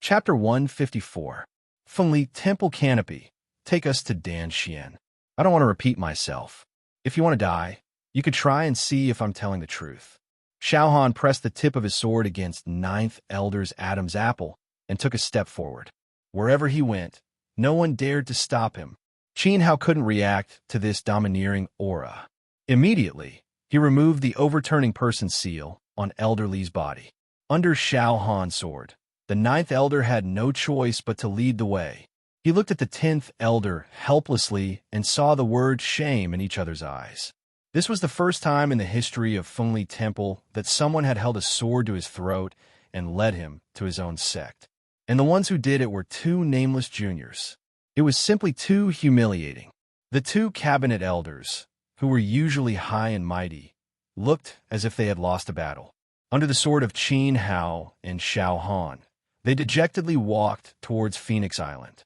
Chapter 154. Fengli Temple Canopy. Take us to Dan Xian. I don't want to repeat myself. If you want to die, you could try and see if I'm telling the truth. Xiaohan pressed the tip of his sword against Ninth Elder's Adam's apple and took a step forward. Wherever he went, no one dared to stop him. Qin Hao couldn't react to this domineering aura. Immediately, he removed the overturning person seal on Elder Li's body. Under Xiaohan's sword, the Ninth Elder had no choice but to lead the way. He looked at the 10th Elder helplessly and saw the word shame in each other's eyes. This was the first time in the history of Fengli Temple that someone had held a sword to his throat and led him to his own sect. And the ones who did it were two nameless juniors. It was simply too humiliating. The two cabinet elders, who were usually high and mighty, looked as if they had lost a battle. Under the sword of Qin Hao and Xiaohan, they dejectedly walked towards Phoenix Island,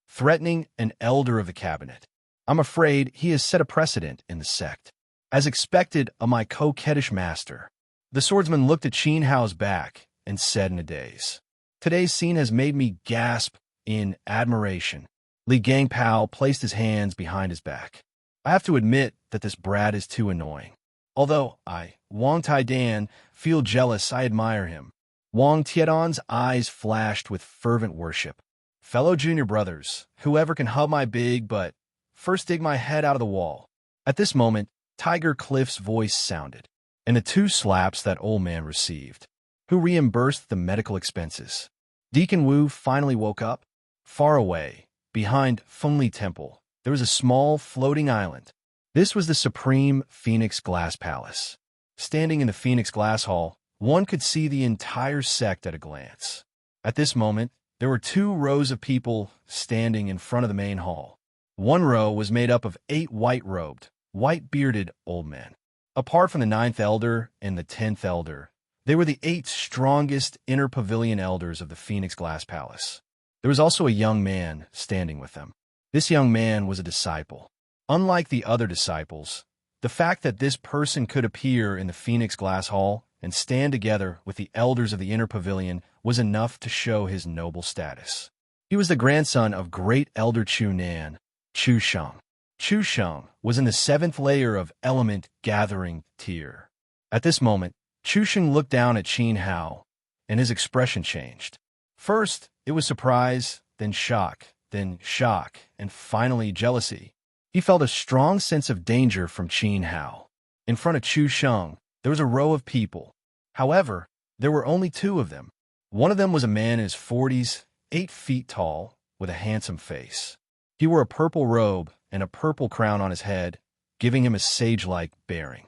threatening an elder of the cabinet. I'm afraid he has set a precedent in the sect. As expected of my coquettish master, the swordsman looked at Qin Hao's back and said in a daze, "Today's scene has made me gasp in admiration." Li Gangpao placed his hands behind his back. I have to admit that this brat is too annoying. Although I, Wang Taidan, feel jealous, I admire him. Wang Tiedan's eyes flashed with fervent worship. Fellow junior brothers, whoever can hug my big butt, first dig my head out of the wall. At this moment, Tiger Cliff's voice sounded, and the two slaps that old man received. Who reimbursed the medical expenses? Deacon Wu finally woke up. Far away, behind Fengli Temple, there was a small floating island. This was the Supreme Phoenix Glass Palace. Standing in the Phoenix Glass Hall, one could see the entire sect at a glance. At this moment, there were 2 rows of people standing in front of the main hall. One row was made up of 8 white-robed, white-bearded old men. Apart from the 9th Elder and the 10th Elder, they were the 8 strongest inner pavilion elders of the Phoenix Glass Palace. There was also a young man standing with them. This young man was a disciple. Unlike the other disciples, the fact that this person could appear in the Phoenix Glass Hall and stand together with the elders of the inner pavilion was enough to show his noble status. He was the grandson of great elder Chu Nan, Chu Sheng. Chu Sheng was in the 7th layer of element gathering tier. At this moment, Chu Sheng looked down at Qin Hao, and his expression changed. First, it was surprise, then shock, and finally jealousy. He felt a strong sense of danger from Qin Hao. In front of Chu Sheng, there was a row of people. However, there were only 2 of them. One of them was a man in his 40s, 8 feet tall, with a handsome face. He wore a purple robe and a purple crown on his head, giving him a sage-like bearing.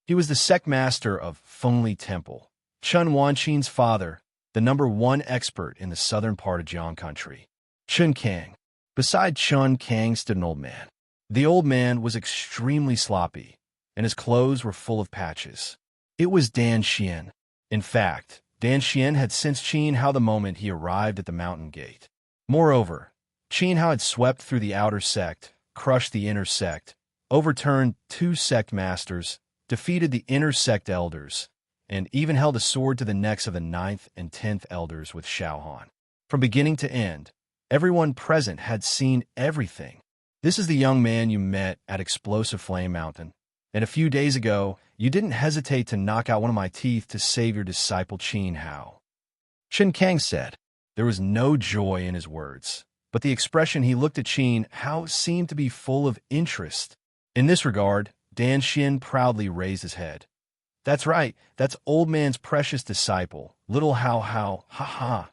He was the sect master of Fengli Temple, Chun Wanqin's father, the #1 expert in the southern part of Jiang country. Chun Kang. Beside Chun Kang stood an old man. The old man was extremely sloppy, and his clothes were full of patches. It was Dan Xian. In fact, Dan Xian had sensed Qin Hao the moment he arrived at the mountain gate. Moreover, Qin Hao had swept through the outer sect, crushed the inner sect, overturned 2 sect masters, defeated the inner sect elders, and even held a sword to the necks of the 9th and 10th elders with Xiaohan. From beginning to end, everyone present had seen everything. This is the young man you met at Explosive Flame Mountain, and a few days ago, you didn't hesitate to knock out one of my teeth to save your disciple Qin Hao. Chen Kang said. There was no joy in his words, but the expression he looked at Qin Hao seemed to be full of interest. In this regard, Dan Xian proudly raised his head. That's right, that's old man's precious disciple, little Hao Hao, ha.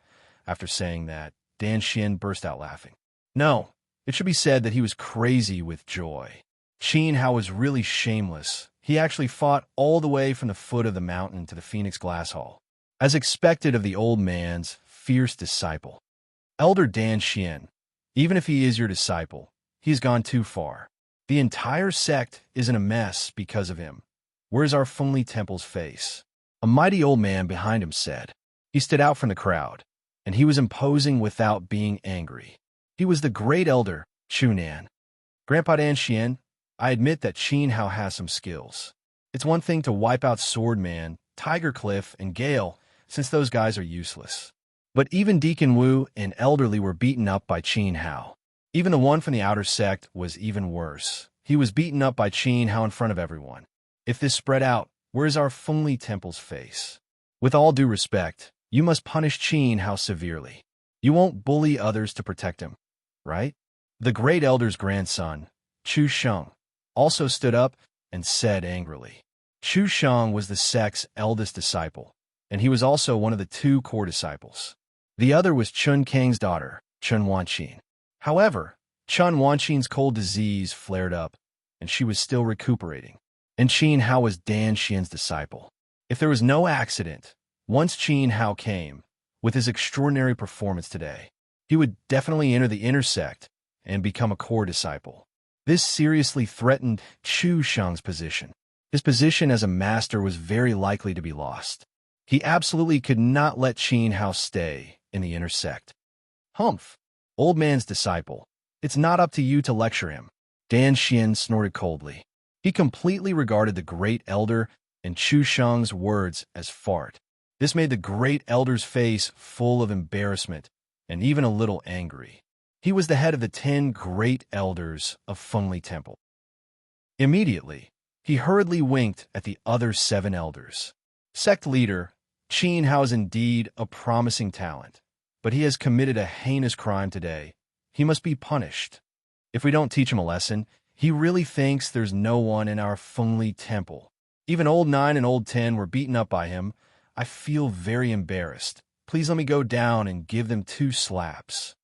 After saying that, Dan Xian burst out laughing. No, it should be said that he was crazy with joy. Qin Hao was really shameless. He actually fought all the way from the foot of the mountain to the Phoenix Glass Hall, as expected of the old man's fierce disciple. Elder Dan Xian, even if he is your disciple, he's gone too far. The entire sect is in a mess because of him. Where's our Fengli Temple's face? A mighty old man behind him said. He stood out from the crowd, and he was imposing without being angry. He was the great elder, Chu Nan. Grandpa Dan Xian, I admit that Qin Hao has some skills. It's one thing to wipe out Swordman, Tiger Cliff, and Gale, since those guys are useless. But even Deacon Wu and Elderly were beaten up by Qin Hao. Even the one from the outer sect was even worse. He was beaten up by Qin Hao in front of everyone. If this spread out, where is our Fengli Temple's face? With all due respect, you must punish Qin Hao severely. You won't bully others to protect him, right? The Great Elder's grandson, Chu Sheng, also stood up and said angrily. Chu Sheng was the sect's eldest disciple, and he was also one of the 2 core disciples. The other was Chun Kang's daughter, Chun Wanqin. However, Chun Wanqin's cold disease flared up, and she was still recuperating. And Qin Hao was Dan Xian's disciple. If there was no accident, once Qin Hao came, with his extraordinary performance today, he would definitely enter the inner sect and become a core disciple. This seriously threatened Chu Sheng's position. His position as a master was very likely to be lost. He absolutely could not let Qin Hao stay in the inner sect. Humph, old man's disciple. It's not up to you to lecture him. Dan Xian snorted coldly. He completely regarded the Great Elder and Chu Sheng's words as fart. This made the Great Elder's face full of embarrassment and even a little angry. He was the head of the 10 Great Elders of Fengli Temple. Immediately, he hurriedly winked at the other 7 elders. Sect leader, Qin Hao is indeed a promising talent, but he has committed a heinous crime today. He must be punished. If we don't teach him a lesson, he really thinks there's no one in our Fengli Temple. Even Old 9 and Old 10 were beaten up by him. I feel very embarrassed. Please let me go down and give them 2 slaps.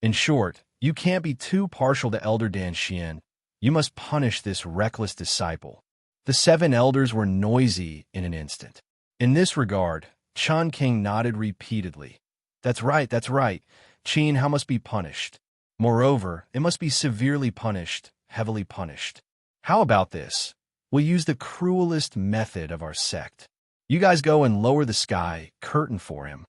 In short, you can't be too partial to Elder Dan Xian. You must punish this reckless disciple. The 7 elders were noisy in an instant. In this regard, Chun King nodded repeatedly. That's right. Qin Hao must be punished. Moreover, it must be severely punished, heavily punished. How about this? We'll use the cruelest method of our sect. You guys go and lower the sky curtain for him.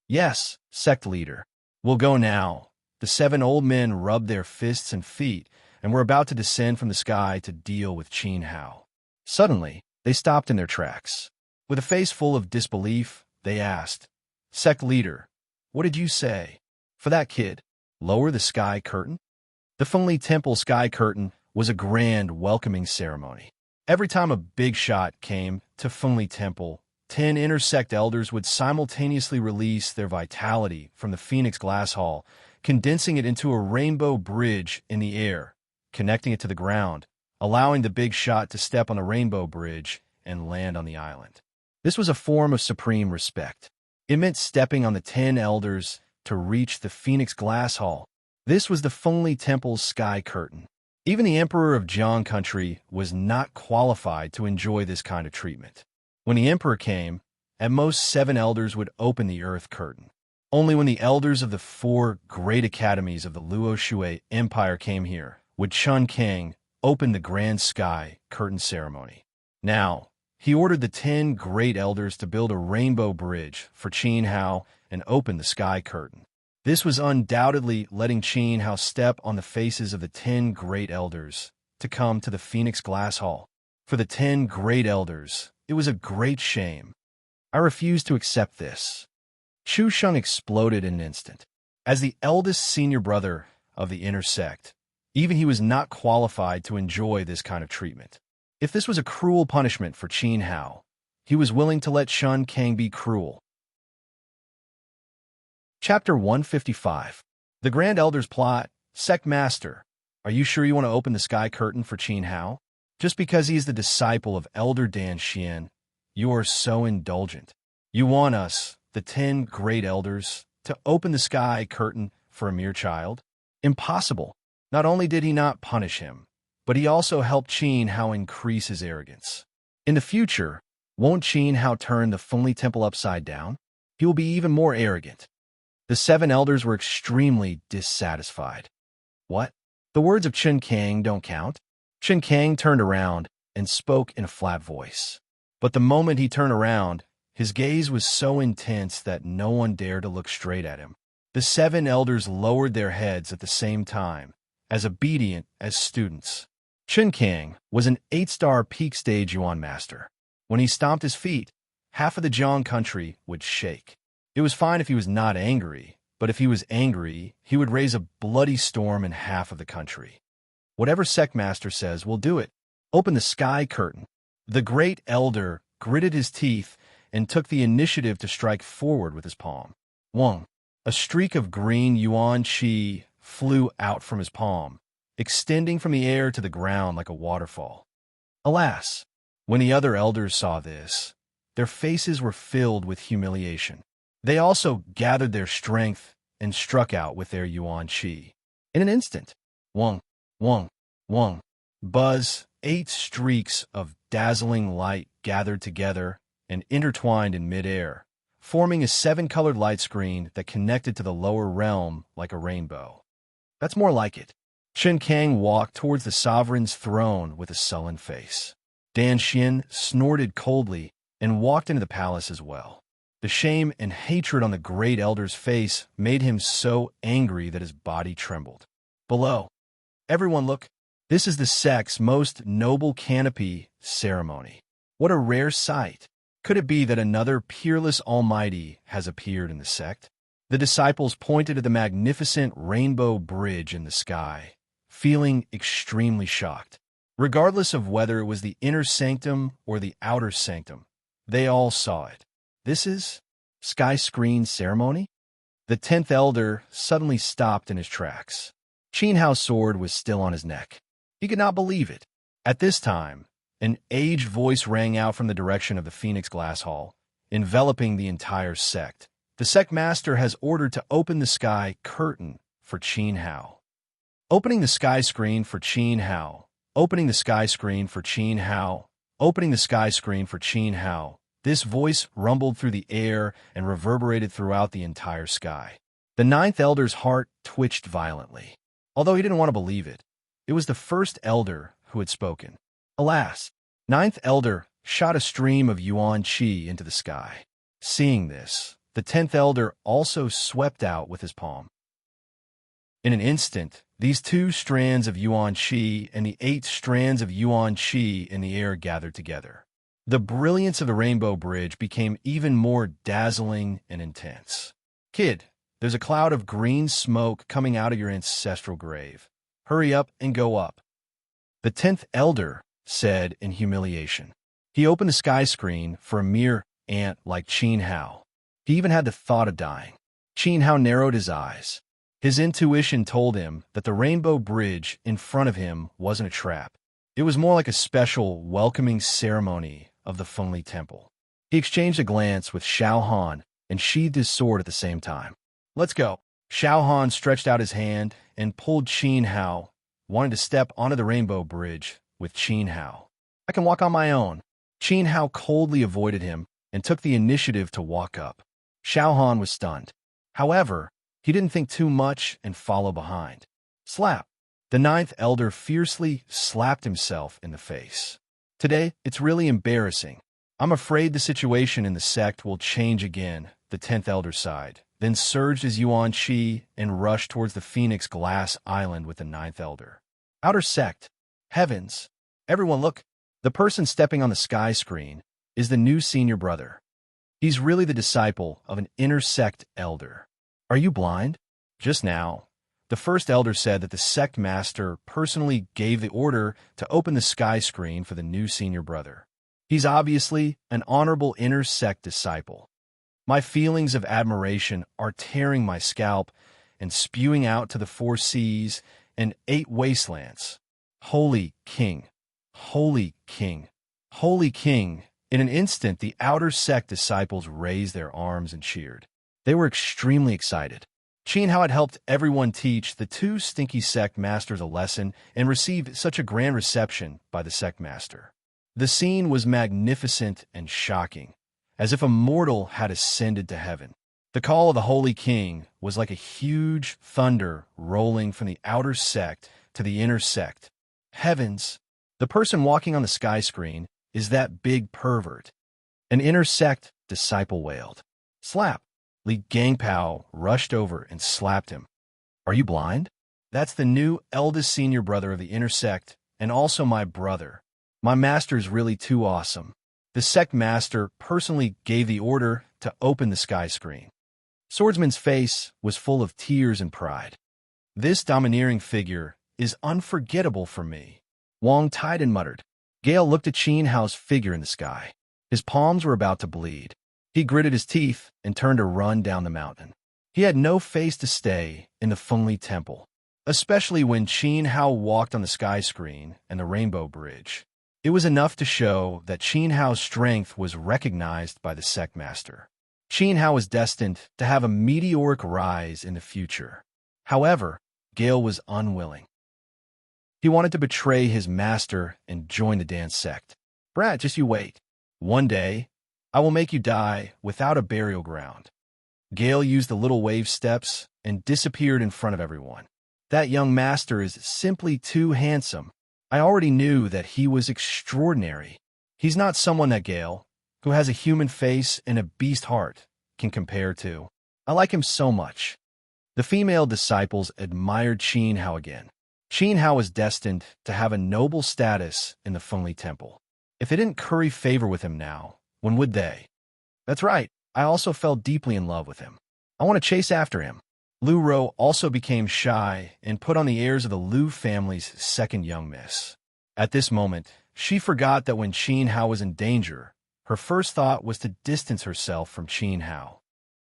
Yes, sect leader. We'll go now. The 7 old men rubbed their fists and feet and were about to descend from the sky to deal with Qin Hao. Suddenly, they stopped in their tracks. With a face full of disbelief, they asked, Sect leader, what did you say? For that kid, lower the sky curtain? The Fengli Temple sky curtain was a grand welcoming ceremony. Every time a big shot came to Fengli Temple, 10 intersect elders would simultaneously release their vitality from the Phoenix Glass Hall, condensing it into a rainbow bridge in the air, connecting it to the ground, allowing the big shot to step on the rainbow bridge and land on the island. This was a form of supreme respect. It meant stepping on the 10 elders to reach the Phoenix Glass Hall. This was the Fengli Temple's sky curtain. Even the Emperor of Jiang Country was not qualified to enjoy this kind of treatment. When the Emperor came, at most 7 elders would open the earth curtain. Only when the elders of the 4 great academies of the Luo Shui Empire came here would Chun Kang open the grand sky curtain ceremony. Now, he ordered the 10 great elders to build a rainbow bridge for Qin Hao and open the sky curtain. This was undoubtedly letting Qin Hao step on the faces of the 10 great elders to come to the Phoenix Glass Hall. For the 10 great elders, it was a great shame. I refuse to accept this. Chu Sheng exploded in an instant. As the eldest senior brother of the inner sect, even he was not qualified to enjoy this kind of treatment. If this was a cruel punishment for Qin Hao, he was willing to let Chun Kang be cruel. Chapter 155. The Grand Elder's Plot. Sect Master, are you sure you want to open the sky curtain for Qin Hao? Just because he is the disciple of Elder Dan Xian, you are so indulgent. You want us, the 10 great elders, to open the sky curtain for a mere child? Impossible. Not only did he not punish him, but he also helped Qin Hao increase his arrogance. In the future, won't Qin Hao turn the Fengli Temple upside down? He will be even more arrogant. The 7 elders were extremely dissatisfied. What? The words of Chun Kang don't count? Chun Kang turned around and spoke in a flat voice. But the moment he turned around, his gaze was so intense that no one dared to look straight at him. The 7 elders lowered their heads at the same time, as obedient as students. Chun Kang was an 8-star peak stage Yuan master. When he stomped his feet, half of the Jiang country would shake. It was fine if he was not angry, but if he was angry, he would raise a bloody storm in half of the country. Whatever sect master says, we'll do it. Open the sky curtain. The great elder gritted his teeth and took the initiative to strike forward with his palm. Wong. A streak of green yuan qi flew out from his palm, extending from the air to the ground like a waterfall. Alas, when the other elders saw this, their faces were filled with humiliation. They also gathered their strength and struck out with their yuan qi. In an instant, Wong, Wong, Wong, buzz, 8 streaks of dazzling light gathered together and intertwined in midair, forming a 7-colored light screen that connected to the lower realm like a rainbow. That's more like it. Chen Kang walked towards the sovereign's throne with a sullen face. Dan Xian snorted coldly and walked into the palace as well. The shame and hatred on the great elder's face made him so angry that his body trembled. Below, everyone look. This is the sect's most noble canopy ceremony. What a rare sight. Could it be that another peerless almighty has appeared in the sect? The disciples pointed at the magnificent rainbow bridge in the sky, feeling extremely shocked. Regardless of whether it was the inner sanctum or the outer sanctum, they all saw it. This is sky screen ceremony? The 10th elder suddenly stopped in his tracks. Qin Hao's sword was still on his neck. He could not believe it. At this time, an aged voice rang out from the direction of the Phoenix Glass Hall, enveloping the entire sect. The sect master has ordered to open the sky curtain for Qin Hao. Opening the sky screen for Qin Hao. Opening the sky screen for Qin Hao. Opening the sky screen for Qin Hao. This voice rumbled through the air and reverberated throughout the entire sky. The 9th elder's heart twitched violently. Although he didn't want to believe it, it was the first elder who had spoken. Alas, 9th elder shot a stream of yuan qi into the sky. Seeing this, the 10th elder also swept out with his palm. In an instant, these 2 strands of yuan qi and the 8 strands of yuan qi in the air gathered together. The brilliance of the rainbow bridge became even more dazzling and intense. Kid, there's a cloud of green smoke coming out of your ancestral grave. Hurry up and go up. The 10th elder said in humiliation. He opened the sky screen for a mere ant like Qin Hao. He even had the thought of dying. Qin Hao narrowed his eyes. His intuition told him that the rainbow bridge in front of him wasn't a trap. It was more like a special, welcoming ceremony of the Fengli Temple. He exchanged a glance with Xiao Han and sheathed his sword at the same time. Let's go. Xiao Han stretched out his hand and pulled Qin Hao, wanting to step onto the rainbow bridge with Qin Hao. I can walk on my own. Qin Hao coldly avoided him and took the initiative to walk up. Xiao Han was stunned. However, he didn't think too much and followed behind. Slap. The 9th elder fiercely slapped himself in the face. Today, it's really embarrassing. I'm afraid the situation in the sect will change again, the 10th elder sighed, then surged his yuan qi and rushed towards the Phoenix Glass Island with the 9th elder. Outer sect. Heavens. Everyone look. The person stepping on the sky screen is the new senior brother. He's really the disciple of an inner sect elder. Are you blind? Just now, the first elder said that the sect master personally gave the order to open the sky screen for the new senior brother. He's obviously an honorable inner sect disciple. My feelings of admiration are tearing my scalp and spewing out to the 4 seas and 8 wastelands. Holy King! Holy King! Holy King! In an instant, the outer sect disciples raised their arms and cheered. They were extremely excited. Qin Hao had helped everyone teach the 2 stinky sect masters a lesson and received such a grand reception by the sect master. The scene was magnificent and shocking, as if a mortal had ascended to heaven. The call of the Holy King was like a huge thunder rolling from the outer sect to the inner sect. Heavens! The person walking on the sky screen is that big pervert. An inner sect disciple wailed. Slap! Li Gangpao rushed over and slapped him. Are you blind? That's the new eldest senior brother of the inner sect, and also my brother. My master is really too awesome. The sect master personally gave the order to open the sky screen. Swordsman's face was full of tears and pride. This domineering figure is unforgettable for me, Wang Taidan muttered. Gale looked at Qin Hao's figure in the sky. His palms were about to bleed. He gritted his teeth and turned to run down the mountain. He had no face to stay in the Fengli Temple, especially when Qin Hao walked on the sky screen and the Rainbow Bridge. It was enough to show that Qin Hao's strength was recognized by the sect master. Qin Hao was destined to have a meteoric rise in the future. However, Gale was unwilling. He wanted to betray his master and join the dance sect. Brat, just you wait. One day, I will make you die without a burial ground. Gale used the little wave steps and disappeared in front of everyone. That young master is simply too handsome. I already knew that he was extraordinary. He's not someone that Gale, who has a human face and a beast heart, can compare to. I like him so much. The female disciples admired Qin Hao again. Qin Hao was destined to have a noble status in the Fengli Temple. If they didn't curry favor with him now, when would they? That's right, I also fell deeply in love with him. I want to chase after him. Lu Ro also became shy and put on the airs of the Lu family's second young miss. At this moment, she forgot that when Qin Hao was in danger, her first thought was to distance herself from Qin Hao.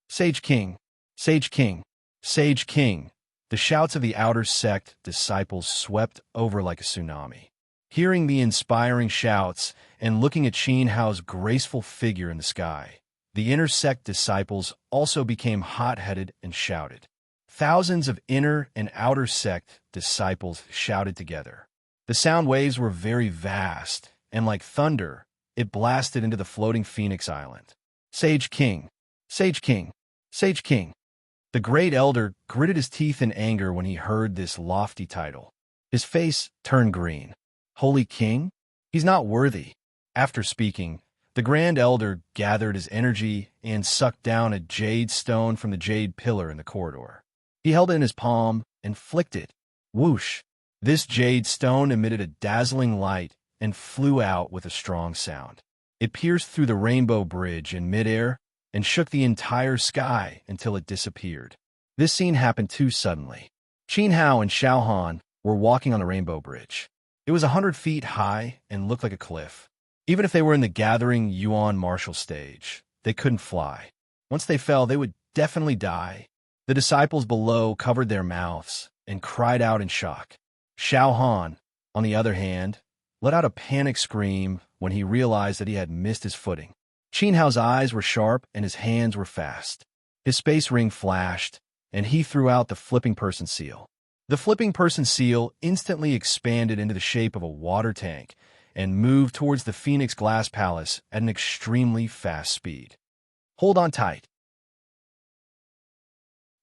Sage King, Sage King, Sage King. The shouts of the outer sect disciples swept over like a tsunami. Hearing the inspiring shouts and looking at Qin Hao's graceful figure in the sky, the inner sect disciples also became hot-headed and shouted. Thousands of inner and outer sect disciples shouted together. The sound waves were very vast, and like thunder, it blasted into the floating Phoenix Island. Sage King, Sage King, Sage King. The great elder gritted his teeth in anger when he heard this lofty title. His face turned green. Holy King? He's not worthy. After speaking, the grand elder gathered his energy and sucked down a jade stone from the jade pillar in the corridor. He held it in his palm and flicked it. Whoosh! This jade stone emitted a dazzling light and flew out with a strong sound. It pierced through the Rainbow Bridge in midair and shook the entire sky until it disappeared. This scene happened too suddenly. Qin Hao and Xiao Han were walking on the Rainbow Bridge. It was 100 feet high and looked like a cliff. Even if they were in the gathering Yuan martial stage, they couldn't fly. Once they fell, they would definitely die. The disciples below covered their mouths and cried out in shock. Xiao Han, on the other hand, let out a panic scream when he realized that he had missed his footing. Qin Hao's eyes were sharp and his hands were fast. His space ring flashed, and he threw out the flipping person seal. The flipping person seal instantly expanded into the shape of a water tank and moved towards the Phoenix Glass Palace at an extremely fast speed. Hold on tight.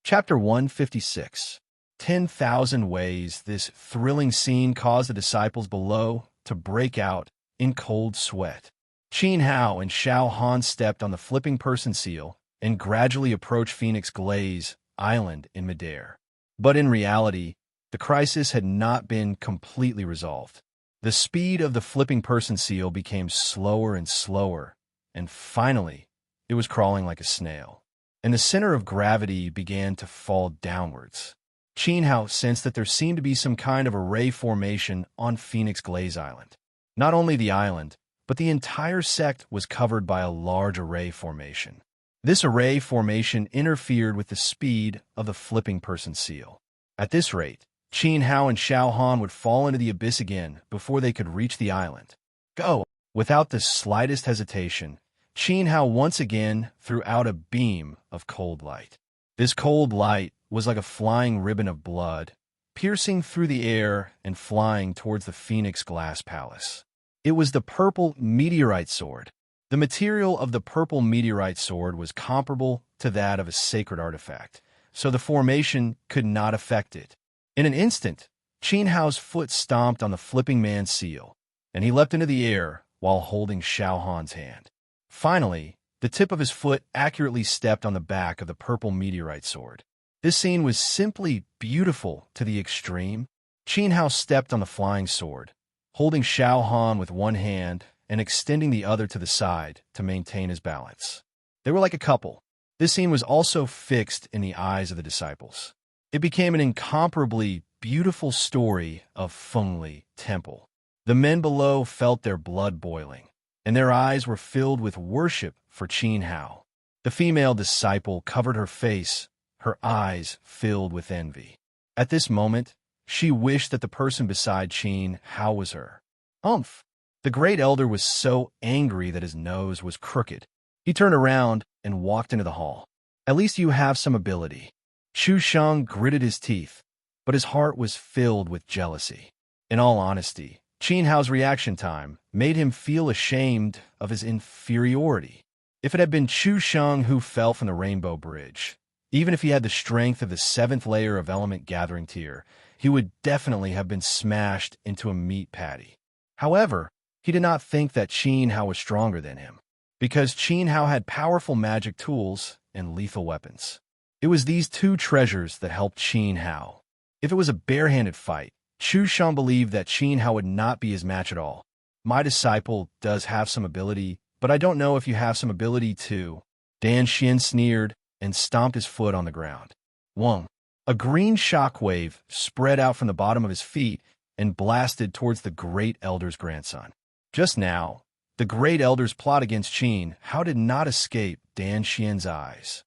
Chapter 156. 10,000 ways this thrilling scene caused the disciples below to break out in cold sweat. Qin Hao and Xiao Han stepped on the flipping person seal and gradually approached Phoenix Glaze Island in midair. But in reality, the crisis had not been completely resolved. The speed of the flipping person seal became slower and slower, and finally, it was crawling like a snail. And the center of gravity began to fall downwards. Qin Hao sensed that there seemed to be some kind of array formation on Phoenix Glaze Island. Not only the island, but the entire sect was covered by a large array formation. This array formation interfered with the speed of the flipping person seal. At this rate, Qin Hao and Xiao Han would fall into the abyss again before they could reach the island. Go! Without the slightest hesitation, Qin Hao once again threw out a beam of cold light. This cold light was like a flying ribbon of blood, piercing through the air and flying towards the Phoenix Glass Palace. It was the purple meteorite sword. The material of the purple meteorite sword was comparable to that of a sacred artifact, so the formation could not affect it. In an instant, Qin Hao's foot stomped on the flipping man's seal, and he leapt into the air while holding Xiao Han's hand. Finally, the tip of his foot accurately stepped on the back of the purple meteorite sword. This scene was simply beautiful to the extreme. Qin Hao stepped on the flying sword, holding Xiao Han with one hand and extending the other to the side to maintain his balance. They were like a couple. This scene was also fixed in the eyes of the disciples. It became an incomparably beautiful story of Fengli Temple. The men below felt their blood boiling, and their eyes were filled with worship for Qin Hao. The female disciple covered her face, her eyes filled with envy. At this moment, she wished that the person beside Qin Hao was her. Umph! The great elder was so angry that his nose was crooked. He turned around and walked into the hall. At least you have some ability. Chu Sheng gritted his teeth, but his heart was filled with jealousy. In all honesty, Qin Hao's reaction time made him feel ashamed of his inferiority. If it had been Chu Sheng who fell from the Rainbow Bridge, even if he had the strength of the 7th layer of element gathering tier, he would definitely have been smashed into a meat patty. However, he did not think that Qin Hao was stronger than him, because Qin Hao had powerful magic tools and lethal weapons. It was these two treasures that helped Qin Hao. If it was a barehanded fight, Chu Sheng believed that Qin Hao would not be his match at all. My disciple does have some ability, but I don't know if you have some ability too. Dan Xian sneered and stomped his foot on the ground. Wong. A green shockwave spread out from the bottom of his feet and blasted towards the Great Elder's grandson. Just now, the Great Elder's plot against Qin Hao did not escape Dan Xian's eyes.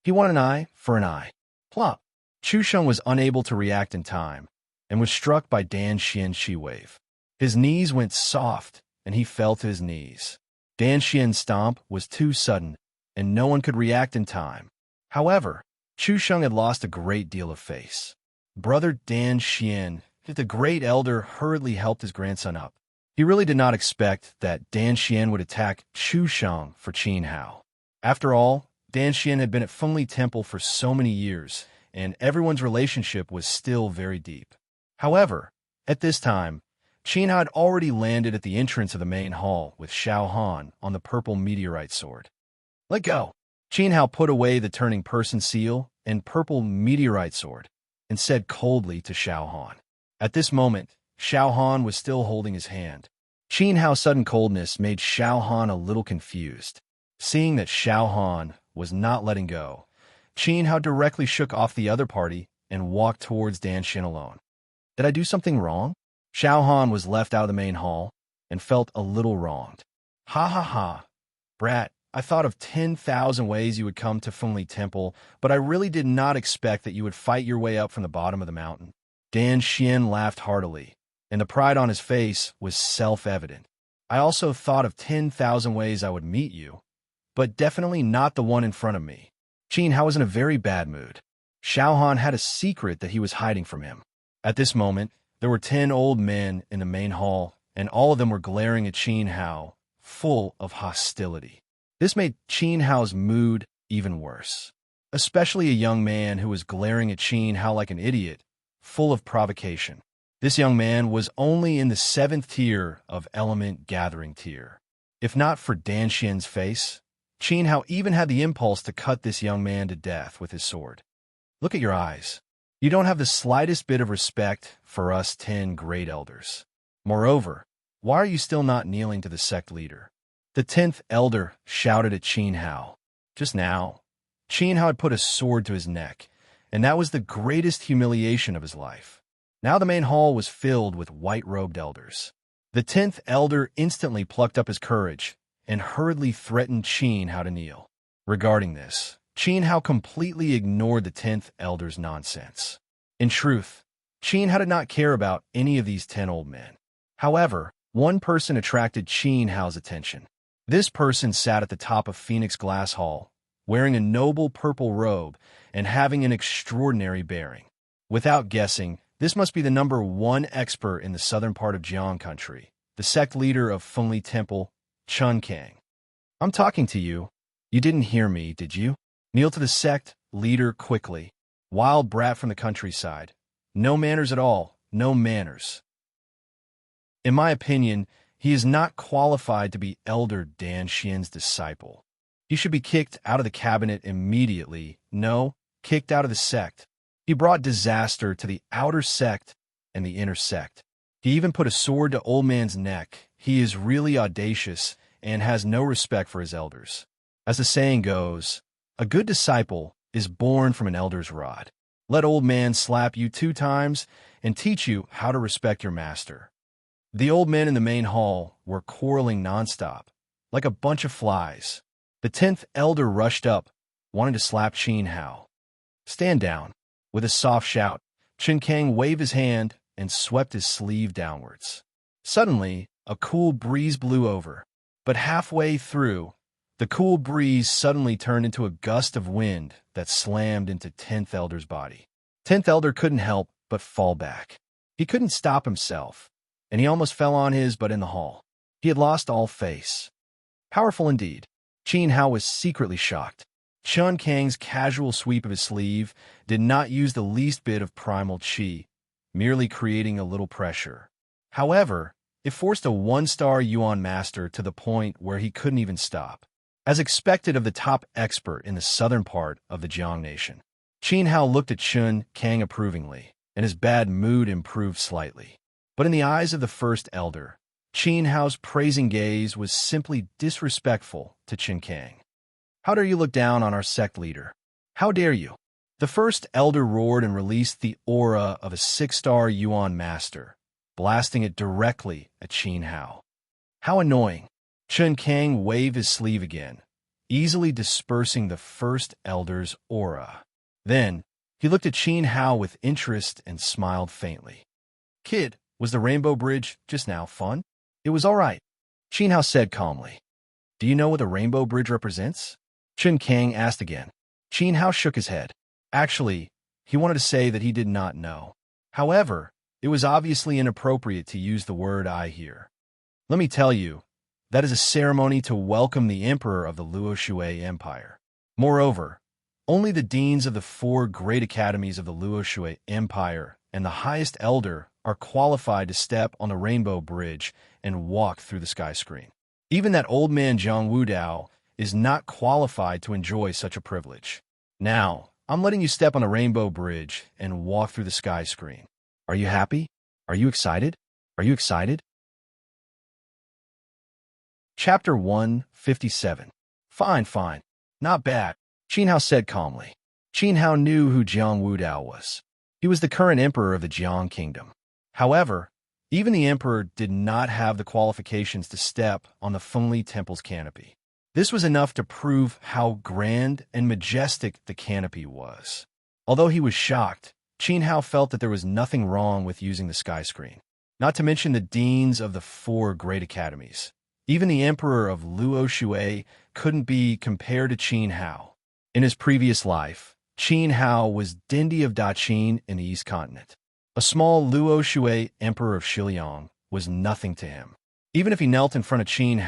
He won an eye for an eye. Plop. Chu Sheng was unable to react in time and was struck by Dan Xian's shi-wave. His knees went soft and he fell to his knees. Dan Xian's stomp was too sudden and no one could react in time. However, Chu Sheng had lost a great deal of face. Brother Dan Xian, the Great Elder, hurriedly helped his grandson up. He really did not expect that Dan Xian would attack Chu Sheng for Qin Hao. After all, Dan Xian had been at Fengli Temple for so many years, and everyone's relationship was still very deep. However, at this time, Qin Hao had already landed at the entrance of the main hall with Xiao Han on the purple meteorite sword. Let go! Qin Hao put away the turning person seal and purple meteorite sword and said coldly to Xiao Han. At this moment, Xiao Han was still holding his hand. Qin Hao's sudden coldness made Xiao Han a little confused. Seeing that Xiao Han was not letting go, Qin Hao directly shook off the other party and walked towards Dan Xian alone. Did I do something wrong? Xiao Han was left out of the main hall and felt a little wronged. Ha ha ha. Brat, I thought of 10,000 ways you would come to Fengli Temple, but I really did not expect that you would fight your way up from the bottom of the mountain. Dan Xian laughed heartily, and the pride on his face was self-evident. I also thought of 10,000 ways I would meet you, but definitely not the one in front of me. Qin Hao was in a very bad mood. Xiao Han had a secret that he was hiding from him. At this moment, there were 10 old men in the main hall, and all of them were glaring at Qin Hao, full of hostility. This made Qin Hao's mood even worse, especially a young man who was glaring at Qin Hao like an idiot, full of provocation. This young man was only in the 7th tier of element gathering tier. If not for Dan Xian's face, Qin Hao even had the impulse to cut this young man to death with his sword. Look at your eyes. You don't have the slightest bit of respect for us 10 great elders. Moreover, why are you still not kneeling to the sect leader? The 10th elder shouted at Qin Hao. Just now, Qin Hao had put a sword to his neck, and that was the greatest humiliation of his life. Now the main hall was filled with white-robed elders. The 10th elder instantly plucked up his courage and hurriedly threatened Qin Hao to kneel. Regarding this, Qin Hao completely ignored the 10th elder's nonsense. In truth, Qin Hao did not care about any of these 10 old men. However, one person attracted Qin Hao's attention. This person sat at the top of Phoenix Glass Hall, wearing a noble purple robe and having an extraordinary bearing. Without guessing, this must be the #1 expert in the southern part of Jiang country, the sect leader of Fengli Temple, Chun Kang. I'm talking to you. You didn't hear me, did you? Kneel to the sect leader quickly. Wild brat from the countryside. No manners at all, no manners. In my opinion, he is not qualified to be Elder Dan Xian's disciple. He should be kicked out of the cabinet immediately. No, kicked out of the sect. He brought disaster to the outer sect and the inner sect. He even put a sword to old man's neck. He is really audacious and has no respect for his elders. As the saying goes, A good disciple is born from an elder's rod. Let old man slap you 2 times and teach you how to respect your master. The old men in the main hall were quarreling nonstop, like a bunch of flies. The 10th elder rushed up, wanting to slap Qin Hao. Stand down. With a soft shout, Qin Kang waved his hand and swept his sleeve downwards. Suddenly, a cool breeze blew over, but halfway through, the cool breeze suddenly turned into a gust of wind that slammed into 10th Elder's body. 10th Elder couldn't help but fall back. He couldn't stop himself, and he almost fell on his butt in the hall. He had lost all face. Powerful indeed. Qin Hao was secretly shocked. Qin Kang's casual sweep of his sleeve did not use the least bit of primal qi, merely creating a little pressure. However, it forced a 1-star Yuan master to the point where he couldn't even stop. As expected of the top expert in the southern part of the Jiang nation, Qin Hao looked at Qin Kang approvingly, and his bad mood improved slightly. But in the eyes of the first elder, Qin Hao's praising gaze was simply disrespectful to Qin Kang. How dare you look down on our sect leader? How dare you? The first elder roared and released the aura of a 6-star Yuan master, blasting it directly at Qin Hao. How annoying. Qin Kang waved his sleeve again, easily dispersing the first elder's aura. Then, he looked at Qin Hao with interest and smiled faintly. Kid, was the Rainbow Bridge just now fun? It was all right, Qin Hao said calmly. Do you know what the Rainbow Bridge represents? Qin Kang asked again. Qin Hao shook his head. Actually, he wanted to say that he did not know. However, it was obviously inappropriate to use the word I here. Let me tell you, that is a ceremony to welcome the emperor of the Luoshui Empire. Moreover, only the deans of the 4 great academies of the Luoshui Empire and the highest elder are qualified to step on the Rainbow Bridge and walk through the sky screen. Even that old man Zhang Wudao is not qualified to enjoy such a privilege. Now, I'm letting you step on the Rainbow Bridge and walk through the sky screen. Are you happy? Are you excited? Are you excited? Chapter 157. Fine, fine. Not bad, Qin Hao said calmly. Qin Hao knew who Zhang Wudao was. He was the current emperor of the Jiang kingdom. However, even the emperor did not have the qualifications to step on the Fengli Temple's canopy. This was enough to prove how grand and majestic the canopy was. Although he was shocked, Qin Hao felt that there was nothing wrong with using the sky screen. Not to mention the deans of the 4 great academies. Even the emperor of Luoshui couldn't be compared to Qin Hao. In his previous life, Qin Hao was Dindi of Daqin in the East Continent. A small Luoshui emperor of Shiliang was nothing to him. Even if he knelt in front of Qin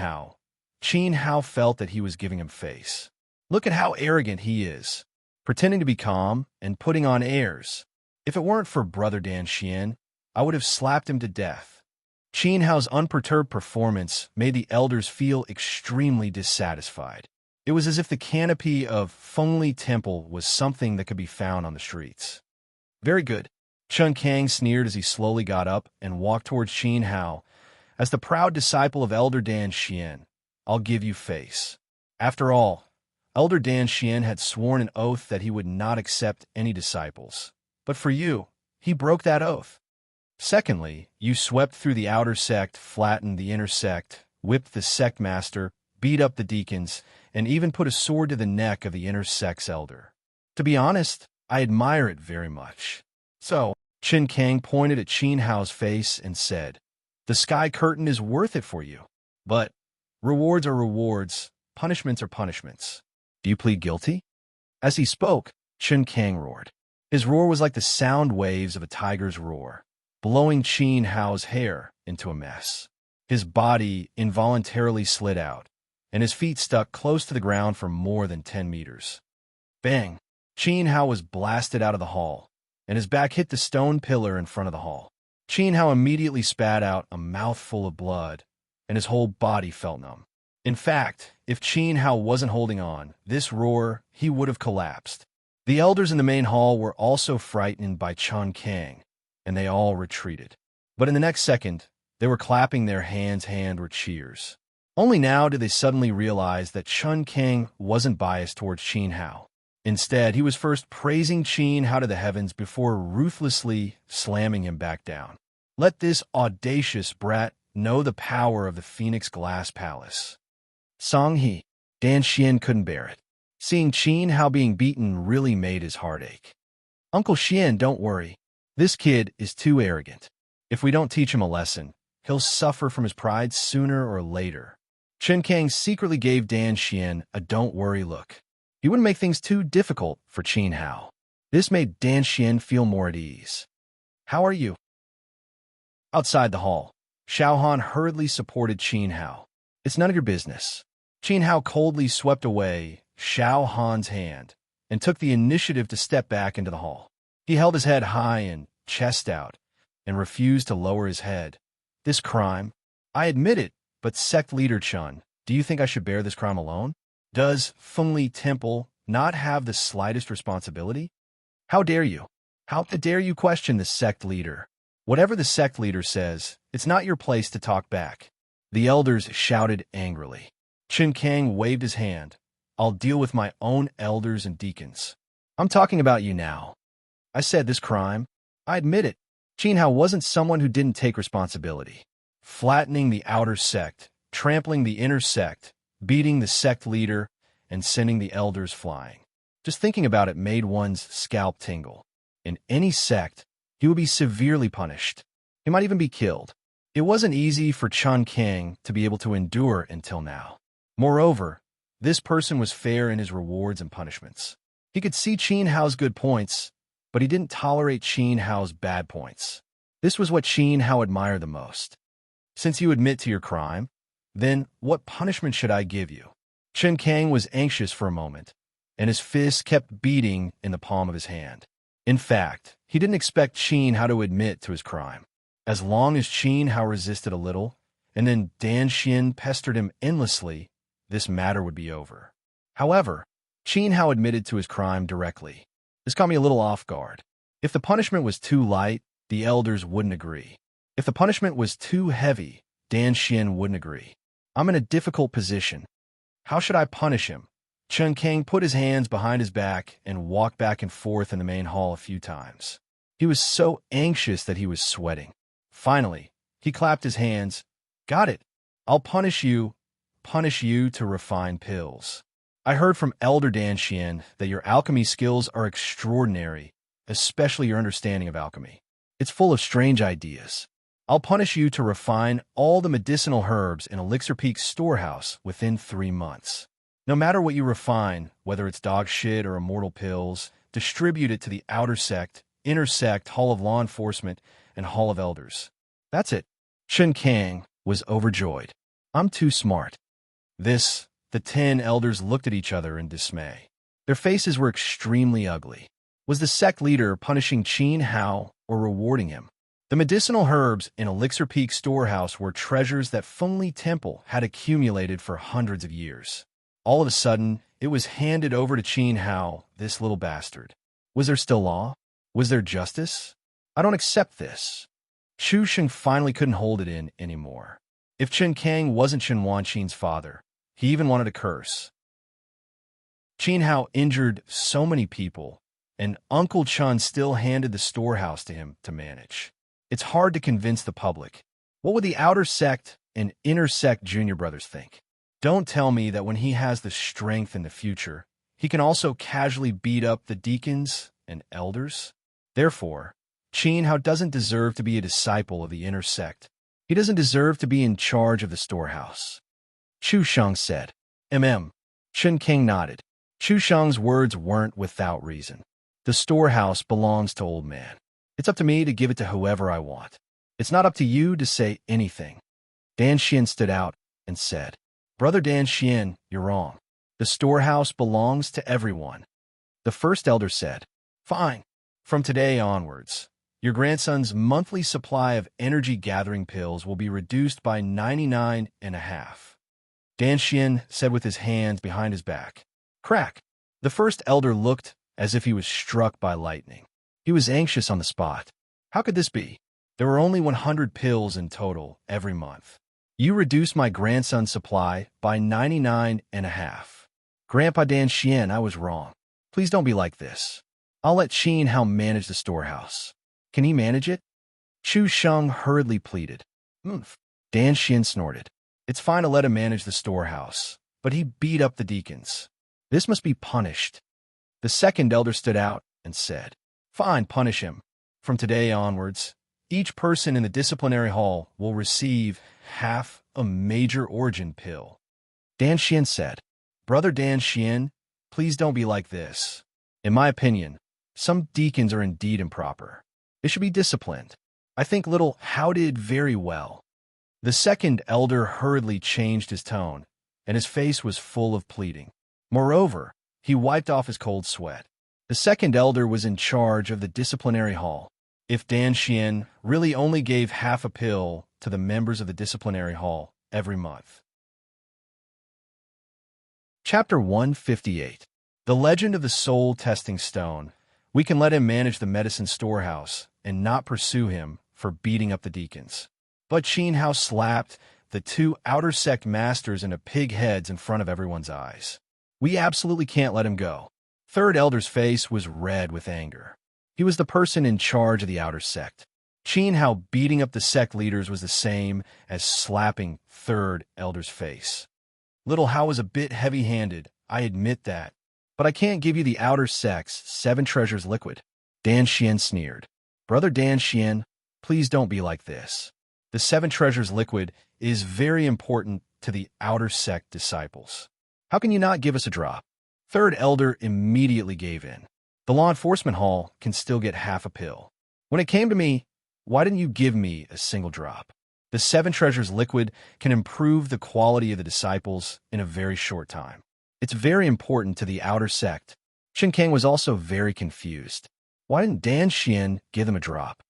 Hao felt that he was giving him face. Look at how arrogant he is, pretending to be calm and putting on airs. If it weren't for Brother Dan Xian, I would have slapped him to death. Qin Hao's unperturbed performance made the elders feel extremely dissatisfied. It was as if the canopy of Fengli Temple was something that could be found on the streets. Very good, Qin Kang sneered as he slowly got up and walked towards Qin Hao. As the proud disciple of Elder Dan Xian, I'll give you face. After all, Elder Dan Xian had sworn an oath that he would not accept any disciples. But for you, he broke that oath. Secondly, you swept through the outer sect, flattened the inner sect, whipped the sect master, beat up the deacons, and even put a sword to the neck of the inner sect's elder. To be honest, I admire it very much. So, Qin Kang pointed at Qin Hao's face and said, the sky curtain is worth it for you. But rewards are rewards, punishments are punishments. Do you plead guilty? As he spoke, Qin Kang roared. His roar was like the sound waves of a tiger's roar, blowing Qin Hao's hair into a mess. His body involuntarily slid out, and his feet stuck close to the ground for more than 10 meters. Bang! Qin Hao was blasted out of the hall, and his back hit the stone pillar in front of the hall. Qin Hao immediately spat out a mouthful of blood, and his whole body felt numb. In fact, if Qin Hao wasn't holding on, this roar, he would have collapsed. The elders in the main hall were also frightened by Qin Kang, and they all retreated. But in the next second, they were clapping their hands were cheers. Only now did they suddenly realize that Chun Kang wasn't biased towards Qin Hao. Instead, he was first praising Qin Hao to the heavens before ruthlessly slamming him back down. Let this audacious brat know the power of the Phoenix Glass Palace. Song He. Dan Xian couldn't bear it. Seeing Qin Hao being beaten really made his heart ache. Uncle Xian, don't worry. This kid is too arrogant. If we don't teach him a lesson, he'll suffer from his pride sooner or later. Chen Kang secretly gave Dan Xian a don't worry look. He wouldn't make things too difficult for Qin Hao. This made Dan Xian feel more at ease. How are you? Outside the hall, Xiao Han hurriedly supported Qin Hao. It's none of your business. Qin Hao coldly swept away Xiao Han's hand and took the initiative to step back into the hall. He held his head high and chest out and refused to lower his head. This crime? I admit it, but sect leader Chun, do you think I should bear this crime alone? Does Fengli Temple not have the slightest responsibility? How dare you? How dare you question the sect leader? Whatever the sect leader says, it's not your place to talk back. The elders shouted angrily. Qin Kang waved his hand. I'll deal with my own elders and deacons. I'm talking about you now. I said this crime. I admit it. Qin Hao wasn't someone who didn't take responsibility. Flattening the outer sect, trampling the inner sect, beating the sect leader, and sending the elders flying. Just thinking about it made one's scalp tingle. In any sect, he would be severely punished. He might even be killed. It wasn't easy for Chun Kang to be able to endure until now. Moreover, this person was fair in his rewards and punishments. He could see Qin Hao's good points, but he didn't tolerate Qin Hao's bad points. This was what Qin Hao admired the most. Since you admit to your crime, then what punishment should I give you? Chen Kang was anxious for a moment, and his fist kept beating in the palm of his hand. In fact, he didn't expect Qin Hao to admit to his crime. As long as Qin Hao resisted a little, and then Dan Xian pestered him endlessly, this matter would be over. However, Qin Hao admitted to his crime directly. This caught me a little off guard. If the punishment was too light, the elders wouldn't agree. If the punishment was too heavy, Dan Xian wouldn't agree. I'm in a difficult position. How should I punish him? Chen Kang put his hands behind his back and walked back and forth in the main hall a few times. He was so anxious that he was sweating. Finally, he clapped his hands. Got it. I'll punish you to refine pills. I heard from Elder Dan Xian that your alchemy skills are extraordinary, especially your understanding of alchemy. It's full of strange ideas. I'll punish you to refine all the medicinal herbs in Elixir Peak's storehouse within 3 months. No matter what you refine, whether it's dog shit or immortal pills, distribute it to the outer sect, inner sect, Hall of Law Enforcement, and Hall of Elders. That's it. Chen Kang was overjoyed. I'm too smart. The 10 elders looked at each other in dismay. Their faces were extremely ugly. Was the sect leader punishing Qin Hao or rewarding him? The medicinal herbs in Elixir Peak storehouse were treasures that Fengli Temple had accumulated for hundreds of years. All of a sudden, it was handed over to Qin Hao, this little bastard. Was there still law? Was there justice? I don't accept this. Chu Sheng finally couldn't hold it in anymore. If Chen Kang wasn't Chen Wanqin's father, he even wanted to curse. Qin Hao injured so many people, and Uncle Chun still handed the storehouse to him to manage. It's hard to convince the public. What would the outer sect and inner sect junior brothers think? Don't tell me that when he has the strength in the future, he can also casually beat up the deacons and elders? Therefore, Qin Hao doesn't deserve to be a disciple of the inner sect. He doesn't deserve to be in charge of the storehouse. Chu Sheng said. Chen King nodded. Chu Sheng's words weren't without reason. The storehouse belongs to Old Man. It's up to me to give it to whoever I want. It's not up to you to say anything. Dan Xian stood out and said, Brother Dan Xian, you're wrong. The storehouse belongs to everyone. The first elder said, Fine. From today onwards, your grandson's monthly supply of energy-gathering pills will be reduced by 99.5. Dan Xian said with his hands behind his back. Crack. The first elder looked as if he was struck by lightning. He was anxious on the spot. How could this be? There were only 100 pills in total every month. You reduced my grandson's supply by 99.5. Grandpa Dan Xian, I was wrong. Please don't be like this. I'll let Qin Hao manage the storehouse. Can he manage it? Chu Sheng hurriedly pleaded. Oomph. Dan Xian snorted. It's fine to let him manage the storehouse, but he beat up the deacons. This must be punished. The second elder stood out and said, Fine, punish him. From today onwards, each person in the disciplinary hall will receive half a major origin pill. Dan Xian said, Brother Dan Xian, please don't be like this. In my opinion, some deacons are indeed improper. They should be disciplined. I think little Hao did very well. The second elder hurriedly changed his tone, and his face was full of pleading. Moreover, he wiped off his cold sweat. The second elder was in charge of the disciplinary hall. If Dan Xian really only gave half a pill to the members of the disciplinary hall every month. Chapter 158. The Legend of the Soul Testing Stone. We can let him manage the medicine storehouse and not pursue him for beating up the deacons. But Qin Hao slapped the two outer sect masters into pig heads in front of everyone's eyes. We absolutely can't let him go. Third elder's face was red with anger. He was the person in charge of the outer sect. Qin Hao beating up the sect leaders was the same as slapping third elder's face. Little Hao was a bit heavy-handed, I admit that. But I can't give you the outer sect's 7 treasures liquid. Dan Xian sneered. Brother Dan Xian, please don't be like this. The 7 treasures liquid is very important to the outer sect disciples. How can you not give us a drop? Third elder immediately gave in. The law enforcement hall can still get half a pill. When it came to me, why didn't you give me a single drop? The 7 treasures liquid can improve the quality of the disciples in a very short time. It's very important to the outer sect. Shen Kang was also very confused. Why didn't Dan Xian give them a drop?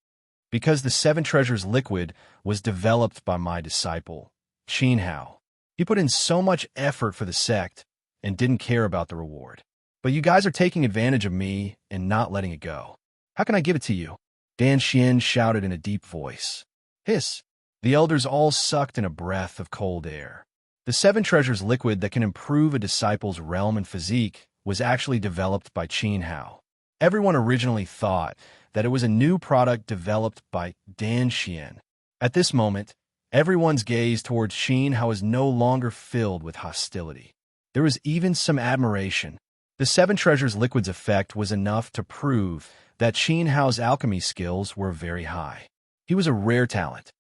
Because the 7 treasures liquid was developed by my disciple, Qin Hao. He put in so much effort for the sect and didn't care about the reward. But you guys are taking advantage of me and not letting it go. How can I give it to you? Dan Xian shouted in a deep voice. Hiss! The elders all sucked in a breath of cold air. The 7 treasures liquid that can improve a disciple's realm and physique was actually developed by Qin Hao. Everyone originally thought that it was a new product developed by Dan Xian. At this moment, everyone's gaze towards Qin Hao is no longer filled with hostility. There was even some admiration. The 7 treasures liquid's effect was enough to prove that Qin Hao's alchemy skills were very high. He was a rare talent.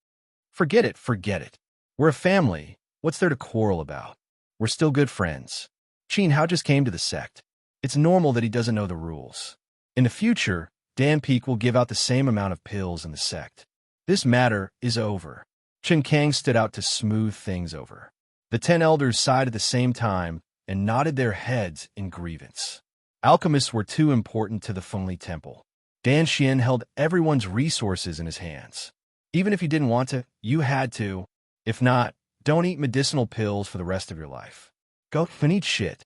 Forget it, forget it. We're a family. What's there to quarrel about? We're still good friends. Qin Hao just came to the sect. It's normal that he doesn't know the rules. In the future, Dan Peak will give out the same amount of pills in the sect. This matter is over. Chen Kang stood out to smooth things over. The 10 elders sighed at the same time and nodded their heads in grievance. Alchemists were too important to the Fengli Temple. Dan Xian held everyone's resources in his hands. Even if you didn't want to, you had to. If not, don't eat medicinal pills for the rest of your life. Go and eat shit.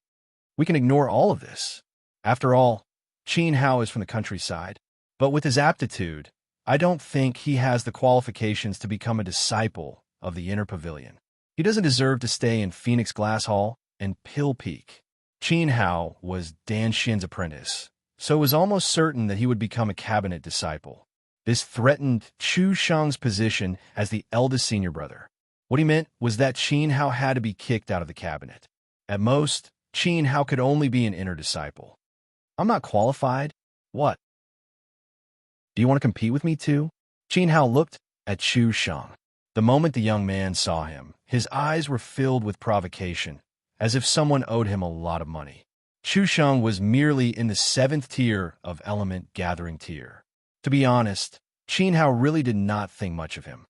We can ignore all of this. After all, Qin Hao is from the countryside. But with his aptitude, I don't think he has the qualifications to become a disciple of the Inner Pavilion. He doesn't deserve to stay in Phoenix Glass Hall and Pill Peak. Qin Hao was Dan Xian's apprentice, so it was almost certain that he would become a cabinet disciple. This threatened Chu Shang's position as the eldest senior brother. What he meant was that Qin Hao had to be kicked out of the cabinet. At most, Qin Hao could only be an inner disciple. I'm not qualified. What? Do you want to compete with me too? Qin Hao looked at Chu Shang. The moment the young man saw him, his eyes were filled with provocation, as if someone owed him a lot of money. Chu Shang was merely in the 7th tier of element gathering tier. To be honest, Qin Hao really did not think much of him.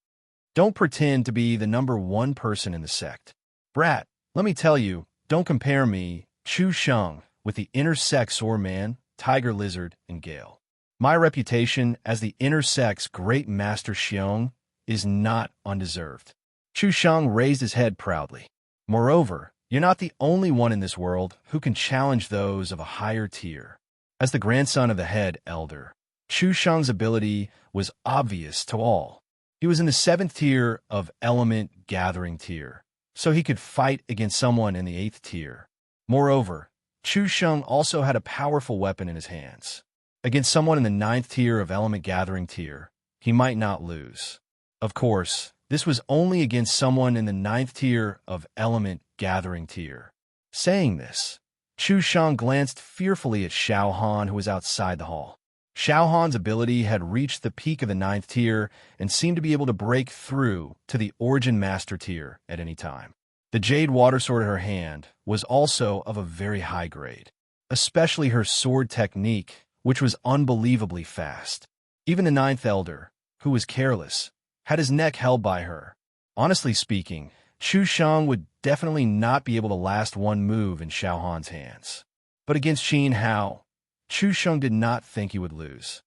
Don't pretend to be the number 1 person in the sect. Brat, let me tell you, don't compare me, Chu Shang, with the inner sect Soar Man, Tiger Lizard, and Gale. My reputation as the inner sect's great master Xiong is not undeserved. Chu Shang raised his head proudly. Moreover, you're not the only one in this world who can challenge those of a higher tier. As the grandson of the head elder, Chu Shang's ability was obvious to all. He was in the 7th tier of element gathering tier, so he could fight against someone in the 8th tier. Moreover, Chu Sheng also had a powerful weapon in his hands. Against someone in the 9th tier of element gathering tier, he might not lose. Of course, this was only against someone in the 9th tier of element gathering tier. Saying this, Chu Sheng glanced fearfully at Xiao Han, who was outside the hall. Xiao Han's ability had reached the peak of the 9th tier and seemed to be able to break through to the Origin Master tier at any time. The Jade Water Sword in her hand was also of a very high grade, especially her sword technique, which was unbelievably fast. Even the 9th Elder, who was careless, had his neck held by her. Honestly speaking, Chu Sheng would definitely not be able to last one move in Xiao Han's hands. But against Qin Hao, Chu Sheng did not think he would lose.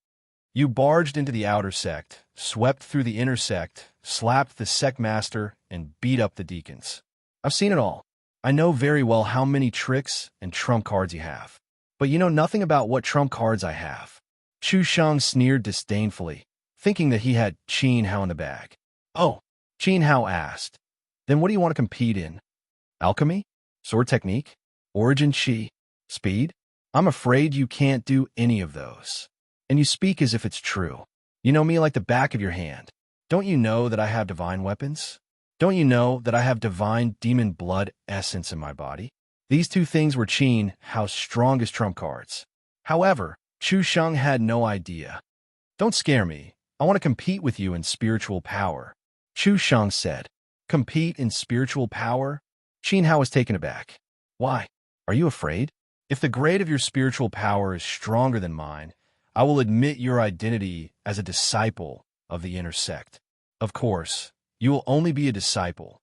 You barged into the outer sect, swept through the inner sect, slapped the sect master, and beat up the deacons. I've seen it all. I know very well how many tricks and trump cards you have. But you know nothing about what trump cards I have. Chu Sheng sneered disdainfully, thinking that he had Qin Hao in the bag. Oh, Qin Hao asked. Then what do you want to compete in? Alchemy? Sword technique? Origin chi? Speed? I'm afraid you can't do any of those. And you speak as if it's true. You know me like the back of your hand. Don't you know that I have divine weapons? Don't you know that I have divine demon blood essence in my body? These two things were Qin Hao's strongest trump cards. However, Chu Sheng had no idea. Don't scare me. I want to compete with you in spiritual power. Chu Sheng said. Compete in spiritual power? Qin Hao was taken aback. Why? Are you afraid? If the grade of your spiritual power is stronger than mine, I will admit your identity as a disciple of the inner sect. Of course, you will only be a disciple.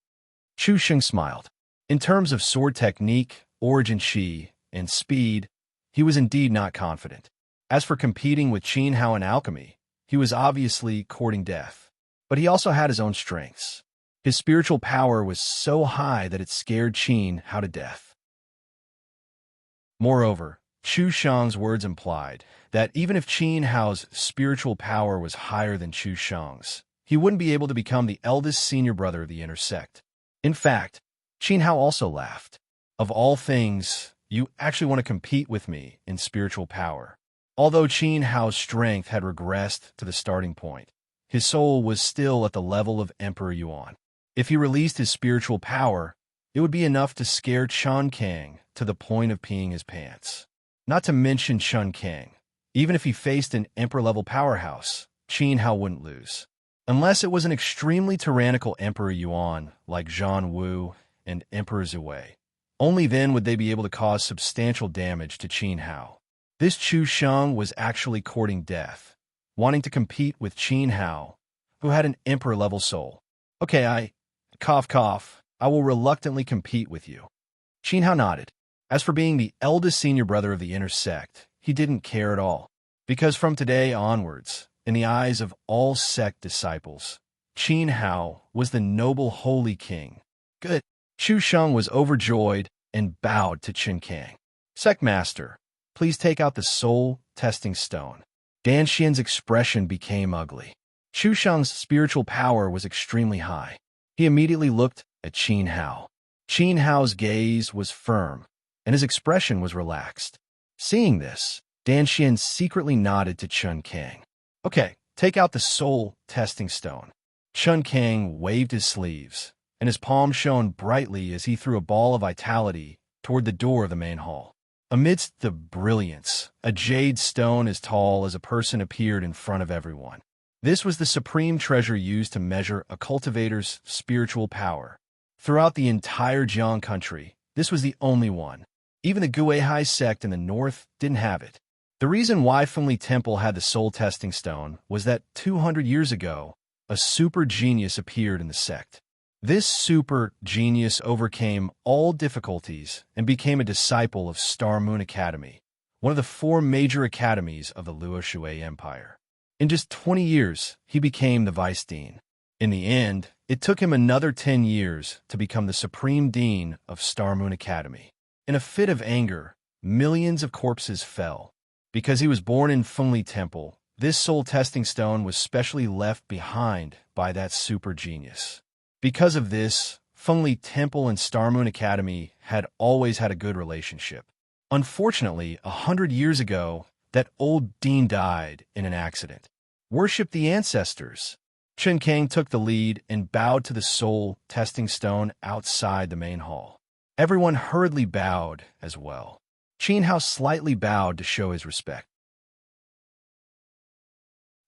Chu Sheng smiled. In terms of sword technique, origin chi, and speed, he was indeed not confident. As for competing with Qin Hao in alchemy, he was obviously courting death. But he also had his own strengths. His spiritual power was so high that it scared Qin Hao to death. Moreover, Chu Sheng's words implied that even if Qin Hao's spiritual power was higher than Chu Sheng's, he wouldn't be able to become the eldest senior brother of the inner sect. In fact, Qin Hao also laughed. Of all things, you actually want to compete with me in spiritual power. Although Qin Hao's strength had regressed to the starting point, his soul was still at the level of Emperor Yuan. If he released his spiritual power, it would be enough to scare Chen Kang to the point of peeing his pants. Not to mention Chen Kang. Even if he faced an Emperor-level powerhouse, Qin Hao wouldn't lose. Unless it was an extremely tyrannical Emperor Yuan like Zhang Wu and Emperor Zhui. Only then would they be able to cause substantial damage to Qin Hao. This Chu Sheng was actually courting death, wanting to compete with Qin Hao, who had an Emperor-level soul. Okay, cough, I will reluctantly compete with you. Qin Hao nodded. As for being the eldest senior brother of the inner sect, he didn't care at all, because from today onwards, in the eyes of all sect disciples, Qin Hao was the noble holy king. Good. Chu Sheng was overjoyed and bowed to Chen Kang. Sect Master, please take out the soul testing stone. Dan Xian's expression became ugly. Chu Sheng's spiritual power was extremely high. He immediately looked at Qin Hao. Qin Hao's gaze was firm, and his expression was relaxed. Seeing this, Dan Xian secretly nodded to Chen Kang. Okay, take out the soul testing stone. Chen Kang waved his sleeves, and his palm shone brightly as he threw a ball of vitality toward the door of the main hall. Amidst the brilliance, a jade stone as tall as a person appeared in front of everyone. This was the supreme treasure used to measure a cultivator's spiritual power. Throughout the entire Jiang country, this was the only one. Even the Guihai sect in the north didn't have it. The reason why Fengli Temple had the soul testing stone was that 200 years ago, a super genius appeared in the sect. This super genius overcame all difficulties and became a disciple of Star Moon Academy, one of the 4 major academies of the Luo Shui Empire. In just 20 years, he became the vice dean. In the end, it took him another 10 years to become the supreme dean of Star Moon Academy. In a fit of anger, millions of corpses fell. Because he was born in Fengli Temple, This soul-testing stone was specially left behind by that super genius. Because of this, Fengli Temple and Star Moon Academy had always had a good relationship. Unfortunately, 100 years ago, that old dean died in an accident. Worship the ancestors. Chen Kang took the lead and bowed to the soul-testing stone outside the main hall. Everyone hurriedly bowed as well. Qin Hao slightly bowed to show his respect.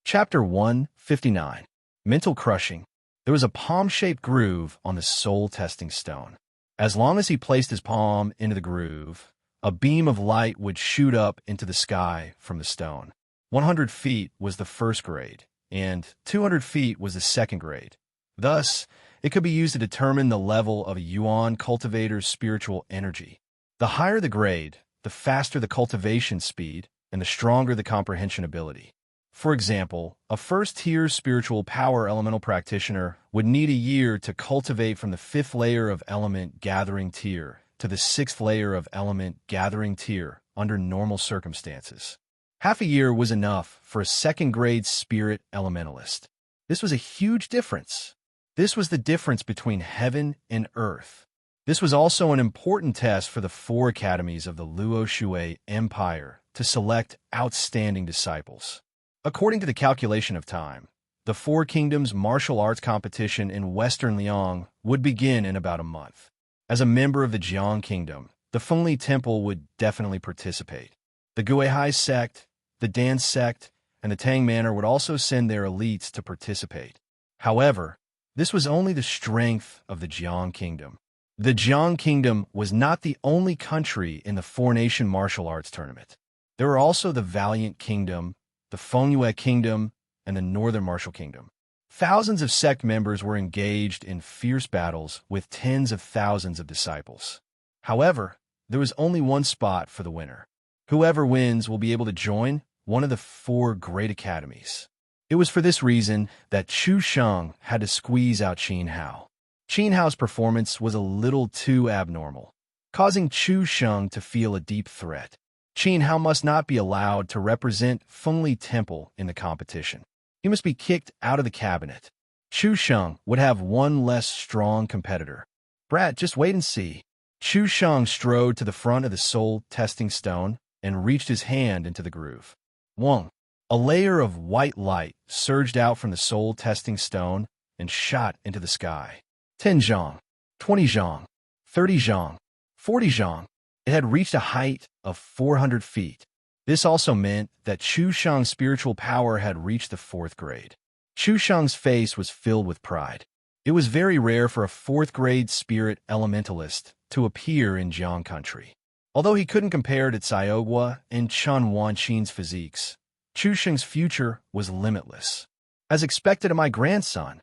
Chapter 159. Mental Crushing. There was a palm-shaped groove on the soul-testing stone. As long as he placed his palm into the groove, a beam of light would shoot up into the sky from the stone. 100 feet was the first grade, and 200 feet was the second grade. Thus, it could be used to determine the level of a Yuan cultivator's spiritual energy. The higher the grade, the faster the cultivation speed, and the stronger the comprehension ability. For example, a first-tier spiritual power elemental practitioner would need a year to cultivate from the 5th layer of element gathering tier to the 6th layer of element gathering tier under normal circumstances. Half a year was enough for a second-grade spirit elementalist. This was a huge difference. This was the difference between heaven and earth. This was also an important test for the 4 academies of the Luo Shui Empire to select outstanding disciples. According to the calculation of time, the 4 kingdoms martial arts competition in Western Liang would begin in about a month. As a member of the Jiang Kingdom, the Fengli Temple would definitely participate. The Guihai sect, the Dan sect, and the Tang Manor would also send their elites to participate. However, this was only the strength of the Jiang Kingdom. The Jiang Kingdom was not the only country in the 4-nation martial arts tournament. There were also the Valiant Kingdom, the Fengyue Kingdom, and the Northern Martial Kingdom. Thousands of sect members were engaged in fierce battles with tens of thousands of disciples. However, there was only one spot for the winner. Whoever wins will be able to join one of the 4 great academies. It was for this reason that Chu Sheng had to squeeze out Qin Hao. Qin Hao's performance was a little too abnormal, causing Chu Sheng to feel a deep threat. Qin Hao must not be allowed to represent Fengli Temple in the competition. He must be kicked out of the cabinet. Chu Sheng would have one less strong competitor. Brat, just wait and see. Chu Sheng strode to the front of the soul-testing stone and reached his hand into the groove. Wong. A layer of white light surged out from the soul-testing stone and shot into the sky. 10 zhang, 20 zhang, 30 zhang, 40 zhang. It had reached a height of 400 feet. This also meant that Chu Sheng's spiritual power had reached the 4th grade. Chu Sheng's face was filled with pride. It was very rare for a 4th-grade spirit elementalist to appear in Jiang country. Although he couldn't compare to Caiogua and Chun Wanqin's physiques, Chu Sheng's future was limitless. As expected of my grandson,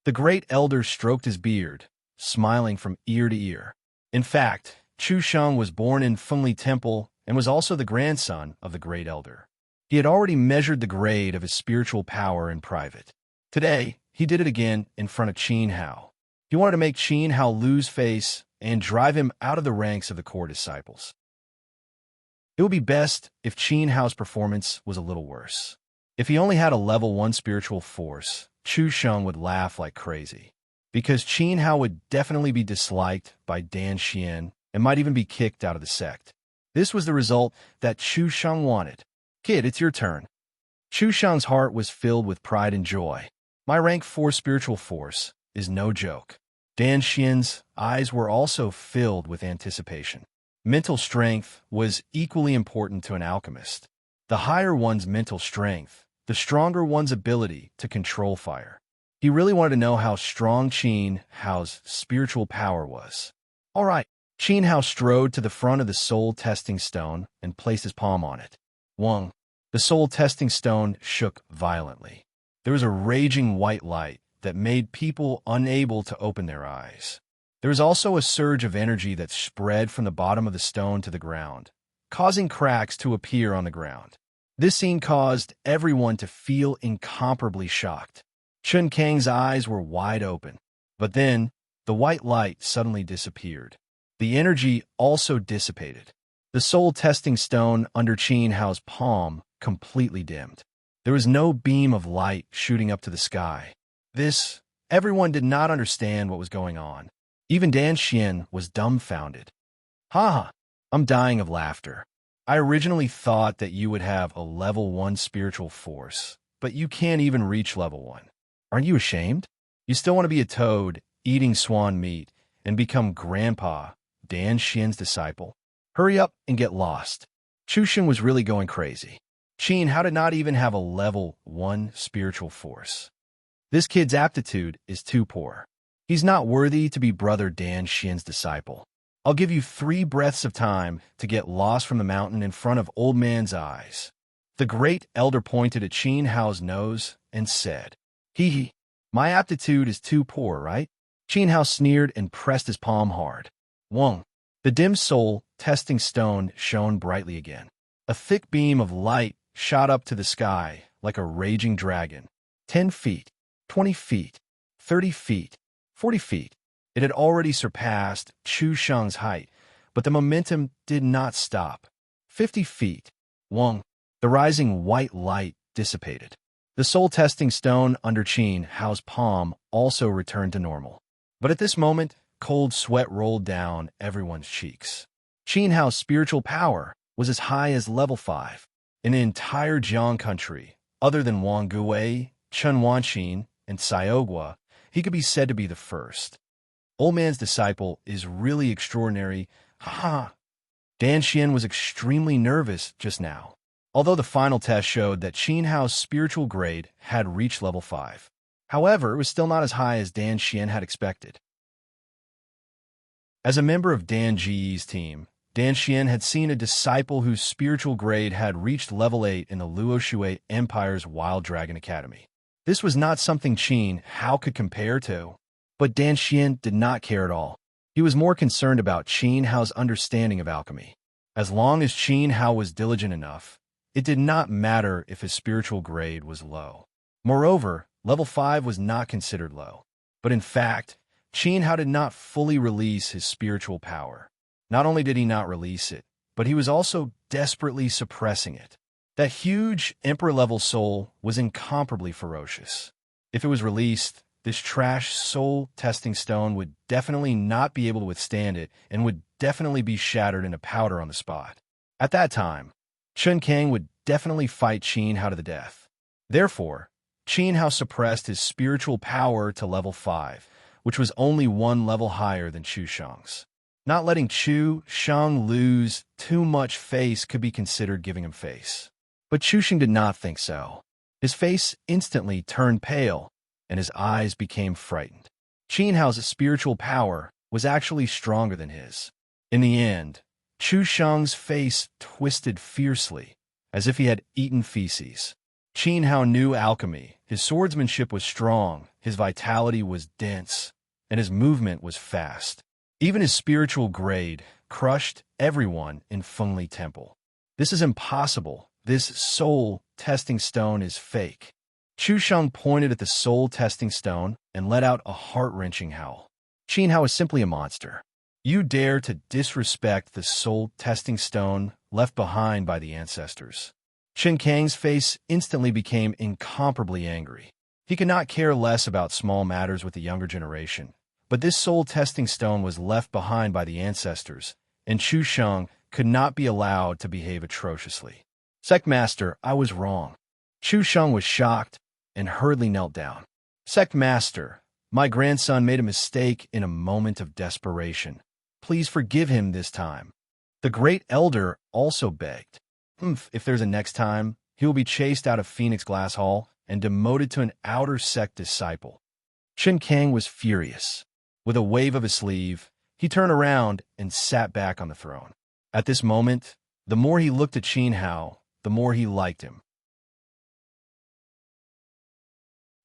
the great elder stroked his beard, smiling from ear to ear. In fact, Chu Sheng was born in Fengli Temple and was also the grandson of the great elder. He had already measured the grade of his spiritual power in private. Today, he did it again in front of Qin Hao. He wanted to make Qin Hao lose face and drive him out of the ranks of the core disciples. It would be best if Qin Hao's performance was a little worse. If he only had a level 1 spiritual force, Chu Sheng would laugh like crazy, because Qin Hao would definitely be disliked by Dan Xian and might even be kicked out of the sect. This was the result that Chu Sheng wanted. Kid, it's your turn. Chu Sheng's heart was filled with pride and joy. My rank 4 spiritual force is no joke. Dan Xian's eyes were also filled with anticipation. Mental strength was equally important to an alchemist. The higher one's mental strength, the stronger one's ability to control fire. He really wanted to know how strong Qin Hao's spiritual power was. All right. Qin Hao strode to the front of the soul-testing stone and placed his palm on it. Wong. The soul-testing stone shook violently. There was a raging white light that made people unable to open their eyes. There was also a surge of energy that spread from the bottom of the stone to the ground, causing cracks to appear on the ground. This scene caused everyone to feel incomparably shocked. Chun Kang's eyes were wide open, but then the white light suddenly disappeared. The energy also dissipated. The soul-testing stone under Qin Hao's palm completely dimmed. There was no beam of light shooting up to the sky. Everyone did not understand what was going on. Even Dan Xian was dumbfounded. Ha! I'm dying of laughter. I originally thought that you would have a level 1 spiritual force, but you can't even reach level 1. Aren't you ashamed? You still want to be a toad, eating swan meat, and become Grandpa, Dan Xian's disciple? Hurry up and get lost. Chu Sheng was really going crazy. Qin Hao did not even have a level 1 spiritual force. This kid's aptitude is too poor. He's not worthy to be brother Dan Xian's disciple. I'll give you 3 breaths of time to get lost from the mountain in front of old man's eyes. The great elder pointed at Qin Hao's nose and said, Hee, my aptitude is too poor, right? Qin Hao sneered and pressed his palm hard. Wong. The dim soul testing stone shone brightly again. A thick beam of light shot up to the sky like a raging dragon. 10 feet, 20 feet, 30 feet, 40 feet. It had already surpassed Chu Sheng's height, but the momentum did not stop. 50 feet. Wong. The rising white light dissipated. The soul-testing stone under Qin Hao's palm also returned to normal. But at this moment, cold sweat rolled down everyone's cheeks. Qin Hao's spiritual power was as high as level 5. In the entire Jiang country, other than Wang Gui, Chen Wanqin, and Xiaogua, he could be said to be the first. Old man's disciple is really extraordinary. Ha! Dan Xian was extremely nervous just now, although the final test showed that Qin Hao's spiritual grade had reached level 5. However, it was still not as high as Dan Xian had expected. As a member of Dan Ji's team, Dan Xian had seen a disciple whose spiritual grade had reached level 8 in the Luoshui Empire's Wild Dragon Academy. This was not something Qin Hao could compare to, but Dan Xian did not care at all. He was more concerned about Qin Hao's understanding of alchemy. As long as Qin Hao was diligent enough, it did not matter if his spiritual grade was low. Moreover, level 5 was not considered low. But in fact, Qin Hao did not fully release his spiritual power. Not only did he not release it, but he was also desperately suppressing it. That huge Emperor-level soul was incomparably ferocious. If it was released, this trash soul-testing stone would definitely not be able to withstand it and would definitely be shattered into powder on the spot. At that time, Chen Kang would definitely fight Qin Hao to the death. Therefore, Qin Hao suppressed his spiritual power to level 5, which was only 1 level higher than Chu Sheng's. Not letting Chu Sheng lose too much face could be considered giving him face. But Chu Sheng did not think so. His face instantly turned pale, and his eyes became frightened. Qin Hao's spiritual power was actually stronger than his. In the end, Chu Sheng's face twisted fiercely, as if he had eaten feces. Qin Hao knew alchemy. His swordsmanship was strong, his vitality was dense, and his movement was fast. Even his spiritual grade crushed everyone in Fengli Temple. This is impossible. This soul-testing stone is fake. Chu Sheng pointed at the soul-testing stone and let out a heart-wrenching howl. Qin Hao is simply a monster. You dare to disrespect the soul-testing stone left behind by the ancestors. Chen Kang's face instantly became incomparably angry. He could not care less about small matters with the younger generation. But this soul-testing stone was left behind by the ancestors, and Chu Sheng could not be allowed to behave atrociously. Sect Master, I was wrong. Chu Sheng was shocked and hurriedly knelt down. Sect Master, my grandson made a mistake in a moment of desperation. Please forgive him this time. The great elder also begged. If there's a next time, he will be chased out of Phoenix Glass Hall and demoted to an outer sect disciple. Chen Kang was furious. With a wave of his sleeve, he turned around and sat back on the throne. At this moment, the more he looked at Qin Hao, the more he liked him.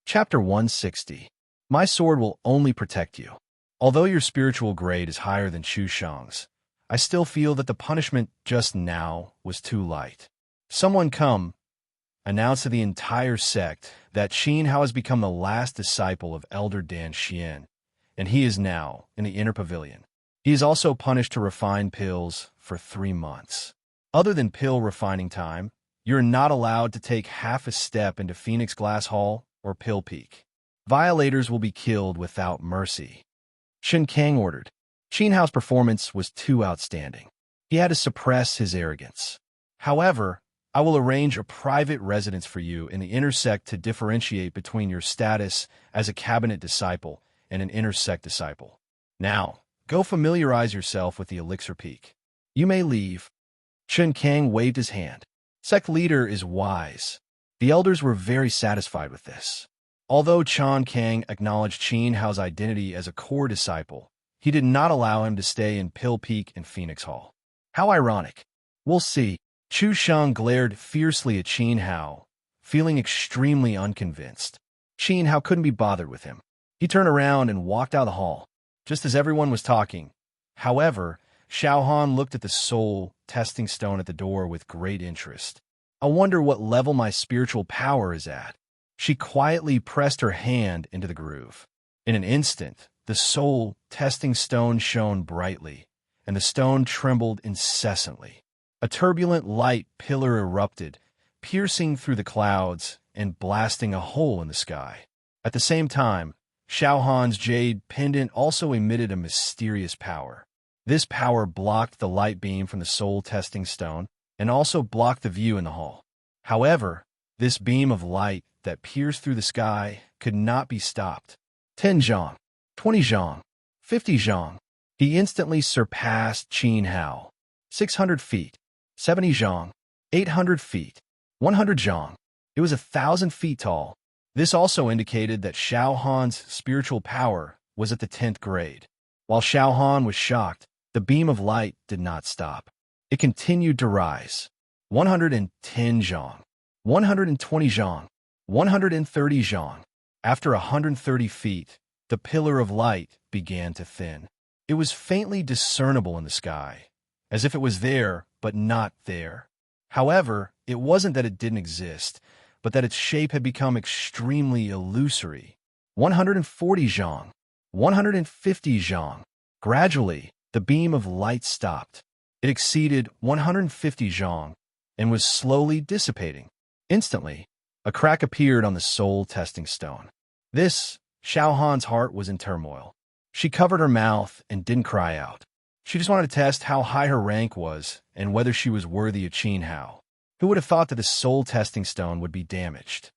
Chapter 160. My sword will only protect you. Although your spiritual grade is higher than Chu Sheng's, I still feel that the punishment just now was too light. Someone come, announce to the entire sect that Qin Hao has become the last disciple of Elder Dan Xian, and he is now in the inner pavilion. He is also punished to refine pills for 3 months. Other than pill refining time, You're not allowed to take half a step into Phoenix Glass Hall or Pill Peak. Violators will be killed without mercy. Shen Kang ordered. Qin Hao's performance was too outstanding. He had to suppress his arrogance. However, I will arrange a private residence for you in the inner sect to differentiate between your status as a cabinet disciple and an inner sect disciple. Now, go familiarize yourself with the Elixir Peak. You may leave. Chen Kang waved his hand. Sect leader is wise. The elders were very satisfied with this. Although Chen Kang acknowledged Qin Hao's identity as a core disciple, he did not allow him to stay in Pill Peak and Phoenix Hall. How ironic. We'll see. Chu Sheng glared fiercely at Qin Hao, feeling extremely unconvinced. Qin Hao couldn't be bothered with him. He turned around and walked out of the hall, just as everyone was talking. However, Xiao Han looked at the soul testing stone at the door with great interest. I wonder what level my spiritual power is at. She quietly pressed her hand into the groove. In an instant, the soul testing stone shone brightly, and the stone trembled incessantly. A turbulent light pillar erupted, piercing through the clouds and blasting a hole in the sky. At the same time, Xiao Han's jade pendant also emitted a mysterious power. This power blocked the light beam from the soul testing stone and also blocked the view in the hall. However, this beam of light that pierced through the sky could not be stopped. 10 zhang, 20 zhang, 50 zhang. He instantly surpassed Qin Hao. 600 feet, 70 zhang, 800 feet, 100 zhang. It was 1,000 feet tall. This also indicated that Xiao Han's spiritual power was at the 10th grade. While Xiao Han was shocked, the beam of light did not stop. It continued to rise. 110 zhang, 120 zhang, 130 zhang. After 130 feet, the pillar of light began to thin. It was faintly discernible in the sky, as if it was there but not there. However, it wasn't that it didn't exist, but that its shape had become extremely illusory. 140 zhang, 150 zhang. Gradually, the beam of light stopped. It exceeded 150 zhang and was slowly dissipating. Instantly, a crack appeared on the soul testing stone. Xiao Han's heart was in turmoil. She covered her mouth and didn't cry out. She just wanted to test how high her rank was and whether she was worthy of Qin Hao. Who would have thought that the soul testing stone would be damaged?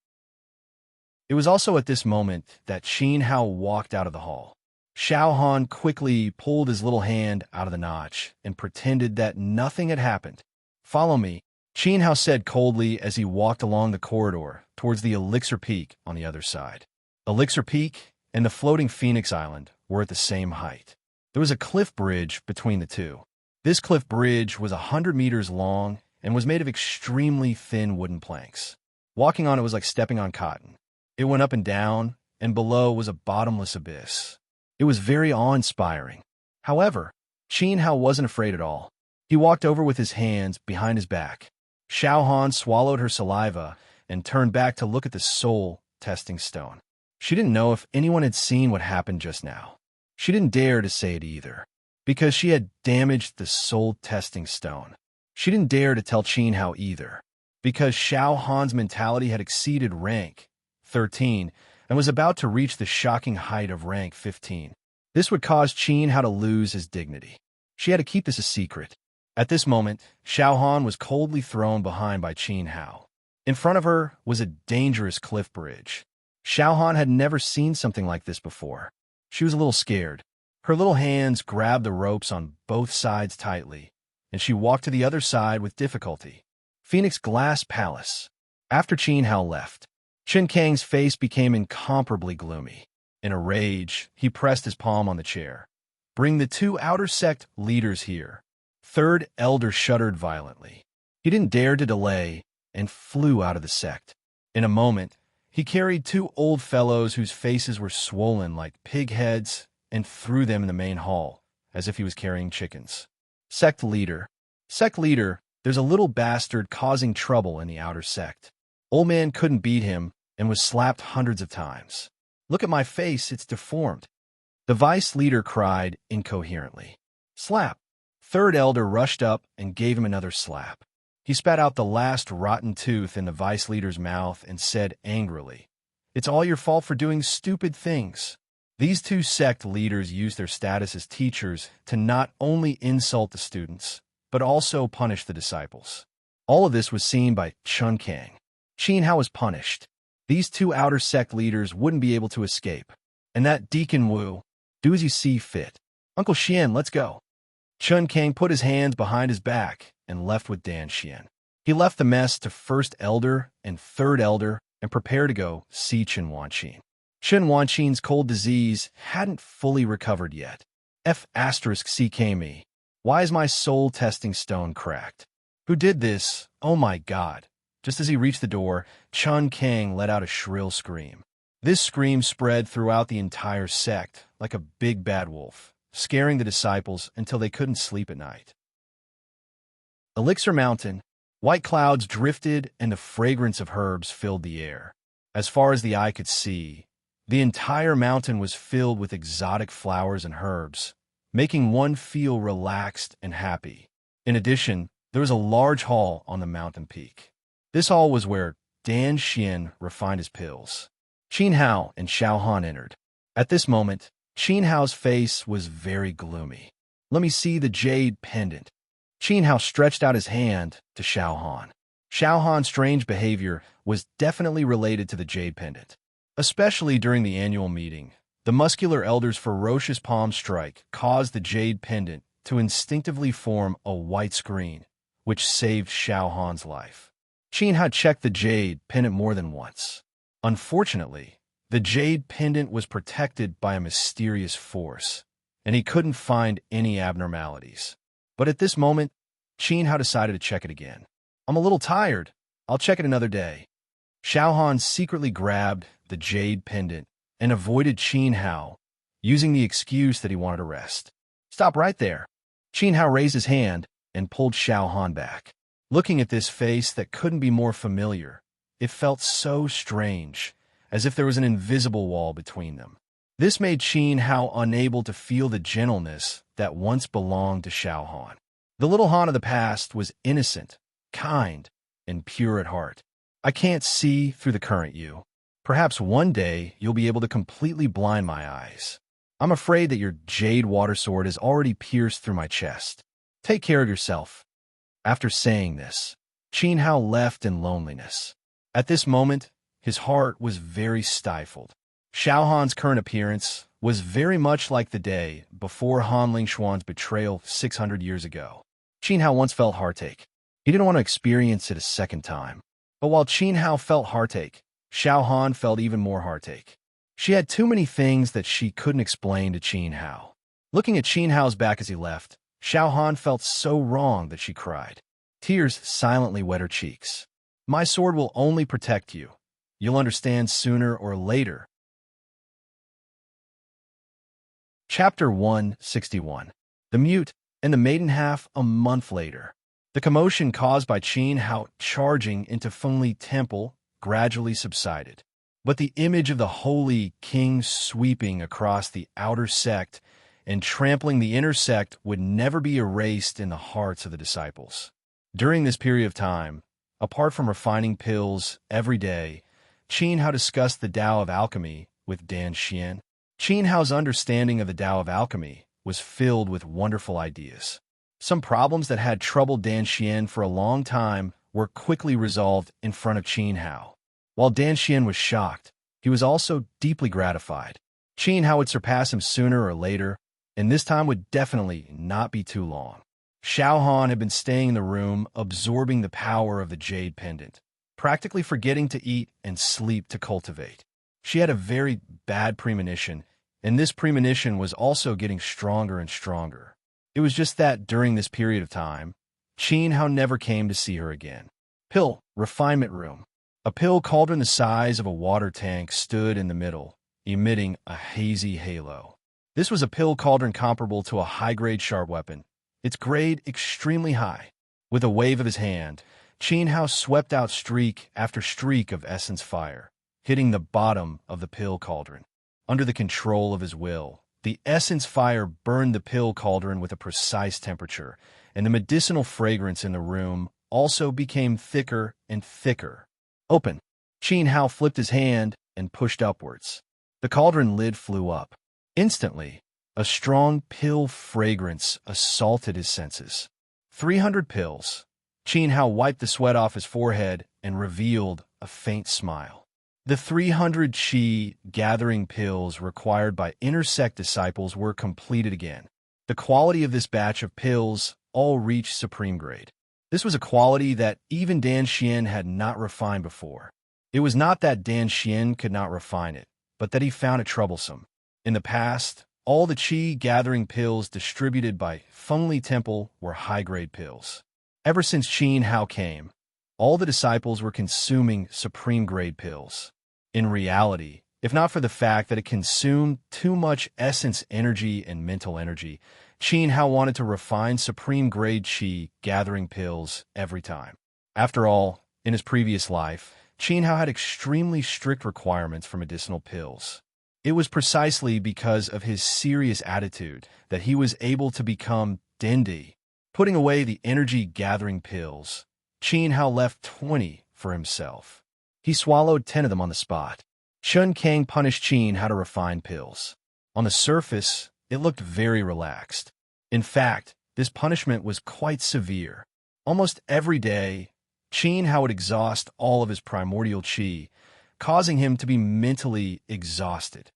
It was also at this moment that Qin Hao walked out of the hall. Xiao Han quickly pulled his little hand out of the notch and pretended that nothing had happened. Follow me, Qin Hao said coldly as he walked along the corridor towards the Elixir Peak on the other side. Elixir Peak and the floating Phoenix Island were at the same height. There was a cliff bridge between the two. This cliff bridge was 100 meters long and was made of extremely thin wooden planks. Walking on it was like stepping on cotton. It went up and down, and below was a bottomless abyss. It was very awe-inspiring. However, Qin Hao wasn't afraid at all. He walked over with his hands behind his back. Xiao Han swallowed her saliva and turned back to look at the soul testing stone. She didn't know if anyone had seen what happened just now. She didn't dare to say it either, because she had damaged the soul testing stone. She didn't dare to tell Qin Hao either, because Xiao Han's mentality had exceeded rank 13 and was about to reach the shocking height of rank 15. This would cause Qin Hao to lose his dignity. She had to keep this a secret. At this moment, Xiao Han was coldly thrown behind by Qin Hao. In front of her was a dangerous cliff bridge. Xiao Han had never seen something like this before. She was a little scared. Her little hands grabbed the ropes on both sides tightly, and she walked to the other side with difficulty. Phoenix Glass Palace. After Qin Hao left, Chen Kang's face became incomparably gloomy. In a rage, he pressed his palm on the chair. Bring the two outer sect leaders here. Third elder shuddered violently. He didn't dare to delay and flew out of the sect. In a moment, he carried two old fellows whose faces were swollen like pig heads and threw them in the main hall, as if he was carrying chickens. Sect leader, there's a little bastard causing trouble in the outer sect. Old man couldn't beat him and was slapped hundreds of times. Look at my face, it's deformed. The vice leader cried incoherently. Slap. Third elder rushed up and gave him another slap. He spat out the last rotten tooth in the vice leader's mouth and said angrily, "It's all your fault for doing stupid things." These two sect leaders used their status as teachers to not only insult the students, but also punish the disciples. All of this was seen by Chun Kang. Qin Hao was punished. These two outer sect leaders wouldn't be able to escape. And that Deacon Wu, do as you see fit. "Uncle Xian, let's go." Chun Kang put his hands behind his back and left with Dan Xian. He left the mess to First Elder and Third Elder and prepared to go see Chen Wanqin. Chen Wanqin's cold disease hadn't fully recovered yet. F***CKME. Why is my soul testing stone cracked? Who did this? Oh my God. Just as he reached the door, Chun Kang let out a shrill scream. This scream spread throughout the entire sect like a big bad wolf, scaring the disciples until they couldn't sleep at night. Elixir Mountain. White clouds drifted and the fragrance of herbs filled the air. As far as the eye could see, the entire mountain was filled with exotic flowers and herbs, making one feel relaxed and happy. In addition, there was a large hall on the mountain peak. This hall was where Dan Xian refined his pills. Qin Hao and Xiao Han entered. At this moment, Qin Hao's face was very gloomy. "Let me see the jade pendant." Qin Hao stretched out his hand to Xiao Han. Xiao Han's strange behavior was definitely related to the jade pendant. Especially during the annual meeting, the muscular elder's ferocious palm strike caused the jade pendant to instinctively form a white screen, which saved Xiao Han's life. Qin Hao checked the jade pendant more than once. Unfortunately, the jade pendant was protected by a mysterious force, and he couldn't find any abnormalities. But at this moment, Qin Hao decided to check it again. "I'm a little tired. I'll check it another day." Xiao Han secretly grabbed the jade pendant and avoided Qin Hao, using the excuse that he wanted to rest. "Stop right there." Qin Hao raised his hand and pulled Xiao Han back. Looking at this face that couldn't be more familiar, it felt so strange, as if there was an invisible wall between them. This made Qin Hao unable to feel the gentleness that once belonged to Xiao Han. The little Han of the past was innocent, kind, and pure at heart. "I can't see through the current you. Perhaps one day you'll be able to completely blind my eyes. I'm afraid that your jade water sword has already pierced through my chest. Take care of yourself." After saying this, Qin Hao left in loneliness. At this moment, his heart was very stifled. Xiao Han's current appearance was very much like the day before Han Lingshuan's betrayal 600 years ago. Qin Hao once felt heartache. He didn't want to experience it a second time. But while Qin Hao felt heartache, Xiao Han felt even more heartache. She had too many things that she couldn't explain to Qin Hao. Looking at Qin Hao's back as he left, Xiao Han felt so wrong that she cried. Tears silently wet her cheeks. "My sword will only protect you. You'll understand sooner or later." Chapter 161. The Mute and the Maiden Half a month later. The commotion caused by Qin Hao charging into Fengli Temple gradually subsided, but the image of the holy king sweeping across the outer sect and trampling the inner sect would never be erased in the hearts of the disciples. During this period of time, apart from refining pills every day, Qin Hao discussed the Tao of Alchemy with Dan Xian. Qin Hao's understanding of the Tao of Alchemy was filled with wonderful ideas. Some problems that had troubled Dan Xian for a long time were quickly resolved in front of Qin Hao. While Dan Xian was shocked, he was also deeply gratified. Qin Hao would surpass him sooner or later, and this time would definitely not be too long. Xiao Han had been staying in the room, absorbing the power of the jade pendant, practically forgetting to eat and sleep to cultivate. She had a very bad premonition, and this premonition was also getting stronger and stronger. It was just that during this period of time, Qin Hao never came to see her again. Pill Refinement Room. A pill cauldron the size of a water tank stood in the middle, emitting a hazy halo. This was a pill cauldron comparable to a high-grade sharp weapon, its grade extremely high. With a wave of his hand, Qin Hao swept out streak after streak of essence fire, hitting the bottom of the pill cauldron. Under the control of his will, the essence fire burned the pill cauldron with a precise temperature, and the medicinal fragrance in the room also became thicker and thicker. Open. Qin Hao flipped his hand and pushed upwards. The cauldron lid flew up. Instantly, a strong pill fragrance assaulted his senses. 300 pills. Qin Hao wiped the sweat off his forehead and revealed a faint smile. The 300 qi gathering pills required by inner sect disciples were completed again. The quality of this batch of pills all reached supreme grade. This was a quality that even Dan Xian had not refined before. It was not that Dan Xian could not refine it, but that he found it troublesome. In the past, all the qi gathering pills distributed by Fengli Temple were high-grade pills. Ever since Qin Hao came, all the disciples were consuming supreme-grade pills. In reality, if not for the fact that it consumed too much essence energy and mental energy, Qin Hao wanted to refine supreme-grade qi gathering pills every time. After all, in his previous life, Qin Hao had extremely strict requirements for medicinal pills. It was precisely because of his serious attitude that he was able to become Dendi. Putting away the energy-gathering pills, Qin Hao left 20 for himself. He swallowed 10 of them on the spot. Chun Kang punished Qin Hao to refine pills. On the surface, it looked very relaxed. In fact, this punishment was quite severe. Almost every day, Qin Hao would exhaust all of his primordial qi, causing him to be mentally exhausted.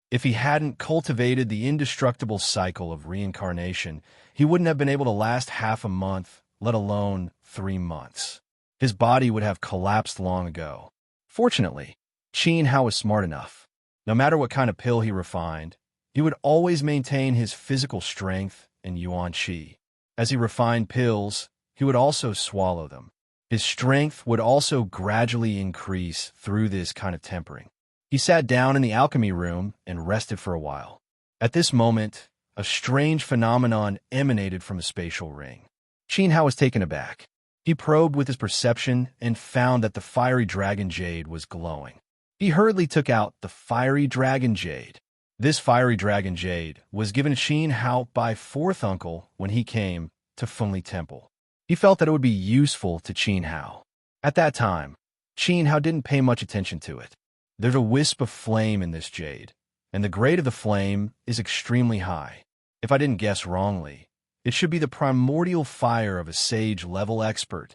If he hadn't cultivated the indestructible cycle of reincarnation, he wouldn't have been able to last half a month, let alone 3 months. His body would have collapsed long ago. Fortunately, Qin Hao was smart enough. No matter what kind of pill he refined, he would always maintain his physical strength and yuan qi. As he refined pills, he would also swallow them. His strength would also gradually increase through this kind of tempering. He sat down in the alchemy room and rested for a while. At this moment, a strange phenomenon emanated from the spatial ring. Qin Hao was taken aback. He probed with his perception and found that the fiery dragon jade was glowing. He hurriedly took out the fiery dragon jade. This fiery dragon jade was given to Qin Hao by fourth uncle when he came to Fengli Temple. He felt that it would be useful to Qin Hao. At that time, Qin Hao didn't pay much attention to it. There's a wisp of flame in this jade, and the grade of the flame is extremely high. If I didn't guess wrongly, it should be the primordial fire of a sage-level expert.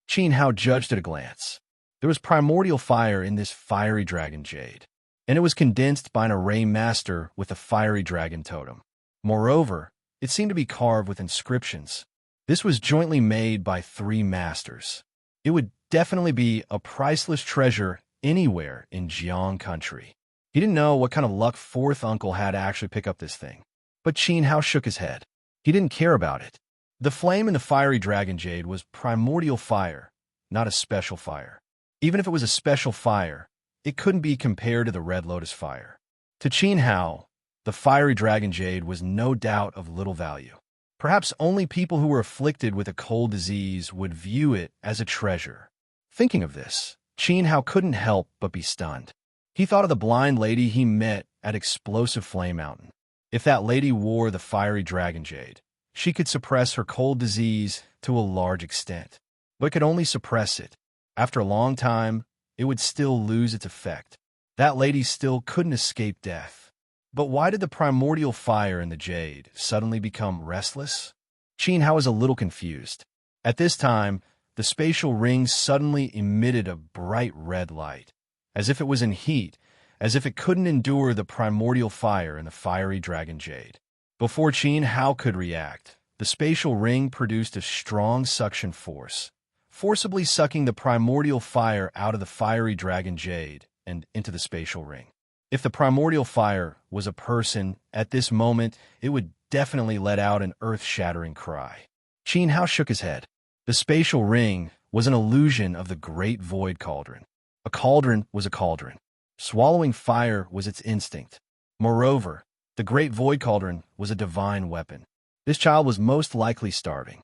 Qin Hao judged at a glance. There was primordial fire in this fiery dragon jade, and it was condensed by an array master with a fiery dragon totem. Moreover, it seemed to be carved with inscriptions. This was jointly made by 3 masters. It would definitely be a priceless treasure anywhere in Jiang country. He didn't know what kind of luck fourth uncle had to actually pick up this thing, but Qin Hao shook his head. He didn't care about it. The flame in the fiery dragon jade was primordial fire, not a special fire. Even if it was a special fire, it couldn't be compared to the red lotus fire. To Qin Hao, the fiery dragon jade was no doubt of little value. Perhaps only people who were afflicted with a cold disease would view it as a treasure. Thinking of this, Qin Hao couldn't help but be stunned. He thought of the blind lady he met at Explosive Flame Mountain. If that lady wore the fiery dragon jade, she could suppress her cold disease to a large extent, but could only suppress it. After a long time, it would still lose its effect. That lady still couldn't escape death. But why did the primordial fire in the jade suddenly become restless? Qin Hao was a little confused. At this time, the spatial ring suddenly emitted a bright red light, as if it was in heat, as if it couldn't endure the primordial fire in the fiery dragon jade. Before Qin Hao could react, the spatial ring produced a strong suction force, forcibly sucking the primordial fire out of the fiery dragon jade and into the spatial ring. If the primordial fire was a person, at this moment, it would definitely let out an earth-shattering cry. Qin Hao shook his head. The spatial ring was an illusion of the great void cauldron. A cauldron was a cauldron. Swallowing fire was its instinct. Moreover, the great void cauldron was a divine weapon. This child was most likely starving.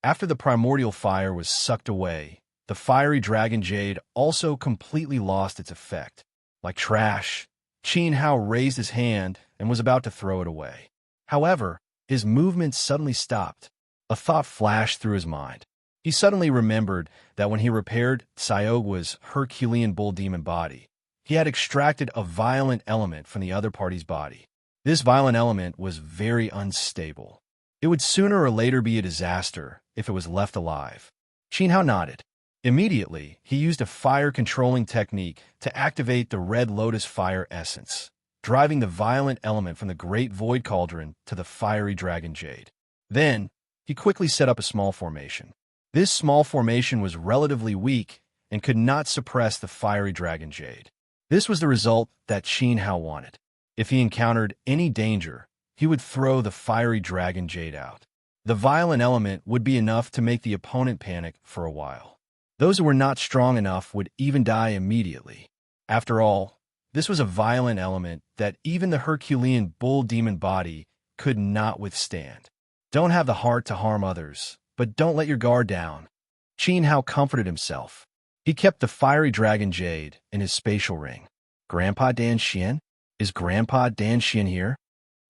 After the primordial fire was sucked away, the fiery dragon jade also completely lost its effect. Like trash, Qin Hao raised his hand and was about to throw it away. However, his movements suddenly stopped. A thought flashed through his mind. He suddenly remembered that when he repaired Tsiogua's Herculean bull demon body, he had extracted a violent element from the other party's body. This violent element was very unstable. It would sooner or later be a disaster if it was left alive. Qin Hao nodded. Immediately, he used a fire-controlling technique to activate the Red Lotus fire essence, driving the violent element from the Great Void Cauldron to the fiery dragon jade. Then, he quickly set up a small formation. This small formation was relatively weak and could not suppress the fiery dragon jade. This was the result that Qin Hao wanted. If he encountered any danger, he would throw the fiery dragon jade out. The violent element would be enough to make the opponent panic for a while. Those who were not strong enough would even die immediately. After all, this was a violent element that even the Herculean bull demon body could not withstand. Don't have the heart to harm others, but don't let your guard down. Qin Hao comforted himself. He kept the fiery dragon jade in his spatial ring. Grandpa Dan Xian? Is Grandpa Dan Xian here?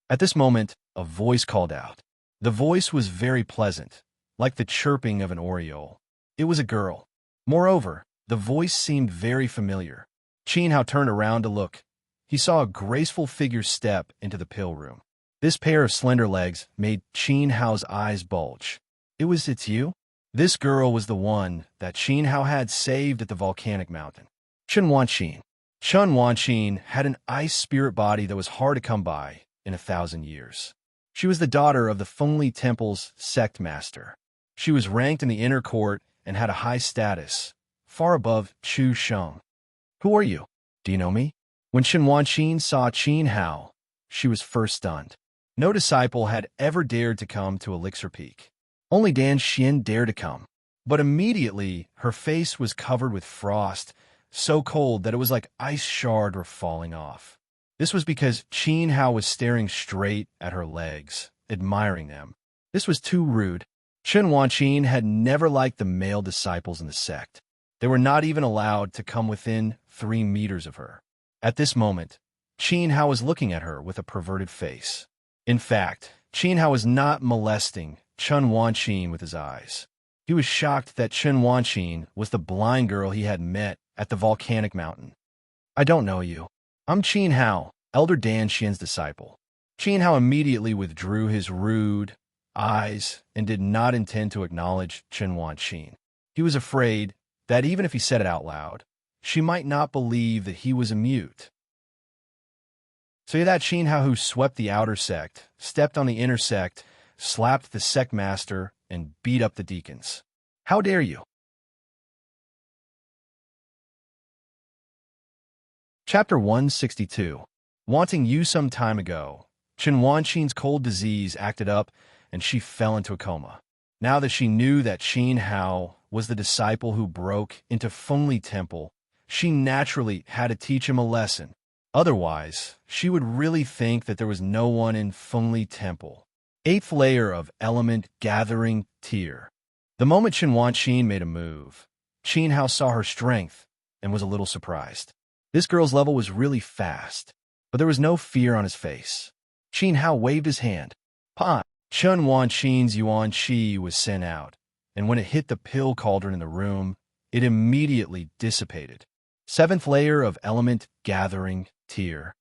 At this moment, a voice called out. The voice was very pleasant, like the chirping of an oriole. It was a girl. Moreover, the voice seemed very familiar. Qin Hao turned around to look. He saw a graceful figure step into the pill room. This pair of slender legs made Qin Hao's eyes bulge. It's you? This girl was the one that Qin Hao had saved at the volcanic mountain. Chen Wanqin. Chen Wanqin had an ice spirit body that was hard to come by in 1,000 years. She was the daughter of the Fengli Temple's sect master. She was ranked in the inner court and had a high status, far above Chu Sheng. Who are you? Do you know me? When Chen Wanqin saw Qin Hao, she was first stunned. No disciple had ever dared to come to Elixir Peak. Only Dan Xian dared to come. But immediately, her face was covered with frost, so cold that it was like ice shards were falling off. This was because Qin Hao was staring straight at her legs, admiring them. This was too rude. Chen Wanqin had never liked the male disciples in the sect. They were not even allowed to come within 3 meters of her. At this moment, Qin Hao was looking at her with a perverted face. In fact, Qin Hao was not molesting Chen Wanqin with his eyes. He was shocked that Chen Wanqin was the blind girl he had met at the volcanic mountain. I don't know you. I'm Qin Hao, Elder Dan Xian's disciple. Qin Hao immediately withdrew his rude eyes and did not intend to acknowledge Chen Wanqin. He was afraid that even if he said it out loud, she might not believe that he was a mute. So that Qin Hao, who swept the outer sect, stepped on the inner sect, slapped the sect master, and beat up the deacons. How dare you? Chapter 162. Wanting you some time ago, Chen Wanqin's cold disease acted up, and she fell into a coma. Now that she knew that Qin Hao was the disciple who broke into Fengli Temple, she naturally had to teach him a lesson. Otherwise, she would really think that there was no one in Fengli Temple. 8th layer of element gathering tier. The moment Chen Wanqin made a move, Qin Hao saw her strength and was a little surprised. This girl's level was really fast, but there was no fear on his face. Qin Hao waved his hand. Pa! Chen Wanqin's Yuan Qi was sent out, and when it hit the pill cauldron in the room, it immediately dissipated. 7th layer of element gathering tier.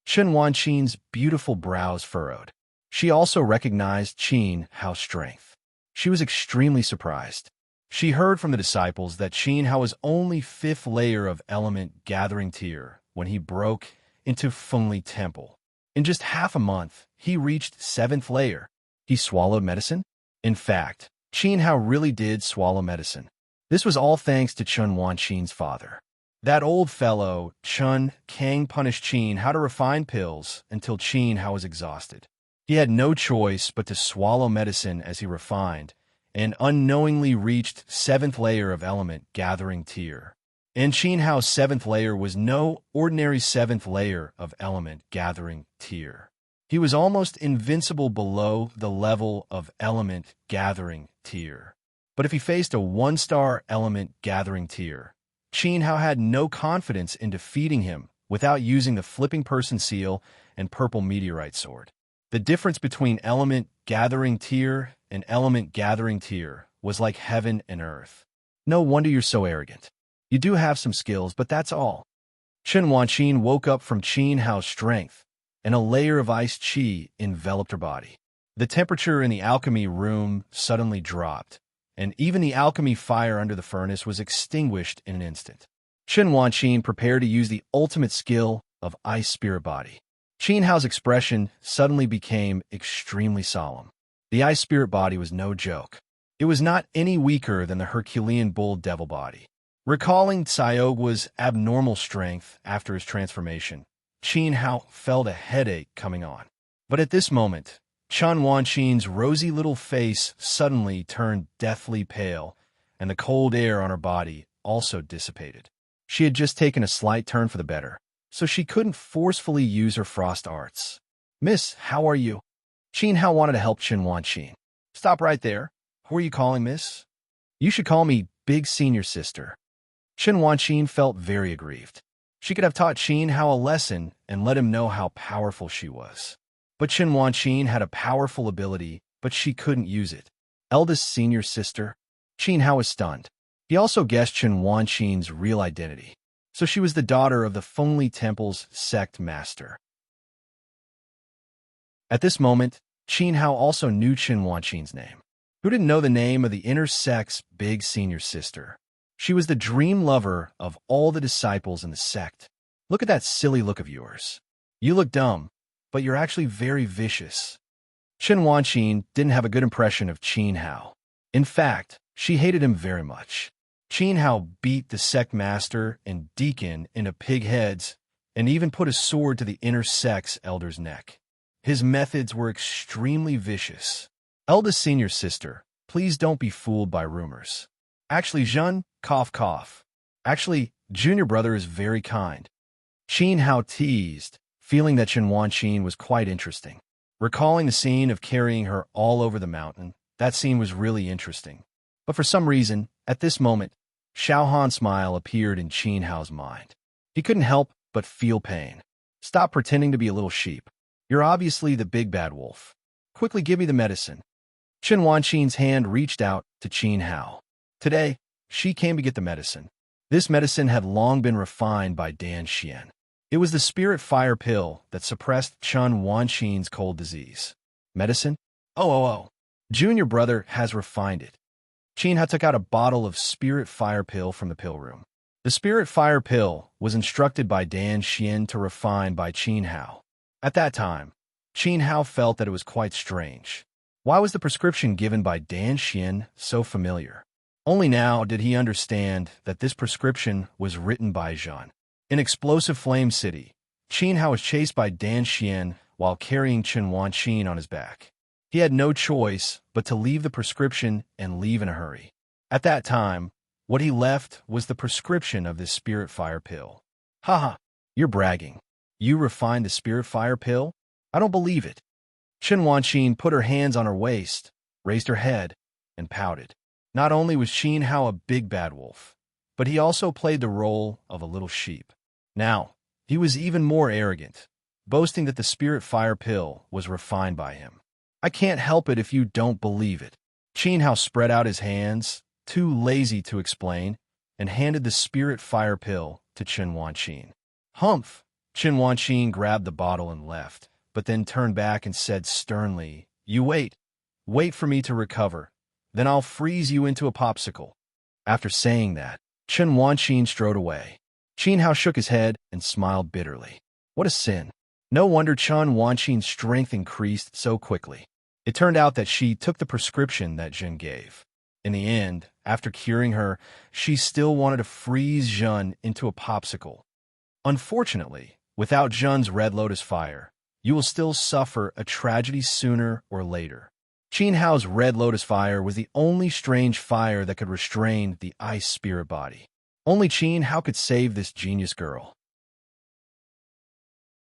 Chen Wanqin's beautiful brows furrowed. She also recognized Qin Hao's strength. She was extremely surprised. She heard from the disciples that Qin Hao was only 5th layer of element gathering tier when he broke into Fengli Temple. In just half a month, he reached 7th layer. He swallowed medicine? In fact, Qin Hao really did swallow medicine. This was all thanks to Chen Wanqin's father. That old fellow, Chen Kang, punished Qin Hao to refine pills until Qin Hao was exhausted. He had no choice but to swallow medicine as he refined, and unknowingly reached 7th layer of element gathering tier. And Qin Hao's 7th layer was no ordinary 7th layer of element gathering tier. He was almost invincible below the level of element gathering tier. But if he faced a 1-star element gathering tier, Qin Hao had no confidence in defeating him without using the flipping person seal and purple meteorite sword. The difference between element gathering tier and element gathering tier was like heaven and earth. No wonder you're so arrogant. You do have some skills, but that's all. Chen Wanqin woke up from Qin Hao's strength, and a layer of ice qi enveloped her body. The temperature in the alchemy room suddenly dropped, and even the alchemy fire under the furnace was extinguished in an instant. Chen Wanqin prepared to use the ultimate skill of ice spirit body. Qin Hao's expression suddenly became extremely solemn. The ice spirit body was no joke. It was not any weaker than the Herculean bull devil body. Recalling Xiaogua's abnormal strength after his transformation, Qin Hao felt a headache coming on. But at this moment, Chen Wanqin's rosy little face suddenly turned deathly pale, and the cold air on her body also dissipated. She had just taken a slight turn for the better, so she couldn't forcefully use her frost arts. "Miss, how are you?" Qin Hao wanted to help Chen Wanqin. "Stop right there. Who are you calling, miss?" "You should call me Big Senior Sister." Chen Wanqin felt very aggrieved. She could have taught Qin Hao a lesson and let him know how powerful she was. But Chen Wanqin had a powerful ability, but she couldn't use it. Eldest Senior Sister? Qin Hao was stunned. He also guessed Chen Wanqin's real identity. So she was the daughter of the Fengli Temple's sect master. At this moment, Qin Hao also knew Chen Wanqin's name. Who didn't know the name of the inner sect's big senior sister? She was the dream lover of all the disciples in the sect. "Look at that silly look of yours. You look dumb, but you're actually very vicious." Chen Wanqin didn't have a good impression of Qin Hao. In fact, she hated him very much. Qin Hao beat the sect master and deacon into pig heads and even put a sword to the inner sect's elder's neck. His methods were extremely vicious. "Eldest senior sister, please don't be fooled by rumors. Actually, Zhen, cough cough. Actually, junior brother is very kind." Qin Hao teased, feeling that Chen Wanqin was quite interesting. Recalling the scene of carrying her all over the mountain, that scene was really interesting. But for some reason, at this moment, Xiaohan's smile appeared in Qin Hao's mind. He couldn't help but feel pain. "Stop pretending to be a little sheep. You're obviously the big bad wolf. Quickly give me the medicine." Chen Wanqin's hand reached out to Qin Hao. Today, she came to get the medicine. This medicine had long been refined by Dan Xian. It was the spirit fire pill that suppressed Chen Wanqin's cold disease. "Medicine? Oh. Junior brother has refined it." Qin Hao took out a bottle of spirit fire pill from the pill room. The spirit fire pill was instructed by Dan Xian to refine by Qin Hao. At that time, Qin Hao felt that it was quite strange. Why was the prescription given by Dan Xian so familiar? Only now did he understand that this prescription was written by Zhen. In Explosive Flame City, Qin Hao was chased by Dan Xian while carrying Chen Wanqin on his back. He had no choice but to leave the prescription and leave in a hurry. At that time, what he left was the prescription of this spirit fire pill. "Haha, you're bragging. You refined the spirit fire pill? I don't believe it." Chen Wanqin put her hands on her waist, raised her head, and pouted. Not only was Qin Hao a big bad wolf, but he also played the role of a little sheep. Now, he was even more arrogant, boasting that the spirit fire pill was refined by him. "I can't help it if you don't believe it." Qin Hao spread out his hands, too lazy to explain, and handed the spirit fire pill to Chen Wanqin. "Humph!" Chen Wanqin grabbed the bottle and left, but then turned back and said sternly, "You wait. Wait for me to recover. Then I'll freeze you into a popsicle." After saying that, Chen Wanqin strode away. Qin Hao shook his head and smiled bitterly. What a sin. No wonder Chen Wanqin's strength increased so quickly. It turned out that she took the prescription that Zhen gave. In the end, after curing her, she still wanted to freeze Zhen into a popsicle. Unfortunately, without Zhen's Red Lotus Fire, you will still suffer a tragedy sooner or later. Qin Hao's Red Lotus Fire was the only strange fire that could restrain the ice spirit body. Only Qin Hao could save this genius girl.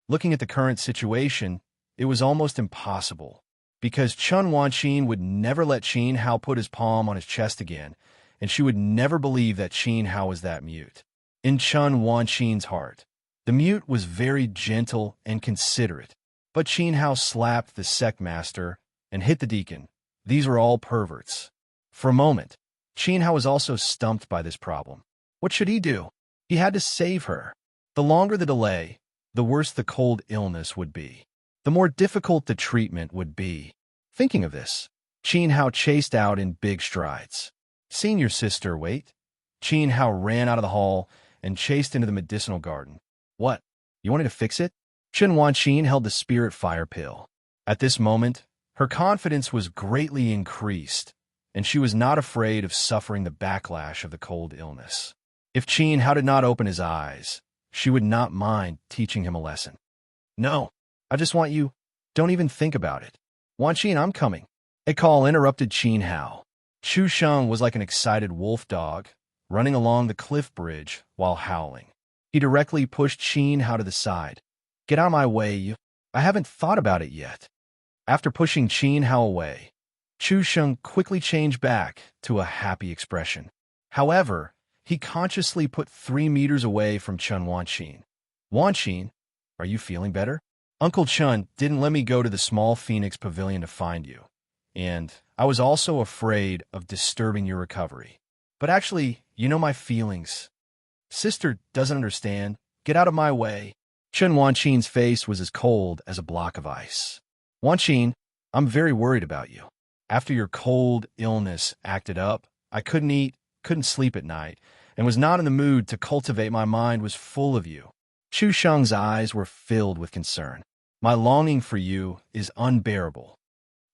Looking at the current situation, it was almost impossible, because Chen Wanqin would never let Qin Hao put his palm on his chest again, and she would never believe that Qin Hao was that mute. In Chen Wanqin's heart, the mute was very gentle and considerate. But Qin Hao slapped the sect master and hit the deacon. These were all perverts. For a moment, Qin Hao was also stumped by this problem. What should he do? He had to save her. The longer the delay, the worse the cold illness would be. The more difficult the treatment would be. Thinking of this, Qin Hao chased out in big strides. Seeing your sister wait, Qin Hao ran out of the hall and chased into the medicinal garden. What? You wanted to fix it? Chen Wanqin held the spirit fire pill. At this moment, her confidence was greatly increased, and she was not afraid of suffering the backlash of the cold illness. If Qin Hao did not open his eyes, she would not mind teaching him a lesson. No, I just want you. Don't even think about it. Wanqin, I'm coming. A call interrupted Qin Hao. Chu Sheng was like an excited wolf dog, running along the cliff bridge while howling. He directly pushed Qin Hao to the side. Get out of my way, you. I haven't thought about it yet. After pushing Qin Hao away, Chu Sheng quickly changed back to a happy expression. However, he consciously put 3 meters away from Chen Wanqin. Wanqin, are you feeling better? Uncle Chen didn't let me go to the small Phoenix Pavilion to find you, and I was also afraid of disturbing your recovery. But actually, you know my feelings. Sister doesn't understand. Get out of my way. Chen Wanqin's face was as cold as a block of ice. Wanqin, I'm very worried about you. After your cold illness acted up, I couldn't eat, couldn't sleep at night, and was not in the mood to cultivate. My mind was full of you. Chu Sheng's eyes were filled with concern. My longing for you is unbearable.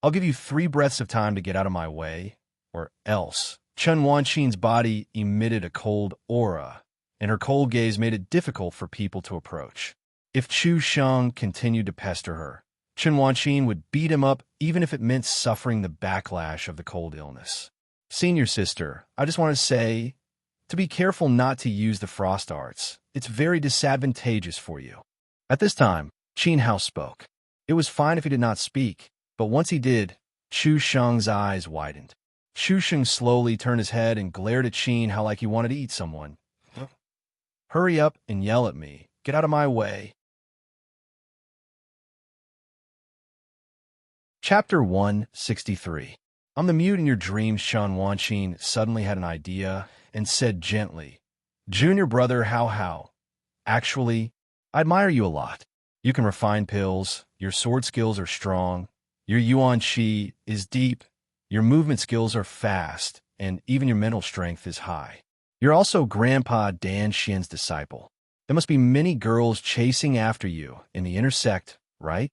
I'll give you 3 breaths of time to get out of my way, or else. Chen Wanqin's body emitted a cold aura, and her cold gaze made it difficult for people to approach. If Chu Sheng continued to pester her, Chen Wanqin would beat him up even if it meant suffering the backlash of the cold illness. Senior sister, I just want to say to be careful not to use the frost arts. It's very disadvantageous for you. At this time, Qin Hao spoke. It was fine if he did not speak, but once he did, Chu Sheng's eyes widened. Chu Sheng slowly turned his head and glared at Qin Hao like he wanted to eat someone. Hurry up and yell at me. Get out of my way. Chapter 163. On the mute in your dreams, Chen Wanqin suddenly had an idea and said gently, Junior brother Hao Hao, actually, I admire you a lot. You can refine pills, your sword skills are strong, your yuan qi is deep, your movement skills are fast, and even your mental strength is high. You're also Grandpa Dan Xian's disciple. There must be many girls chasing after you in the inner sect, right?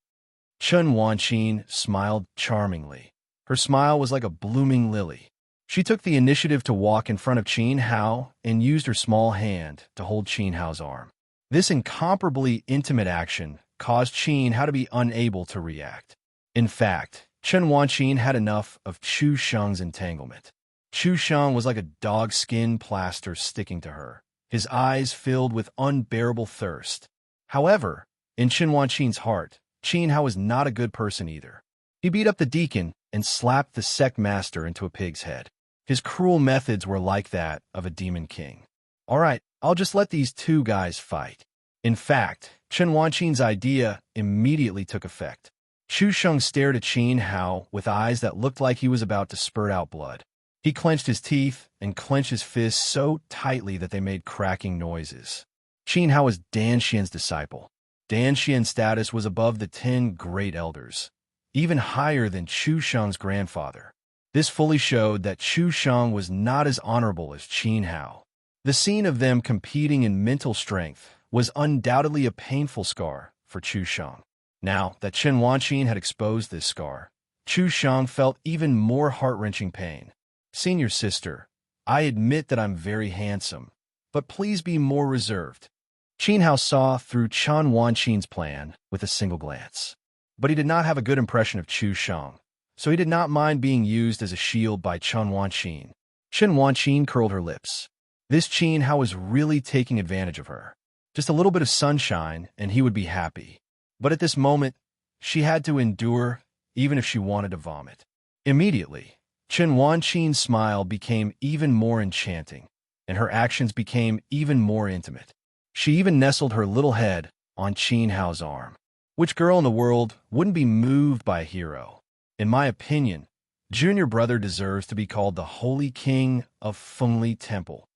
Chen Wanqin smiled charmingly. Her smile was like a blooming lily. She took the initiative to walk in front of Qin Hao and used her small hand to hold Qin Hao's arm. This incomparably intimate action caused Qin Hao to be unable to react. In fact, Chen Wanqin had enough of Chu Sheng's entanglement. Chu Sheng was like a dog's skin plaster sticking to her, his eyes filled with unbearable thirst. However, in Chen Wanqin's heart, Qin Hao was not a good person either. He beat up the deacon and slapped the sect master into a pig's head. His cruel methods were like that of a demon king. All right, I'll just let these 2 guys fight. In fact, Chen Wanqin's idea immediately took effect. Chu Sheng stared at Qin Hao with eyes that looked like he was about to spurt out blood. He clenched his teeth and clenched his fists so tightly that they made cracking noises. Qin Hao was Dan Xian's disciple. Dan Xian's status was above the 10 great elders, even higher than Chu Sheng's grandfather. This fully showed that Chu Sheng was not as honorable as Qin Hao. The scene of them competing in mental strength was undoubtedly a painful scar for Chu Sheng. Now that Chen Wanqin had exposed this scar, Chu Sheng felt even more heart-wrenching pain. Senior sister, I admit that I'm very handsome, but please be more reserved. Qin Hao saw through Chen Wanqin's plan with a single glance. But he did not have a good impression of Chu Sheng, so he did not mind being used as a shield by Chen Wanqin. Chen Wanqin curled her lips. This Qin Hao was really taking advantage of her. Just a little bit of sunshine, and he would be happy. But at this moment, she had to endure, even if she wanted to vomit. Immediately, Chen Wanqin's smile became even more enchanting, and her actions became even more intimate. She even nestled her little head on Qin Hao's arm. Which girl in the world wouldn't be moved by a hero? In my opinion, junior brother deserves to be called the Holy King of Fengli Temple.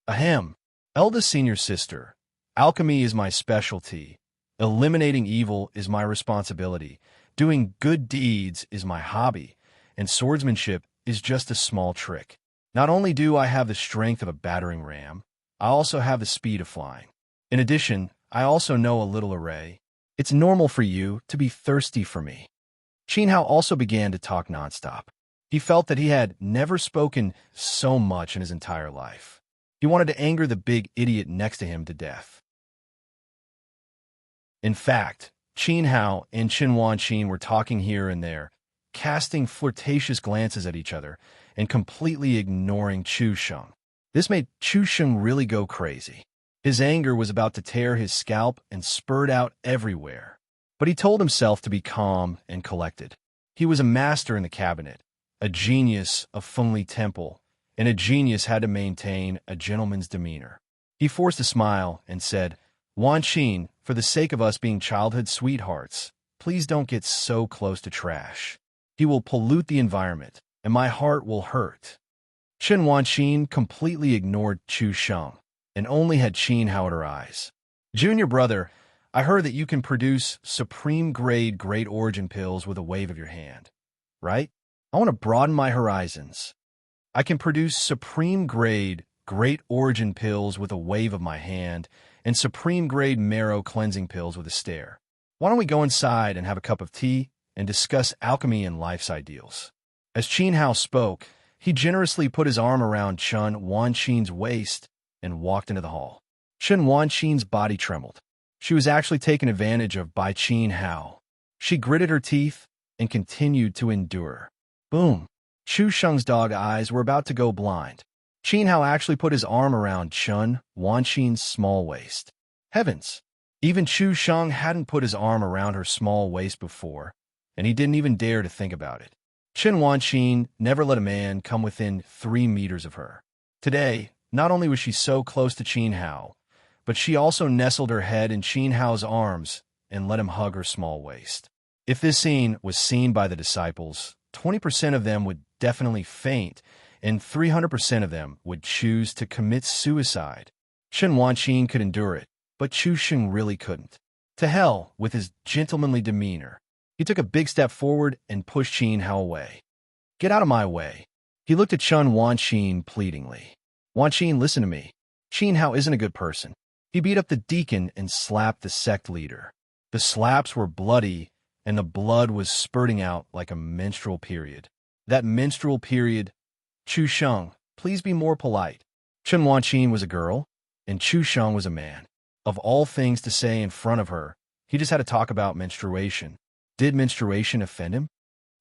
Ahem. Eldest senior sister. Alchemy is my specialty. Eliminating evil is my responsibility. Doing good deeds is my hobby. And swordsmanship is just a small trick. Not only do I have the strength of a battering ram, I also have the speed of flying. In addition, I also know a little array. It's normal for you to be thirsty for me. Qin Hao also began to talk nonstop. He felt that he had never spoken so much in his entire life. He wanted to anger the big idiot next to him to death. In fact, Qin Hao and Qin Wanqin were talking here and there, casting flirtatious glances at each other and completely ignoring Chu Sheng. This made Chu Sheng really go crazy. His anger was about to tear his scalp and spurt out everywhere. But he told himself to be calm and collected. He was a master in the cabinet, a genius of Fengli Temple, and a genius had to maintain a gentleman's demeanor. He forced a smile and said, Wanqin, for the sake of us being childhood sweethearts, please don't get so close to trash. He will pollute the environment, and my heart will hurt. Qin Wanqin completely ignored Chu Sheng, and only had Qin Hao at her eyes. Junior brother, I heard that you can produce supreme-grade great origin pills with a wave of your hand, right? I want to broaden my horizons. I can produce supreme-grade great origin pills with a wave of my hand and supreme-grade marrow cleansing pills with a stare. Why don't we go inside and have a cup of tea and discuss alchemy and life's ideals? As Qin Hao spoke, he generously put his arm around Qin Wanqin's waist and walked into the hall. Qin Wanqin's body trembled. She was actually taken advantage of by Qin Hao. She gritted her teeth and continued to endure. Boom! Chu Sheng's dog eyes were about to go blind. Qin Hao actually put his arm around Qin Wanqin's small waist. Heavens! Even Chu Sheng hadn't put his arm around her small waist before, and he didn't even dare to think about it. Qin Wanqin never let a man come within 3 meters of her. Today, not only was she so close to Qin Hao, but she also nestled her head in Qin Hao's arms and let him hug her small waist. If this scene was seen by the disciples, 20% of them would definitely faint, and 300% of them would choose to commit suicide. Qin Wanqin could endure it, but Chu Sheng really couldn't. To hell with his gentlemanly demeanor. He took a big step forward and pushed Qin Hao away. Get out of my way. He looked at Qin Wanqin pleadingly. Wanqin, listen to me. Qin Hao isn't a good person. He beat up the deacon and slapped the sect leader. The slaps were bloody, and the blood was spurting out like a menstrual period. That menstrual period. Chu Sheng, please be more polite. Qin Wanqin was a girl, and Chu Sheng was a man. Of all things to say in front of her, he just had to talk about menstruation. Did menstruation offend him?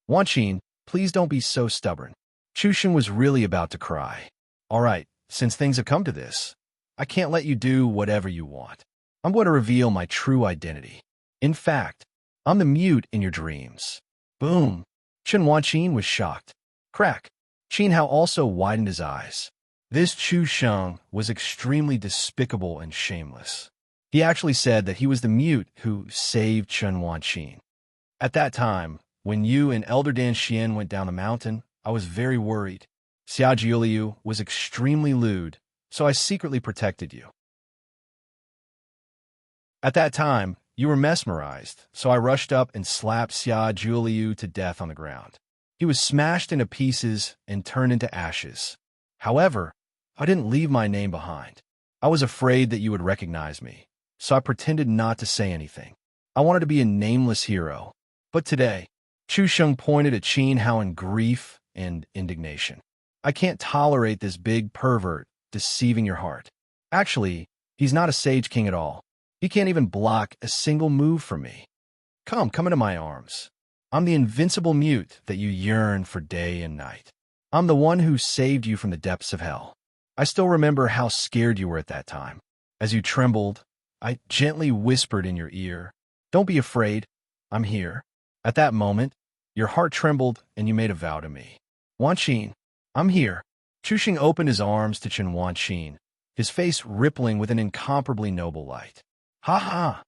Wanqin, please don't be so stubborn. Chu Sheng was really about to cry. All right, since things have come to this, I can't let you do whatever you want. I'm going to reveal my true identity. In fact, I'm the mute in your dreams. Boom! Qin Wanqin was shocked. Crack! Qin Hao also widened his eyes. This Chu Sheng was extremely despicable and shameless. He actually said that he was the mute who saved Qin Wanqin. At that time, when you and Elder Dan Xian went down the mountain, I was very worried. Xia Jiuliu was extremely lewd, so I secretly protected you. At that time, you were mesmerized, so I rushed up and slapped Xia Jiuliu to death on the ground. He was smashed into pieces and turned into ashes. However, I didn't leave my name behind. I was afraid that you would recognize me, so I pretended not to say anything. I wanted to be a nameless hero. But today, Chu Sheng pointed at Qin Hao in grief and indignation. I can't tolerate this big pervert deceiving your heart. Actually, he's not a Sage King at all. He can't even block a single move from me. Come into my arms. I'm the invincible mute that you yearn for day and night. I'm the one who saved you from the depths of hell. I still remember how scared you were at that time. As you trembled, I gently whispered in your ear, "Don't be afraid. I'm here." At that moment, your heart trembled and you made a vow to me. Wanqin, I'm here. Chu Sheng opened his arms to Qin Wanqin, his face rippling with an incomparably noble light. Ha ha!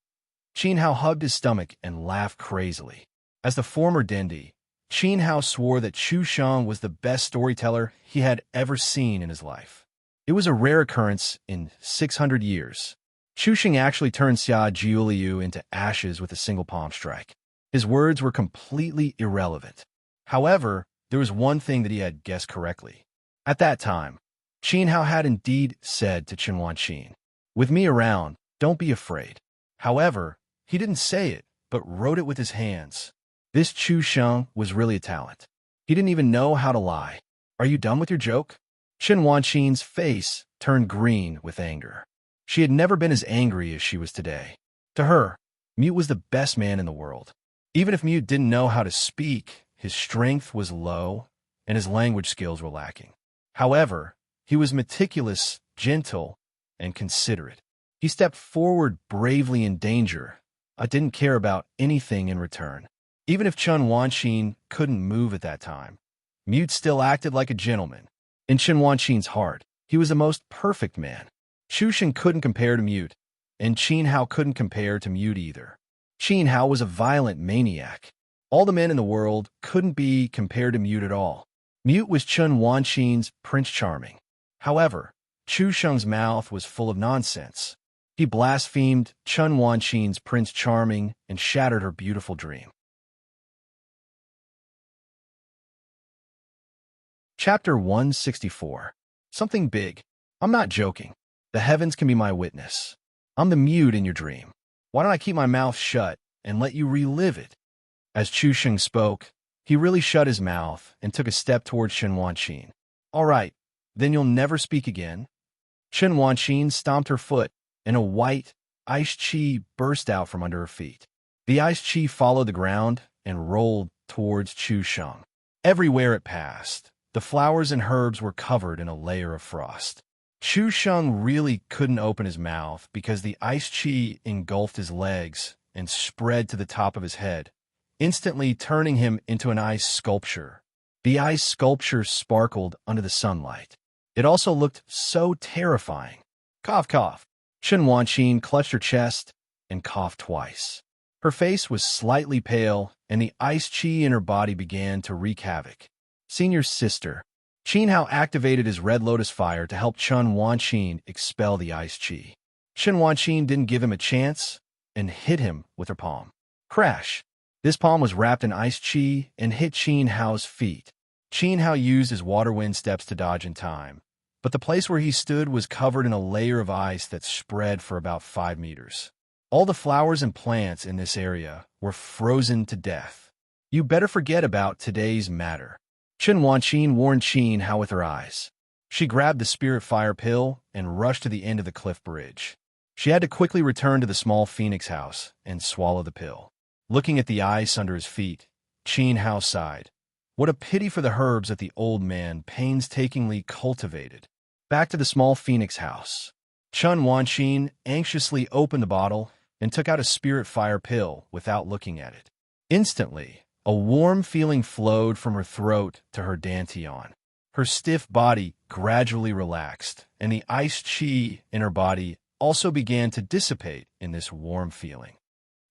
Qin Hao hugged his stomach and laughed crazily. As the former Dendi, Qin Hao swore that Chu Sheng was the best storyteller he had ever seen in his life. It was a rare occurrence in 600 years. Chu Sheng actually turned Xia Jiuliu into ashes with a single palm strike. His words were completely irrelevant. However, there was one thing that he had guessed correctly. At that time, Qin Hao had indeed said to Chen Wanqin, "With me around, don't be afraid." However, he didn't say it, but wrote it with his hands. This Chu Sheng was really a talent. He didn't even know how to lie. "Are you done with your joke?" Chen Wanqin's face turned green with anger. She had never been as angry as she was today. To her, Mute was the best man in the world. Even if Mute didn't know how to speak, his strength was low and his language skills were lacking. However, he was meticulous, gentle, and considerate. He stepped forward bravely in danger, but didn't care about anything in return. Even if Chen Wanqin couldn't move at that time, Mute still acted like a gentleman. In Chen Wanqin's heart, he was the most perfect man. Chu Sheng couldn't compare to Mute, and Qin Hao couldn't compare to Mute either. Qin Hao was a violent maniac. All the men in the world couldn't be compared to Mute at all. Mute was Chen Wanqin's Prince Charming. However, Chu Sheng's mouth was full of nonsense. He blasphemed Chen Wanqin's Prince Charming and shattered her beautiful dream. Chapter 164. Something big. I'm not joking. The heavens can be my witness. I'm the Mute in your dream. Why don't I keep my mouth shut and let you relive it? As Chu Sheng spoke, he really shut his mouth and took a step towards Chen Wanqin. All right, then you'll never speak again. Chen Wanqin stomped her foot, and a white ice chi burst out from under her feet. The ice chi followed the ground and rolled towards Chu Sheng. Everywhere it passed, the flowers and herbs were covered in a layer of frost. Chu Sheng really couldn't open his mouth because the ice chi engulfed his legs and spread to the top of his head, instantly turning him into an ice sculpture. The ice sculpture sparkled under the sunlight. It also looked so terrifying. Cough, cough. Chen Wanqin clutched her chest and coughed twice. Her face was slightly pale, and the ice chi in her body began to wreak havoc. Senior's sister. Qin Hao activated his Red Lotus Fire to help Chen Wanqin expel the ice chi. Chen Wanqin didn't give him a chance and hit him with her palm. Crash! This palm was wrapped in ice chi and hit Qin Hao's feet. Qin Hao used his water wind steps to dodge in time, but the place where he stood was covered in a layer of ice that spread for about 5 meters. All the flowers and plants in this area were frozen to death. You better forget about today's matter. Chen Wanqin warned Qin Hao with her eyes. She grabbed the spirit fire pill and rushed to the end of the cliff bridge. She had to quickly return to the small phoenix house and swallow the pill. Looking at the ice under his feet, Qin Hao sighed. What a pity for the herbs that the old man painstakingly cultivated. Back to the small phoenix house. Chen Wanqin anxiously opened the bottle and took out a spirit fire pill without looking at it. Instantly, a warm feeling flowed from her throat to her dantian. Her stiff body gradually relaxed, and the ice chi in her body also began to dissipate in this warm feeling.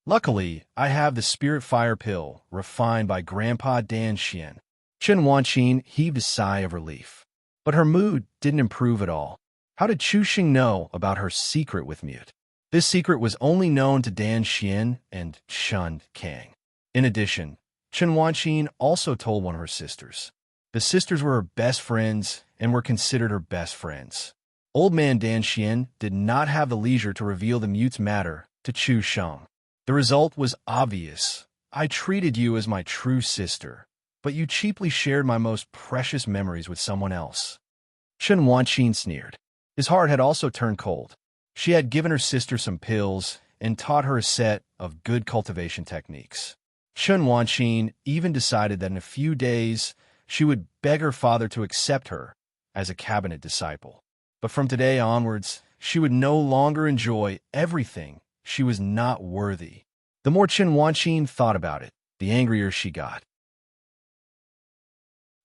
Luckily, I have the spirit fire pill, refined by Grandpa Dan Xian. Chen Wanqin heaved a sigh of relief. But her mood didn't improve at all. How did Chu Sheng know about her secret with Mute? This secret was only known to Dan Xian and Shun Kang. In addition, Chen Wanqin also told one of her sisters. The sisters were her best friends and were considered her best friends. Old man Dan Xian did not have the leisure to reveal the Mute's matter to Chu Sheng. The result was obvious. I treated you as my true sister, but you cheaply shared my most precious memories with someone else. Chen Wanqin sneered. His heart had also turned cold. She had given her sister some pills and taught her a set of good cultivation techniques. Chen Wanqin even decided that in a few days she would beg her father to accept her as a cabinet disciple. But from today onwards, she would no longer enjoy everything she was not worthy. The more Chen Wanqin thought about it, the angrier she got.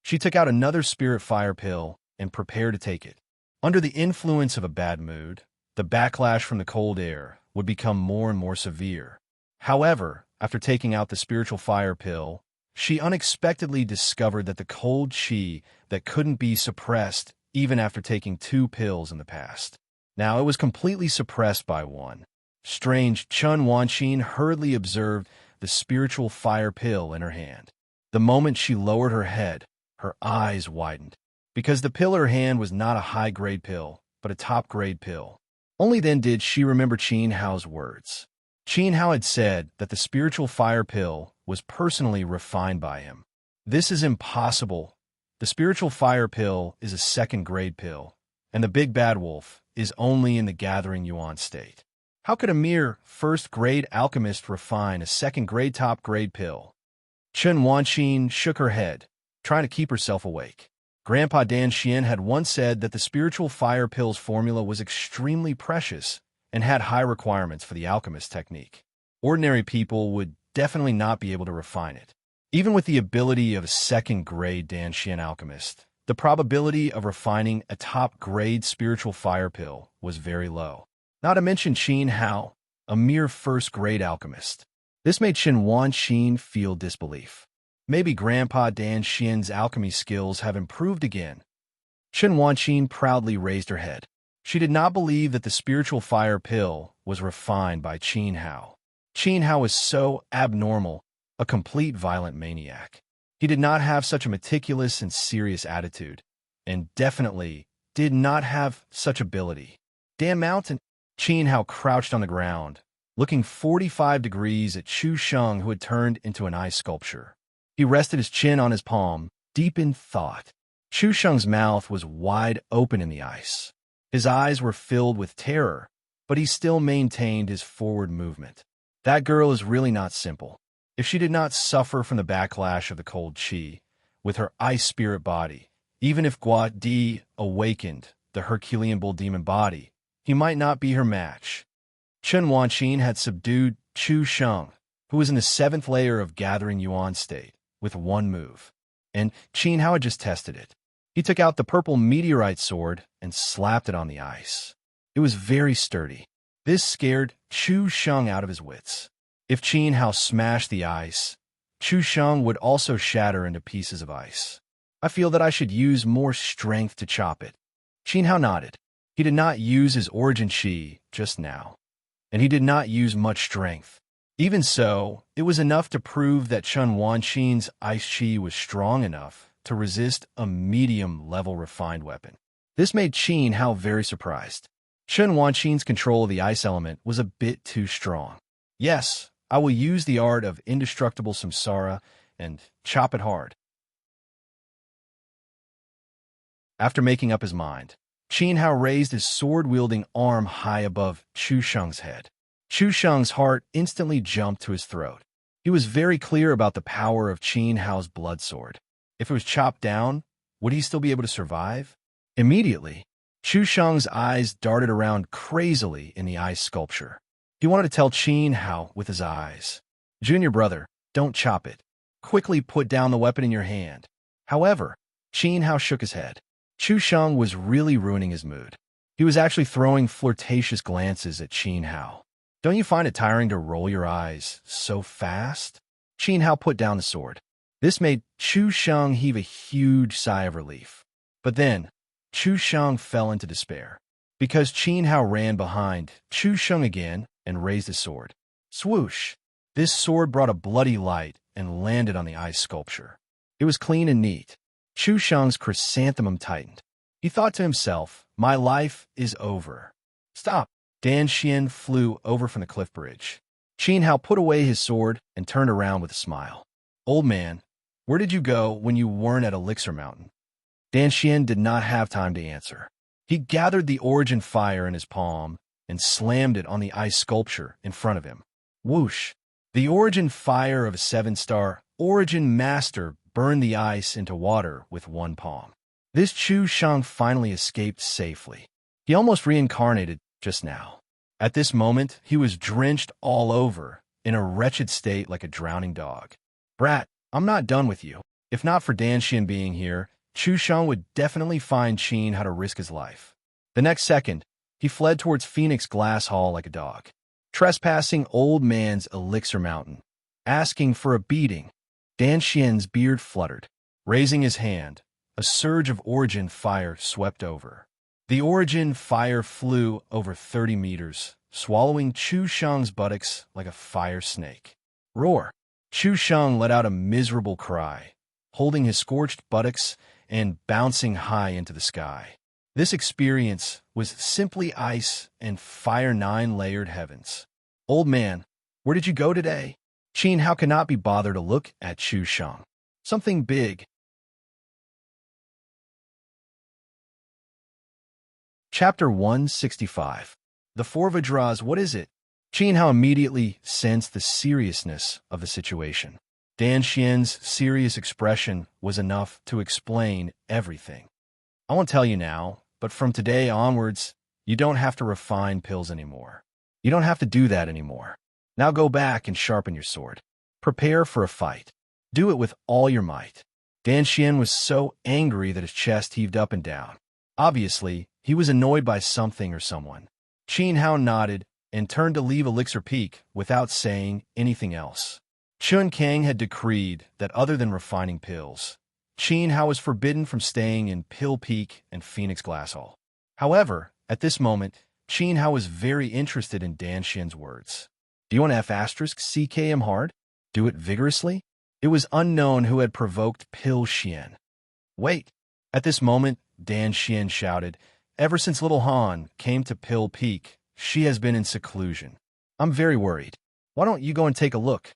She took out another spirit fire pill and prepared to take it. Under the influence of a bad mood, the backlash from the cold air would become more and more severe. However, after taking out the spiritual fire pill, she unexpectedly discovered that the cold chi that couldn't be suppressed even after taking 2 pills in the past. Now it was completely suppressed by one. Strange, Chun Wanqin hurriedly observed the spiritual fire pill in her hand. The moment she lowered her head, her eyes widened, because the pill in her hand was not a high-grade pill, but a top-grade pill. Only then did she remember Qin Hao's words. Qin Hao had said that the spiritual fire pill was personally refined by him. This is impossible. The spiritual fire pill is a second-grade pill, and the big bad wolf is only in the gathering yuan state. How could a mere first-grade alchemist refine a second-grade top-grade pill? Chen Wanqin shook her head, trying to keep herself awake. Grandpa Dan Xian had once said that the spiritual fire pill's formula was extremely precious and had high requirements for the alchemist technique. Ordinary people would definitely not be able to refine it. Even with the ability of a second-grade Dan Xian alchemist, the probability of refining a top-grade spiritual fire pill was very low. Not to mention Qin Hao, a mere first-grade alchemist. This made Chen Wanqin feel disbelief. Maybe Grandpa Dan Xian's alchemy skills have improved again. Chen Wanqin proudly raised her head. She did not believe that the spiritual fire pill was refined by Qin Hao. Qin Hao was so abnormal, a complete violent maniac. He did not have such a meticulous and serious attitude, and definitely did not have such ability. Dan Mountain. Qin Hao crouched on the ground, looking 45 degrees at Chu Sheng, who had turned into an ice sculpture. He rested his chin on his palm, deep in thought. Chu Sheng's mouth was wide open in the ice. His eyes were filled with terror, but he still maintained his forward movement. That girl is really not simple. If she did not suffer from the backlash of the cold chi, with her ice spirit body, even if Gua Di awakened the Herculean bull demon body, he might not be her match. Chen Wanqin had subdued Chu Sheng, who was in the 7th layer of gathering yuan state, with one move. And Qin Hao had just tested it. He took out the purple meteorite sword and slapped it on the ice. It was very sturdy. This scared Chu Sheng out of his wits. If Qin Hao smashed the ice, Chu Sheng would also shatter into pieces of ice. I feel that I should use more strength to chop it. Qin Hao nodded. He did not use his origin chi just now, and he did not use much strength. Even so, it was enough to prove that Chen Wanqin's ice chi was strong enough to resist a medium-level refined weapon. This made Qin Hao very surprised. Chen Wanqin's control of the ice element was a bit too strong. Yes, I will use the art of indestructible samsara and chop it hard. After making up his mind, Qin Hao raised his sword-wielding arm high above Chu Sheng's head. Chu Sheng's heart instantly jumped to his throat. He was very clear about the power of Qin Hao's blood sword. If it was chopped down, would he still be able to survive? Immediately, Chu Sheng's eyes darted around crazily in the ice sculpture. He wanted to tell Qin Hao with his eyes, "Junior brother, don't chop it. Quickly put down the weapon in your hand." However, Qin Hao shook his head. Chu Sheng was really ruining his mood. He was actually throwing flirtatious glances at Qin Hao. "Don't you find it tiring to roll your eyes so fast?" Qin Hao put down the sword. This made Chu Sheng heave a huge sigh of relief. But then, Chu Sheng fell into despair, because Qin Hao ran behind Chu Sheng again and raised his sword. Swoosh! This sword brought a bloody light and landed on the ice sculpture. It was clean and neat. Chu Sheng's chrysanthemum tightened. He thought to himself, "My life is over." "Stop!" Dan Xian flew over from the cliff bridge. Qin Hao put away his sword and turned around with a smile. "Old man, where did you go when you weren't at Elixir Mountain?" Dan Xian did not have time to answer. He gathered the origin fire in his palm and slammed it on the ice sculpture in front of him. Whoosh! The origin fire of a 7-star origin master burned the ice into water with one palm. This Chu Sheng finally escaped safely. He almost reincarnated just now. At this moment, he was drenched all over, in a wretched state like a drowning dog. "Brat, I'm not done with you. If not for Dan Xian being here, Chu Sheng would definitely find Qin how to risk his life." The next second, he fled towards Phoenix Glass Hall like a dog. Trespassing old man's elixir mountain, asking for a beating. Dan Xian's beard fluttered. Raising his hand, a surge of origin fire swept over. The origin fire flew over 30 meters, swallowing Chu Sheng's buttocks like a fire snake. Roar! Chu Sheng let out a miserable cry, holding his scorched buttocks and bouncing high into the sky. This experience was simply ice and fire 9-layered heavens. Old man, where did you go today? Qin Hao could not be bothered to look at Chu Sheng. Something big. Chapter 165. The Four Vajras, what is it? Qin Hao immediately sensed the seriousness of the situation. Dan Xian's serious expression was enough to explain everything. I won't tell you now, but from today onwards, you don't have to refine pills anymore. You don't have to do that anymore. Now go back and sharpen your sword. Prepare for a fight. Do it with all your might. Dan Xian was so angry that his chest heaved up and down. Obviously, he was annoyed by something or someone. Qin Hao nodded and turned to leave Elixir Peak without saying anything else. Chun Kang had decreed that other than refining pills, Qin Hao was forbidden from staying in Pill Peak and Phoenix Glass Hall. However, at this moment, Qin Hao was very interested in Dan Xian's words. Do you want to CK him hard? Do it vigorously? It was unknown who had provoked Pill Xian. Wait! At this moment, Dan Xian shouted, ever since little Han came to Pill Peak, she has been in seclusion. I'm very worried. Why don't you go and take a look?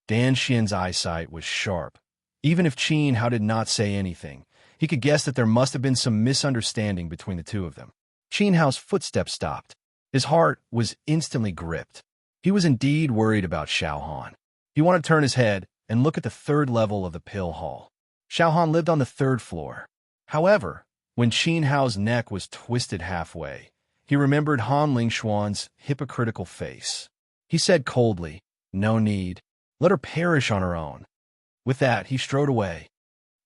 Dan Xian's eyesight was sharp. Even if Qin Hao did not say anything, he could guess that there must have been some misunderstanding between the two of them. Qin Hao's footsteps stopped. His heart was instantly gripped. He was indeed worried about Xiao Han. He wanted to turn his head and look at the third level of the pill hall. Xiao Han lived on the third floor. However, when Qin Hao's neck was twisted halfway, he remembered Han Lingxuan's hypocritical face. He said coldly, no need. Let her perish on her own. With that, he strode away.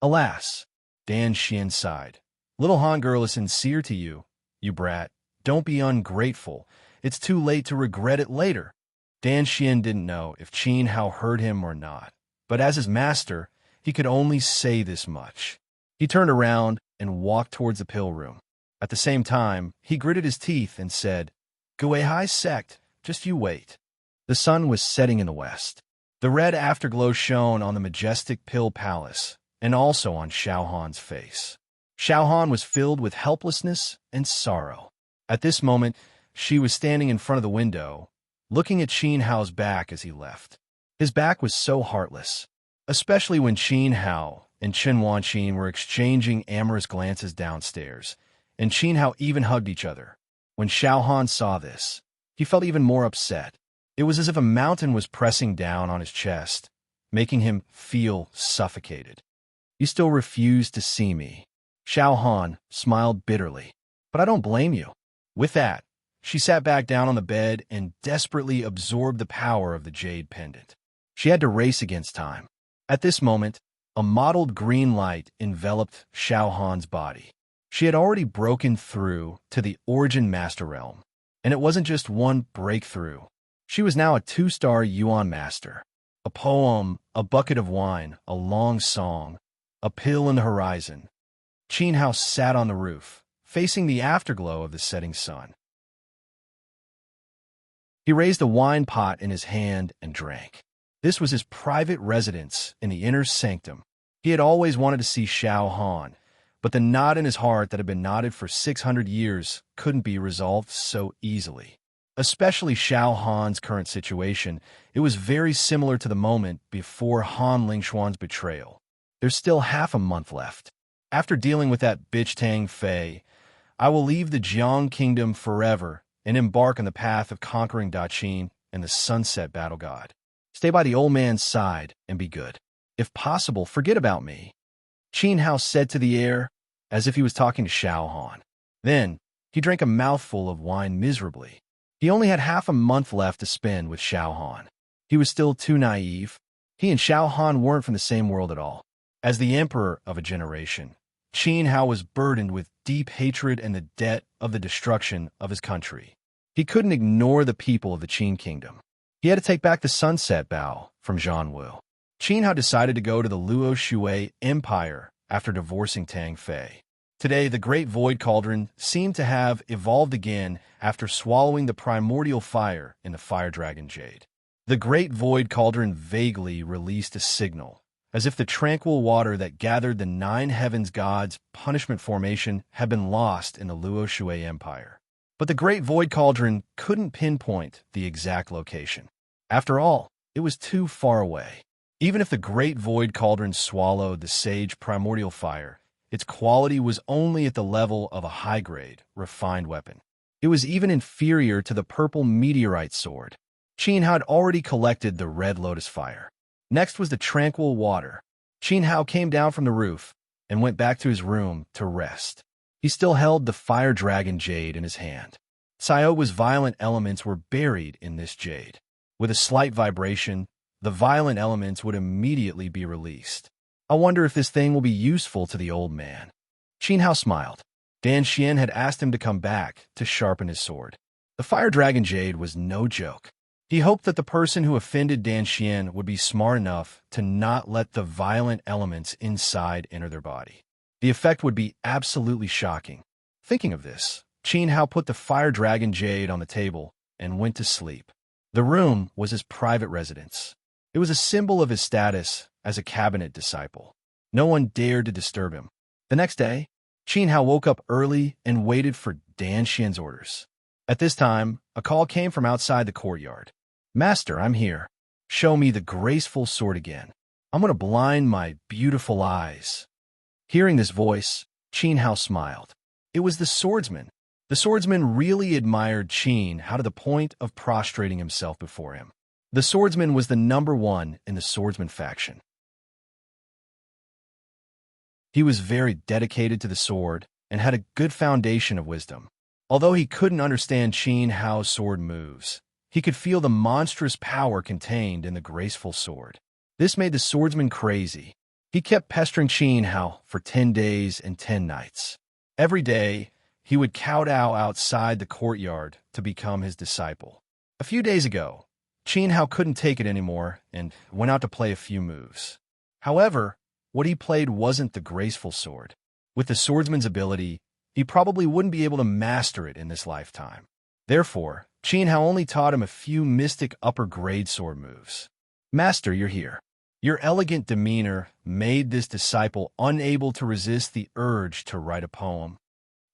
Alas, Dan Xian sighed. Little Han girl is sincere to you, you brat. Don't be ungrateful. It's too late to regret it later. Dan Xian didn't know if Qin Hao heard him or not, but as his master, he could only say this much. He turned around and walked towards the pill room. At the same time, he gritted his teeth and said, Guihai sect, just you wait. The sun was setting in the west. The red afterglow shone on the majestic pill palace and also on Xiao Han's face. Xiao Han was filled with helplessness and sorrow. At this moment, she was standing in front of the window, looking at Qin Hao's back as he left. His back was so heartless, especially when Qin Hao and Chen Wanqin were exchanging amorous glances downstairs, and Qin Hao even hugged each other. When Xiao Han saw this, he felt even more upset. It was as if a mountain was pressing down on his chest, making him feel suffocated. You still refuse to see me. Xiao Han smiled bitterly. But I don't blame you. With that, she sat back down on the bed and desperately absorbed the power of the jade pendant. She had to race against time. At this moment, a mottled green light enveloped Xiao Han's body. She had already broken through to the Origin Master Realm, and it wasn't just one breakthrough. She was now a 2-star Yuan Master. A poem, a bucket of wine, a long song, a pill in the horizon. Qin Hao sat on the roof, facing the afterglow of the setting sun. He raised a wine pot in his hand and drank. This was his private residence in the inner sanctum. He had always wanted to see Xiao Han, but the knot in his heart that had been knotted for 600 years couldn't be resolved so easily. Especially Xiao Han's current situation, it was very similar to the moment before Han Lingxuan's betrayal. There's still half a month left. After dealing with that bitch Tang Fei, I will leave the Jiang Kingdom forever and embark on the path of conquering Daqin and the Sunset Battle God. Stay by the old man's side and be good. If possible, forget about me. Qin Hao said to the air, as if he was talking to Xiao Han. Then, he drank a mouthful of wine miserably. He only had half a month left to spend with Xiao Han. He was still too naive. He and Xiao Han weren't from the same world at all. As the emperor of a generation, Qin Hao was burdened with deep hatred and the debt of the destruction of his country. He couldn't ignore the people of the Qin kingdom. He had to take back the sunset bow from Zhang Wu. Qin Hao decided to go to the Luo Shui Empire after divorcing Tang Fei. Today, the Great Void Cauldron seemed to have evolved again after swallowing the primordial fire in the Fire Dragon Jade. The Great Void Cauldron vaguely released a signal, as if the tranquil water that gathered the Nine Heavens Gods' punishment formation had been lost in the Luo Shui Empire. But the Great Void Cauldron couldn't pinpoint the exact location. After all, it was too far away. Even if the Great Void Cauldron swallowed the sage primordial fire, its quality was only at the level of a high-grade, refined weapon. It was even inferior to the purple meteorite sword. Qin Hao had already collected the red lotus fire. Next was the tranquil water. Qin Hao came down from the roof and went back to his room to rest. He still held the fire dragon jade in his hand. Xiaowa's violent elements were buried in this jade. With a slight vibration, the violent elements would immediately be released. I wonder if this thing will be useful to the old man. Qin Hao smiled. Dan Xian had asked him to come back to sharpen his sword. The fire dragon jade was no joke. He hoped that the person who offended Dan Xian would be smart enough to not let the violent elements inside enter their body. The effect would be absolutely shocking. Thinking of this, Qin Hao put the fire dragon jade on the table and went to sleep. The room was his private residence. It was a symbol of his status as a cabinet disciple. No one dared to disturb him. The next day, Qin Hao woke up early and waited for Dan Xian's orders. At this time, a call came from outside the courtyard. "Master, I'm here. Show me the graceful sword again. I'm going to blind my beautiful eyes." Hearing this voice, Qin Hao smiled. It was the swordsman. The swordsman really admired Qin Hao to the point of prostrating himself before him. The swordsman was the #1 in the swordsman faction. He was very dedicated to the sword and had a good foundation of wisdom. Although he couldn't understand Qin Hao's sword moves, he could feel the monstrous power contained in the graceful sword. This made the swordsman crazy. He kept pestering Qin Hao for 10 days and 10 nights. Every day, he would kowtow outside the courtyard to become his disciple. A few days ago, Qin Hao couldn't take it anymore and went out to play a few moves. However, what he played wasn't the graceful sword. With the swordsman's ability, he probably wouldn't be able to master it in this lifetime. Therefore, Qin Hao only taught him a few mystic upper-grade sword moves. "Master, you're here." Your elegant demeanor made this disciple unable to resist the urge to write a poem.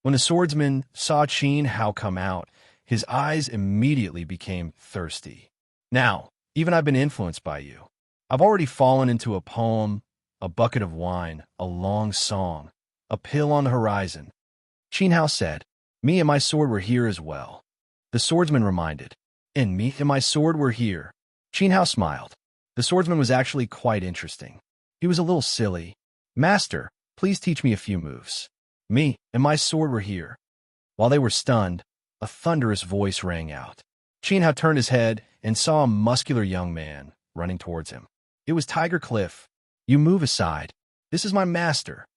When the swordsman saw Qin Hao come out, his eyes immediately became thirsty. "Now, even I've been influenced by you. I've already fallen into a poem, a bucket of wine, a long song, a pill on the horizon." Qin Hao said, "Me and my sword were here as well." The swordsman reminded, "And me and my sword were here." Qin Hao smiled. The swordsman was actually quite interesting. He was a little silly. "Master, please teach me a few moves." "Me and my sword were here." While they were stunned, a thunderous voice rang out. Qin Hao turned his head and saw a muscular young man running towards him. It was Tiger Cliff. "You move aside. This is my master."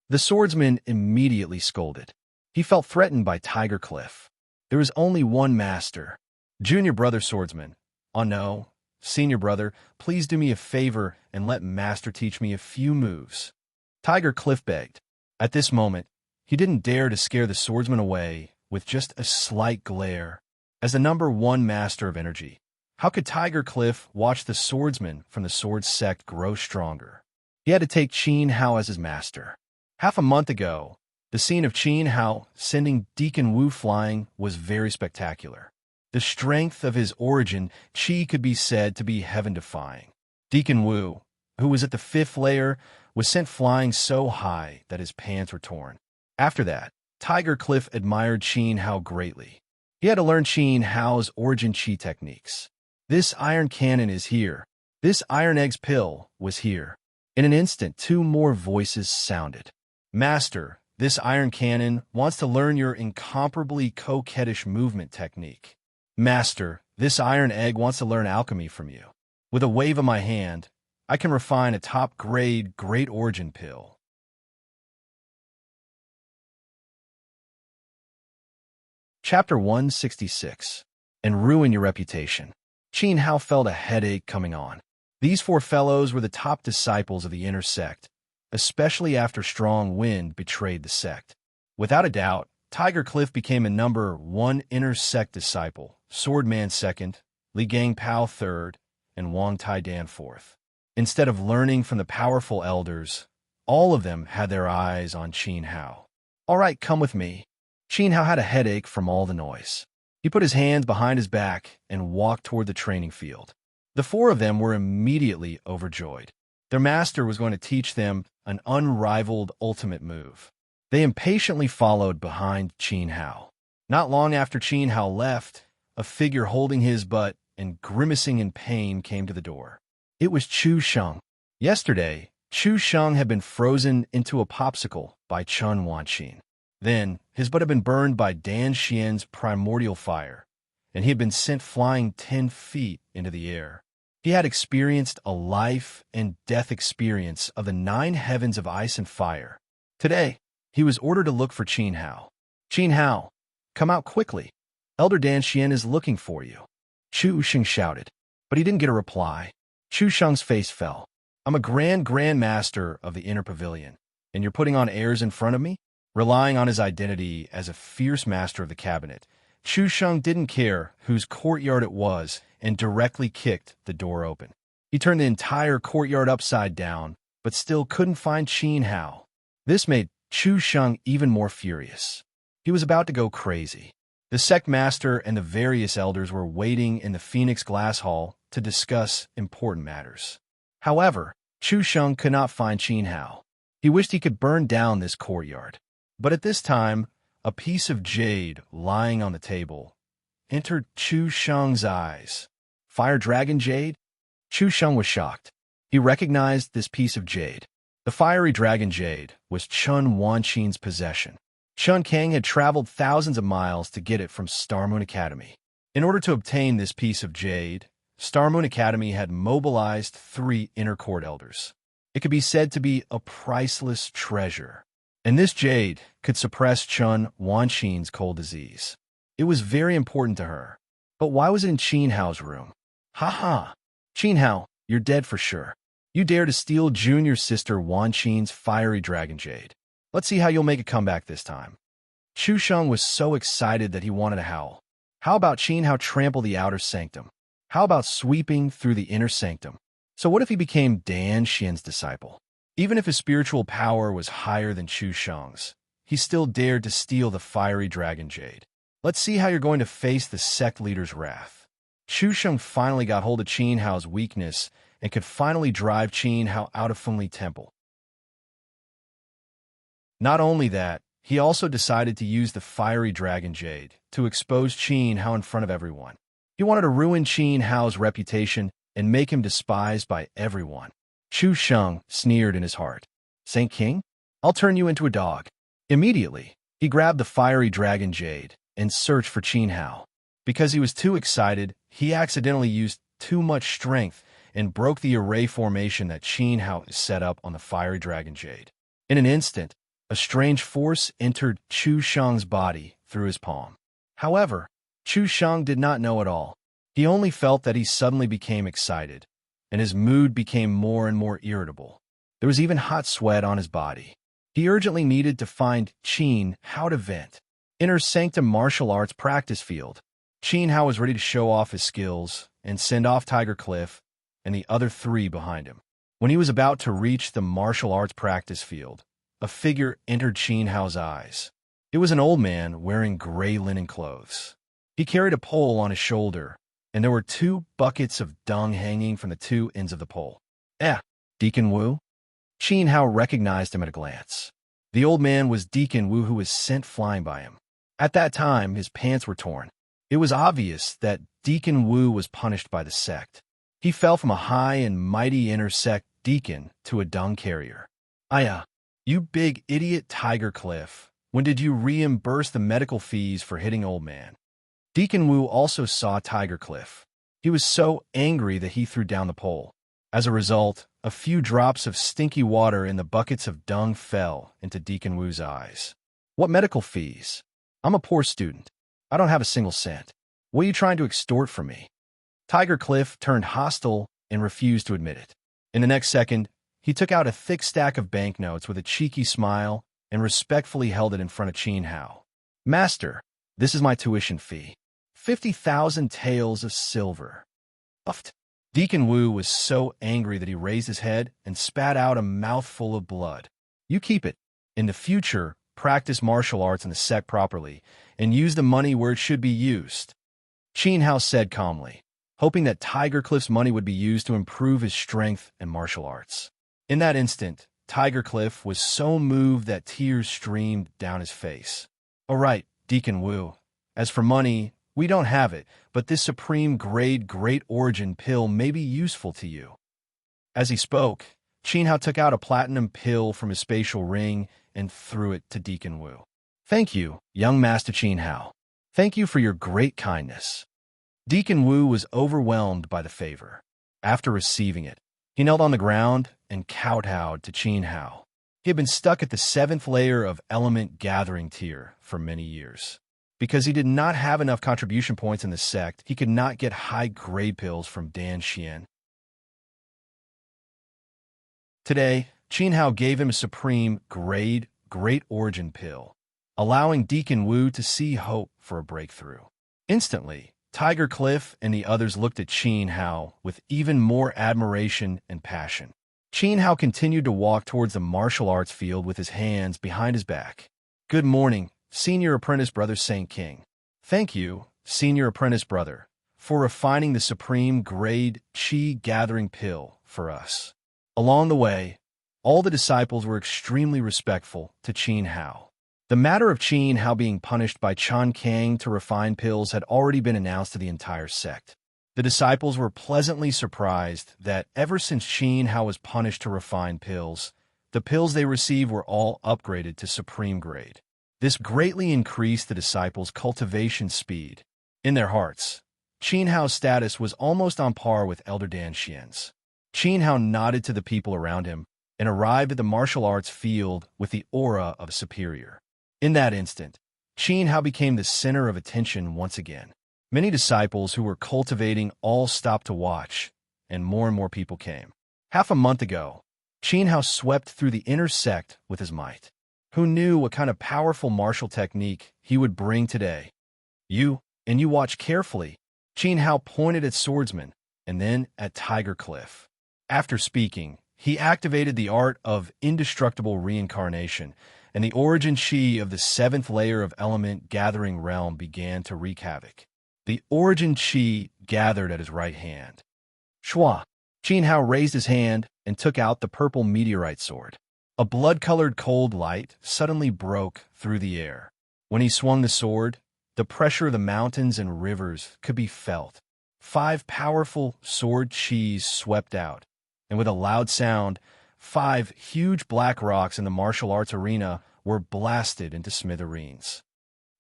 The swordsman immediately scolded. He felt threatened by Tiger Cliff. There was only one master. "Junior brother swordsman." "Oh no. Senior brother, please do me a favor and let master teach me a few moves." Tiger Cliff begged. At this moment, he didn't dare to scare the swordsman away with just a slight glare. As the #1 master of energy, how could Tiger Cliff watch the swordsman from the sword sect grow stronger? He had to take Qin Hao as his master. Half a month ago, the scene of Qin Hao sending Deacon Wu flying was very spectacular. The strength of his origin, Qi could be said to be heaven-defying. Deacon Wu, who was at the 5th layer, was sent flying so high that his pants were torn. After that, Tiger Cliff admired Qin Hao greatly. He had to learn Qin Hao's origin Qi techniques. "This iron cannon is here. This iron egg's pill was here." In an instant, 2 more voices sounded. "Master, this iron cannon wants to learn your incomparably coquettish movement technique." "Master, this iron egg wants to learn alchemy from you. With a wave of my hand, I can refine a top-grade great origin pill." Chapter 166. And ruin your reputation. Qin Hao felt a headache coming on. These four fellows were the top disciples of the inner sect, especially after strong wind betrayed the sect. Without a doubt, Tiger Cliff became a number one inner sect disciple, Swordman second, Li Gang Pao third, and Wang Taidan fourth. Instead of learning from the powerful elders, all of them had their eyes on Qin Hao. "All right, come with me." Qin Hao had a headache from all the noise. He put his hands behind his back and walked toward the training field. The four of them were immediately overjoyed. Their master was going to teach them an unrivaled ultimate move. They impatiently followed behind Qin Hao. Not long after Qin Hao left, a figure holding his butt and grimacing in pain came to the door. It was Chu Sheng. Yesterday, Chu Sheng had been frozen into a popsicle by Chun Wanqin. Then, his butt had been burned by Dan Xian's primordial fire, and he had been sent flying 10 feet into the air. He had experienced a life and death experience of the 9 heavens of ice and fire. Today, he was ordered to look for Qin Hao. "Qin Hao, come out quickly. Elder Dan Xian is looking for you," Chu Sheng shouted. But he didn't get a reply. Chu Sheng's face fell. "I'm a grand master of the inner pavilion, and you're putting on airs in front of me?" Relying on his identity as a fierce master of the cabinet, Chu Sheng didn't care whose courtyard it was and directly kicked the door open. He turned the entire courtyard upside down, but still couldn't find Qin Hao. This made Chu Sheng even more furious. He was about to go crazy. The sect master and the various elders were waiting in the Phoenix Glass Hall to discuss important matters. However, Chu Sheng could not find Qin Hao. He wished he could burn down this courtyard. But at this time, a piece of jade lying on the table entered Chu Sheng's eyes. Fire dragon jade? Chu Sheng was shocked. He recognized this piece of jade. The fiery dragon jade was Chun Wanqin's possession. Chun Kang had traveled thousands of miles to get it from Star Moon Academy. In order to obtain this piece of jade, Star Moon Academy had mobilized 3 inner court elders. It could be said to be a priceless treasure. And this jade could suppress Chun Wanqin's cold disease. It was very important to her. But why was it in Qin Hao's room? Ha ha! Qin Hao, you're dead for sure. You dare to steal junior sister Wanqin's fiery dragon jade. Let's see how you'll make a comeback this time. Chu Sheng was so excited that he wanted to howl. How about Qin Hao trample the outer sanctum? How about sweeping through the inner sanctum? So what if he became Dan Xian's disciple? Even if his spiritual power was higher than Chu Sheng's, he still dared to steal the fiery dragon jade. Let's see how you're going to face the sect leader's wrath. Chu Sheng finally got hold of Qin Hao's weakness and could finally drive Qin Hao out of Fengli Temple. Not only that, he also decided to use the fiery dragon jade to expose Qin Hao in front of everyone. He wanted to ruin Qin Hao's reputation and make him despised by everyone. Chu Sheng sneered in his heart. "Saint King, I'll turn you into a dog." Immediately, he grabbed the fiery dragon jade and searched for Qin Hao. Because he was too excited, he accidentally used too much strength and broke the array formation that Qin Hao set up on the fiery dragon jade. In an instant, a strange force entered Chu Sheng's body through his palm. However, Chu Sheng did not know it all. He only felt that he suddenly became excited, and his mood became more and more irritable. There was even hot sweat on his body. He urgently needed to find Qin Hao to vent. Inner Sanctum Martial Arts Practice Field. Qin Hao was ready to show off his skills and send off Tiger Cliff and the other 3 behind him. When he was about to reach the martial arts practice field, a figure entered Qin Hao's eyes. It was an old man wearing gray linen clothes. He carried a pole on his shoulder, and there were 2 buckets of dung hanging from the 2 ends of the pole. Deacon Wu? Qin Hao recognized him at a glance. The old man was Deacon Wu, who was sent flying by him. At that time, his pants were torn. It was obvious that Deacon Wu was punished by the sect. He fell from a high and mighty inner sect deacon to a dung carrier. You big idiot Tiger Cliff. When did you reimburse the medical fees for hitting old man? Deacon Wu also saw Tiger Cliff. He was so angry that he threw down the pole. As a result, a few drops of stinky water in the buckets of dung fell into Deacon Wu's eyes. What medical fees? I'm a poor student. I don't have a single cent. What are you trying to extort from me? Tiger Cliff turned hostile and refused to admit it. In the next second, he took out a thick stack of banknotes with a cheeky smile and respectfully held it in front of Qin Hao. Master, this is my tuition fee. 50,000 taels of silver. Puffed. Deacon Wu was so angry that he raised his head and spat out a mouthful of blood. You keep it. In the future, practice martial arts in the sect properly and use the money where it should be used. Qin Hao said calmly, hoping that Tiger Cliff's money would be used to improve his strength and martial arts. In that instant, Tiger Cliff was so moved that tears streamed down his face. All right, Deacon Wu. As for money, we don't have it, but this supreme grade great origin pill may be useful to you. As he spoke, Qin Hao took out a platinum pill from his spatial ring and threw it to Deacon Wu. Thank you, young Master Qin Hao. Thank you for your great kindness. Deacon Wu was overwhelmed by the favor. After receiving it, he knelt on the ground and kowtowed to Qin Hao. He had been stuck at the 7th layer of element gathering tier for many years. Because he did not have enough contribution points in the sect, he could not get high-grade pills from Dan Xian. Today, Qin Hao gave him a supreme grade great origin pill, allowing Deacon Wu to see hope for a breakthrough. Instantly, Tiger Cliff and the others looked at Qin Hao with even more admiration and passion. Qin Hao continued to walk towards the martial arts field with his hands behind his back. Good morning, Senior Apprentice Brother Saint King. Thank you, Senior Apprentice Brother, for refining the supreme grade Qi gathering pill for us. Along the way, all the disciples were extremely respectful to Qin Hao. The matter of Qin Hao being punished by Chan Kang to refine pills had already been announced to the entire sect. The disciples were pleasantly surprised that ever since Qin Hao was punished to refine pills, the pills they received were all upgraded to supreme grade. This greatly increased the disciples' cultivation speed. In their hearts, Qin Hao's status was almost on par with Elder Dan Xian's. Qin Hao nodded to the people around him and arrived at the martial arts field with the aura of a superior. In that instant, Qin Hao became the center of attention once again. Many disciples who were cultivating all stopped to watch, and more people came. Half a month ago, Qin Hao swept through the inner sect with his might. Who knew what kind of powerful martial technique he would bring today? You watch carefully. Qin Hao pointed at Swordsman and then at Tiger Cliff. After speaking, he activated the art of indestructible reincarnation, and the origin Qi of the 7th layer of element gathering realm began to wreak havoc. The origin Qi gathered at his right hand. Shua! Qin Hao raised his hand and took out the purple meteorite sword. A blood-colored cold light suddenly broke through the air. When he swung the sword, the pressure of the mountains and rivers could be felt. 5 powerful sword Qis swept out, and with a loud sound, 5 huge black rocks in the martial arts arena were blasted into smithereens.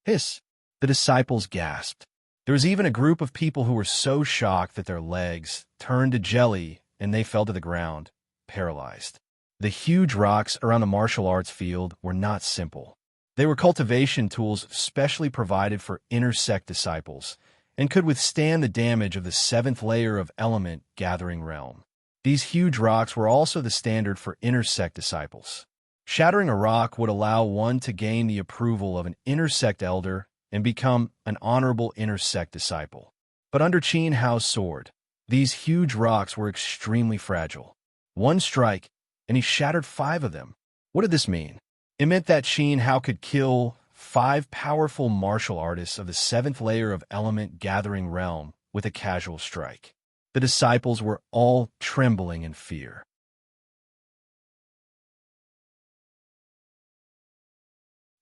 Hiss! The disciples gasped. There was even a group of people who were so shocked that their legs turned to jelly and they fell to the ground, paralyzed. The huge rocks around the martial arts field were not simple. They were cultivation tools specially provided for inner sect disciples and could withstand the damage of the 7th layer of element gathering realm. These huge rocks were also the standard for inner sect disciples. Shattering a rock would allow one to gain the approval of an inner sect elder and become an honorable inner sect disciple. But under Qin Hao's sword, these huge rocks were extremely fragile. One strike, and he shattered 5 of them. What did this mean? It meant that Qin Hao could kill 5 powerful martial artists of the 7th layer of element gathering realm with a casual strike. The disciples were all trembling in fear.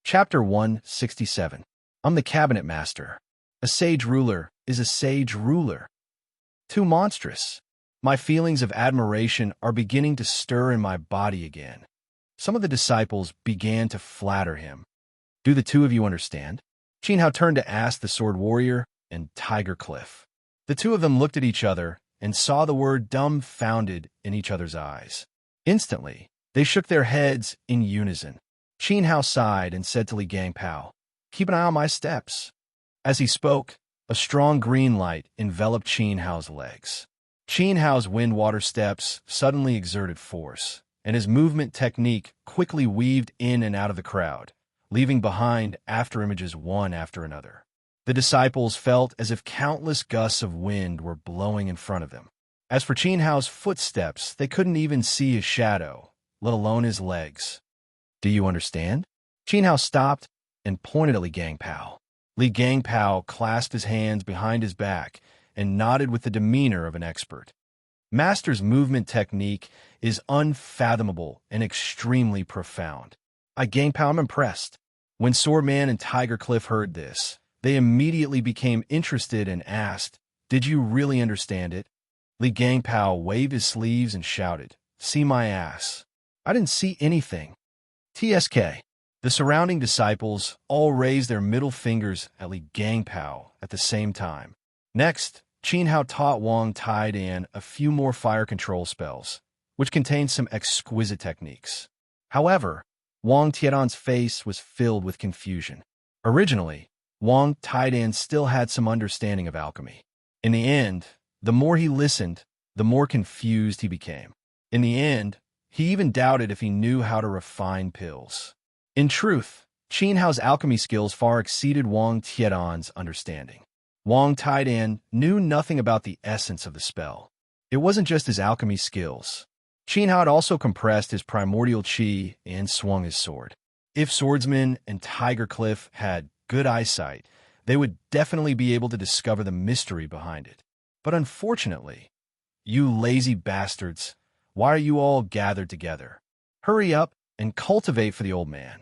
Chapter 167. I'm the cabinet master. A sage ruler is a sage ruler. Too monstrous. My feelings of admiration are beginning to stir in my body again. Some of the disciples began to flatter him. Do the two of you understand? Qin Hao turned to ask the sword warrior and Tiger Cliff. The two of them looked at each other and saw the word dumbfounded in each other's eyes. Instantly, they shook their heads in unison. Qin Hao sighed and said to Li Gangpao, "Keep an eye on my steps." As he spoke, a strong green light enveloped Qin Hao's legs. Qin Hao's wind-water steps suddenly exerted force, and his movement technique quickly weaved in and out of the crowd, leaving behind afterimages one after another. The disciples felt as if countless gusts of wind were blowing in front of them. As for Qin Hao's footsteps, they couldn't even see his shadow, let alone his legs. "Do you understand?" Qin Hao stopped and pointed at Li Gangpao. Li Gangpao clasped his hands behind his back and nodded with the demeanor of an expert. Master's movement technique is unfathomable and extremely profound. Gangpao, I'm impressed. When Swordman and Tiger Cliff heard this, they immediately became interested and asked, "Did you really understand it?" Li Gangpao waved his sleeves and shouted, "See my ass." "I didn't see anything." TSK. The surrounding disciples all raised their middle fingers at Li Gangpao at the same time. Next, Qin Hao taught Wang Taidan a few more fire control spells, which contained some exquisite techniques. However, Wang Taidan's face was filled with confusion. Originally, Wang Taidan still had some understanding of alchemy. In the end, the more he listened, the more confused he became. In the end, he even doubted if he knew how to refine pills. In truth, Qin Hao's alchemy skills far exceeded Wang Taidan's understanding. Wang Taidan knew nothing about the essence of the spell. It wasn't just his alchemy skills. Qin Hao had also compressed his primordial qi and swung his sword. If Swordsman and Tiger Cliff had good eyesight, they would definitely be able to discover the mystery behind it. But unfortunately, you lazy bastards, why are you all gathered together? Hurry up and cultivate for the old man.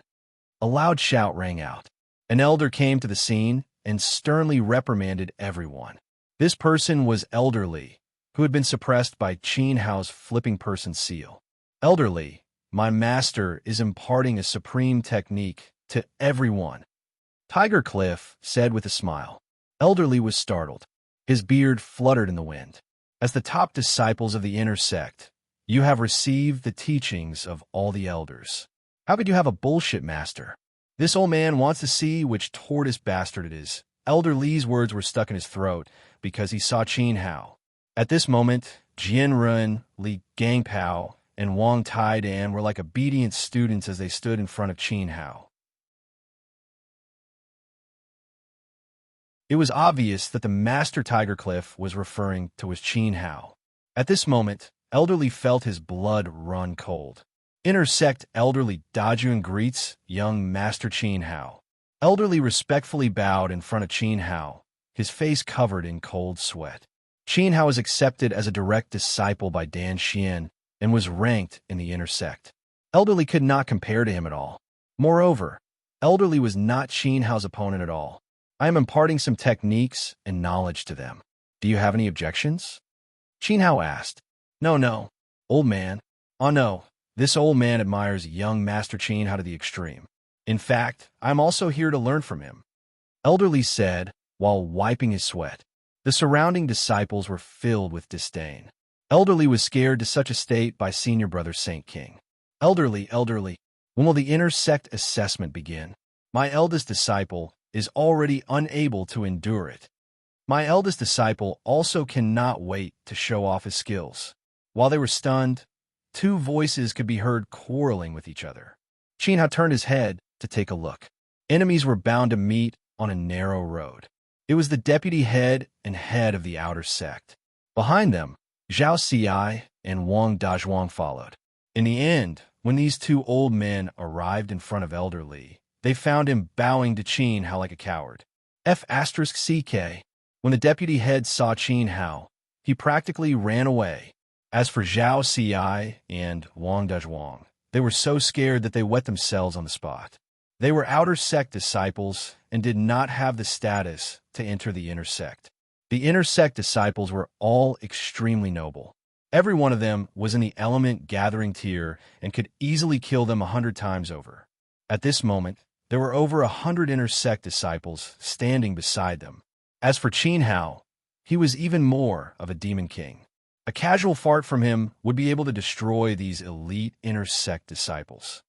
A loud shout rang out. An elder came to the scene and sternly reprimanded everyone. This person was Elder Li, who had been suppressed by Qin Hao's flipping person seal. "Elder Li, my master is imparting a supreme technique to everyone," Tiger Cliff said with a smile. Elder Li was startled. His beard fluttered in the wind. "As the top disciples of the inner sect, you have received the teachings of all the elders. How could you have a bullshit master? This old man wants to see which tortoise bastard it is." Elder Li's words were stuck in his throat because he saw Qin Hao. At this moment, Jian Run, Li Gangpao, and Wang Taidan were like obedient students as they stood in front of Qin Hao. It was obvious that the master Tiger Cliff was referring to was Qin Hao. At this moment, Elder Li felt his blood run cold. Inner sect Elder Li Dajun greets young Master Qin Hao. Elder Li respectfully bowed in front of Qin Hao, his face covered in cold sweat. Qin Hao was accepted as a direct disciple by Dan Xian and was ranked in the inner sect. Elder Li could not compare to him at all. Moreover, Elder Li was not Qin Hao's opponent at all. "I am imparting some techniques and knowledge to them. Do you have any objections?" Qin Hao asked. No, old man. Oh no, this old man admires young Master Qin Hao to the extreme. In fact, I'm also here to learn from him," Elder Li said while wiping his sweat. The surrounding disciples were filled with disdain. Elder Li was scared to such a state by senior brother Saint King. Elder Li, when will the inner sect assessment begin? My eldest disciple is already unable to endure it. My eldest disciple also cannot wait to show off his skills." While they were stunned, two voices could be heard quarreling with each other. Qin Hao turned his head to take a look. Enemies were bound to meet on a narrow road. It was the deputy head and head of the outer sect. Behind them, Zhao Xi and Wang Dazhuang followed. In the end, when these two old men arrived in front of Elder Li, they found him bowing to Qin Hao like a coward. F***CK. When the deputy head saw Qin Hao, he practically ran away. As for Zhao Xi and Wang Dazhuang, they were so scared that they wet themselves on the spot. They were outer sect disciples and did not have the status to enter the inner sect. The inner sect disciples were all extremely noble. Every one of them was in the element gathering tier and could easily kill them 100 times over. At this moment, there were over 100 inner sect disciples standing beside them. As for Qin Hao, he was even more of a demon king. A casual fart from him would be able to destroy these elite inner sect disciples.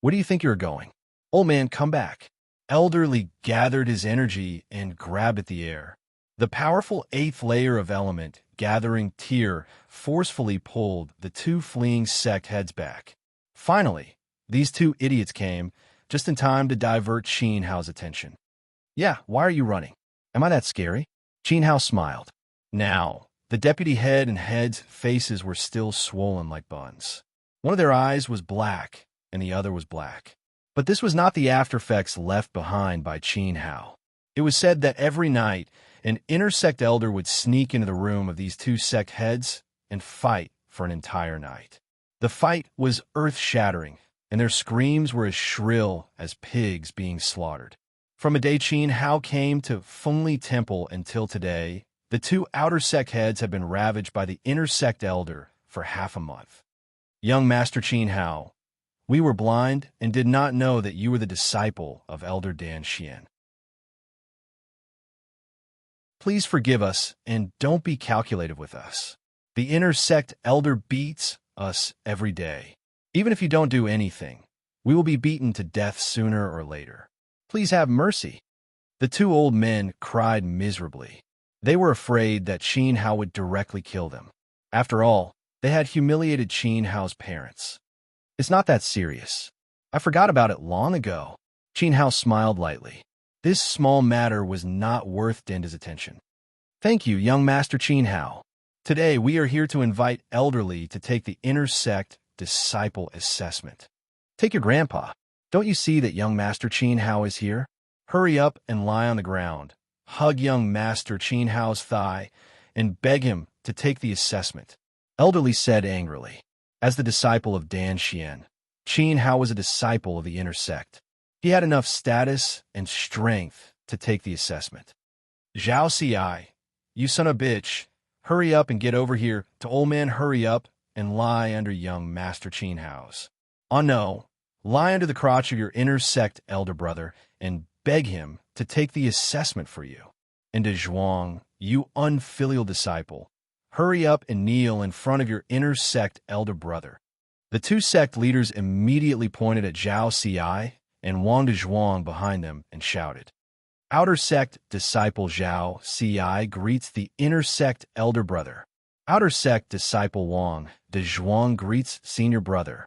"Where do you think you're going?" "Old man, come back." Elderly gathered his energy and grabbed at the air. The powerful eighth layer of element, gathering tear, forcefully pulled the two fleeing sect heads back. Finally, these two idiots came, just in time to divert Qin Hao's attention. Yeah, why are you running? Am I that scary? Qin Hao smiled. Now, the deputy head and heads' faces were still swollen like buns. One of their eyes was black, and the other was black. But this was not the aftereffects left behind by Qin Hao. It was said that every night, an intersect elder would sneak into the room of these two sect heads and fight for an entire night. The fight was earth-shattering, and their screams were as shrill as pigs being slaughtered. From a day Qin Hao came to Fengli Temple until today, the two outer sect heads have been ravaged by the inner sect elder for half a month. Young Master Qin Hao, we were blind and did not know that you were the disciple of Elder Dan Xian. Please forgive us and don't be calculative with us. The inner sect elder beats us every day. Even if you don't do anything, we will be beaten to death sooner or later. Please have mercy. The two old men cried miserably. They were afraid that Qin Hao would directly kill them. After all, they had humiliated Qin Hao's parents. It's not that serious. I forgot about it long ago. Qin Hao smiled lightly. This small matter was not worth Denda's attention. Thank you, young Master Qin Hao. Today we are here to invite elderly to take the inner sect disciple assessment. Take your grandpa. Don't you see that young Master Qin Hao is here? Hurry up and lie on the ground. Hug young Master Qin Hao's thigh and beg him to take the assessment. Elderly said angrily. As the disciple of Dan Xian, Qin Hao was a disciple of the inner sect. He had enough status and strength to take the assessment. Zhao Ci, you son of a bitch, hurry up and get over here. To old man, hurry up and lie under young Master Qin Hao's. Oh no, lie under the crotch of your inner sect elder brother and beg him to take the assessment for you. And to Zhuang, you unfilial disciple, hurry up and kneel in front of your inner sect elder brother. The two sect leaders immediately pointed at Zhao Ci and Wang de Zhuang behind them and shouted. Outer sect disciple Zhao Ci greets the inner sect elder brother. Outer sect disciple Wang de Zhuang greets senior brother.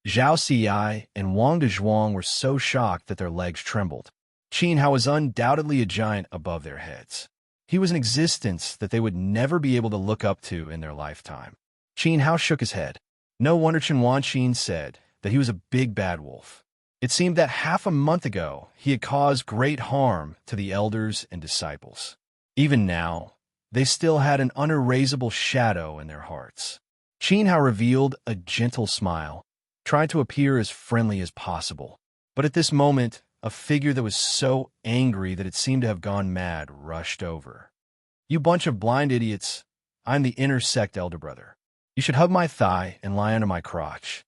Zhao Ci and Wang de Zhuang were so shocked that their legs trembled. Qin Hao was undoubtedly a giant above their heads. He was an existence that they would never be able to look up to in their lifetime. Qin Hao shook his head. No wonder Chen Wanqin said that he was a big bad wolf. It seemed that half a month ago he had caused great harm to the elders and disciples. Even now, they still had an unerasable shadow in their hearts. Qin Hao revealed a gentle smile, trying to appear as friendly as possible. But at this moment, a figure that was so angry that it seemed to have gone mad rushed over. You bunch of blind idiots, I'm the inner sect elder brother. You should hug my thigh and lie under my crotch.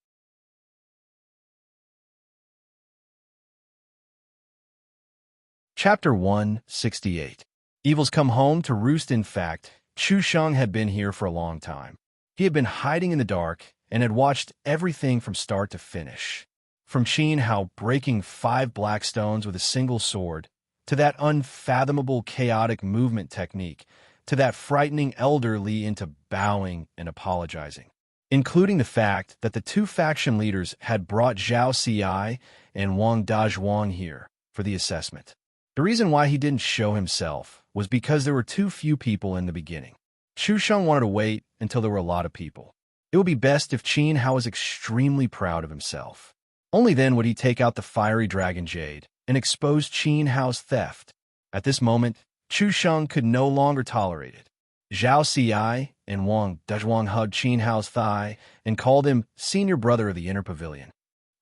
Chapter 168. Evils come home to roost. In fact, Chu Sheng had been here for a long time. He had been hiding in the dark and had watched everything from start to finish. From Qin Hao breaking 5 black stones with a single sword, to that unfathomable chaotic movement technique, to that frightening elderly into bowing and apologizing, including the fact that the two faction leaders had brought Zhao Ci and Wang Dazhuang here for the assessment. The reason why he didn't show himself was because there were too few people in the beginning. Chu Sheng wanted to wait until there were a lot of people. It would be best if Qin Hao was extremely proud of himself. Only then would he take out the fiery dragon jade and expose Qin Hao's theft. At this moment, Chu Sheng could no longer tolerate it. Zhao Ci and Wang Dazhuang hugged Qin Hao's thigh and called him senior brother of the inner pavilion.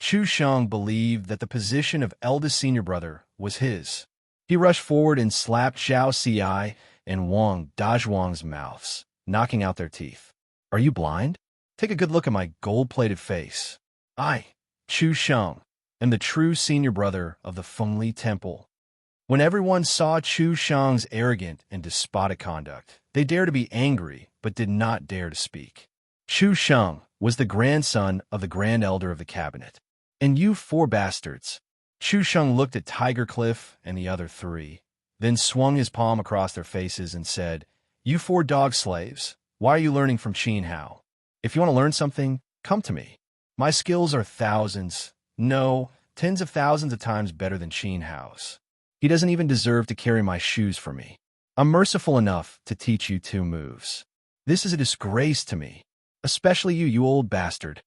Chu Sheng believed that the position of eldest senior brother was his. He rushed forward and slapped Zhao Ci and Wang Dazhuang's mouths, knocking out their teeth. Are you blind? Take a good look at my gold-plated face. I, Chu Sheng, am the true senior brother of the Fengli Temple. When everyone saw Chu Sheng's arrogant and despotic conduct, they dared to be angry but did not dare to speak. Chu Sheng was the grandson of the Grand Elder of the Cabinet. And you 4 bastards, Chu Sheng looked at Tiger Cliff and the other three, then swung his palm across their faces and said, "You four dog slaves, why are you learning from Qin Hao? If you want to learn something, come to me. My skills are thousands, no, tens of thousands of times better than Qin Hao's. He doesn't even deserve to carry my shoes for me. I'm merciful enough to teach you 2 moves. This is a disgrace to me, especially you, you old bastard."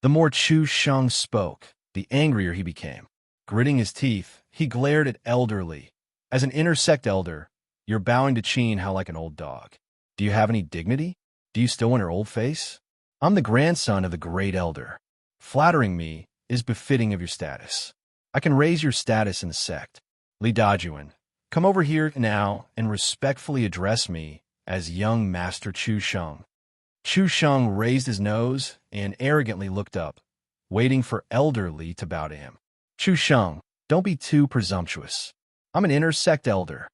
The more Chu Sheng spoke, the angrier he became. Gritting his teeth, he glared at Elderly. "As an intersect elder, you're bowing to Qin Hao like an old dog. Do you have any dignity? Do you still want your old face? I'm the grandson of the great elder. Flattering me is befitting of your status. I can raise your status in the sect. Li Dajuan, come over here now and respectfully address me as young Master Chu Sheng." Chu Sheng raised his nose and arrogantly looked up, waiting for Elderly to bow to him. "Chu Sheng, don't be too presumptuous. I'm an intersect elder."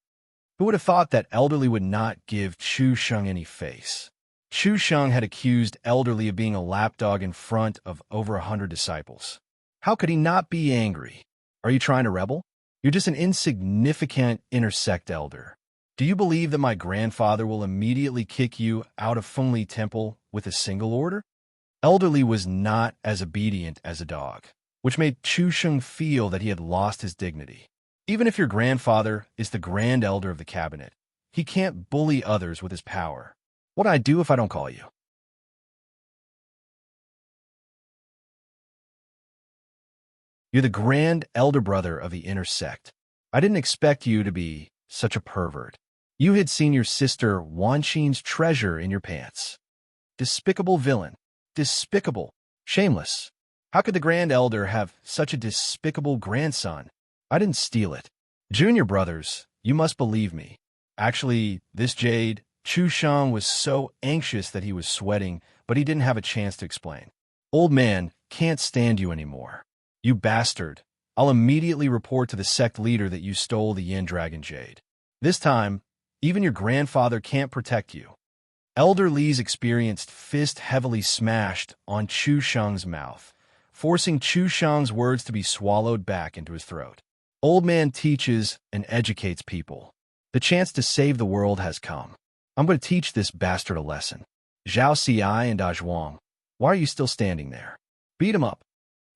Who would have thought that Elderly would not give Chu Sheng any face? Chu Sheng had accused Elderly of being a lapdog in front of over 100 disciples. How could he not be angry? Are you trying to rebel? You're just an insignificant intersect elder. Do you believe that my grandfather will immediately kick you out of Fengli Temple with a single order? Elderly was not as obedient as a dog, which made Chu Sheng feel that he had lost his dignity. Even if your grandfather is the grand elder of the cabinet, he can't bully others with his power. What do I do if I don't call you? You're the grand elder brother of the inner sect. I didn't expect you to be such a pervert. You had seen your sister Wanqin's treasure in your pants. Despicable villain. Despicable. Shameless. How could the grand elder have such a despicable grandson? I didn't steal it. Junior brothers, you must believe me. Actually, this jade, Chu Sheng was so anxious that he was sweating, but he didn't have a chance to explain. Old man, can't stand you anymore. You bastard. I'll immediately report to the sect leader that you stole the Yin Dragon Jade. This time, even your grandfather can't protect you. Elder Li's experienced fist heavily smashed on Chu Sheng's mouth, forcing Chu Sheng's words to be swallowed back into his throat. Old man teaches and educates people. The chance to save the world has come. I'm going to teach this bastard a lesson. Zhao Xi and Dazhuang, why are you still standing there? Beat him up.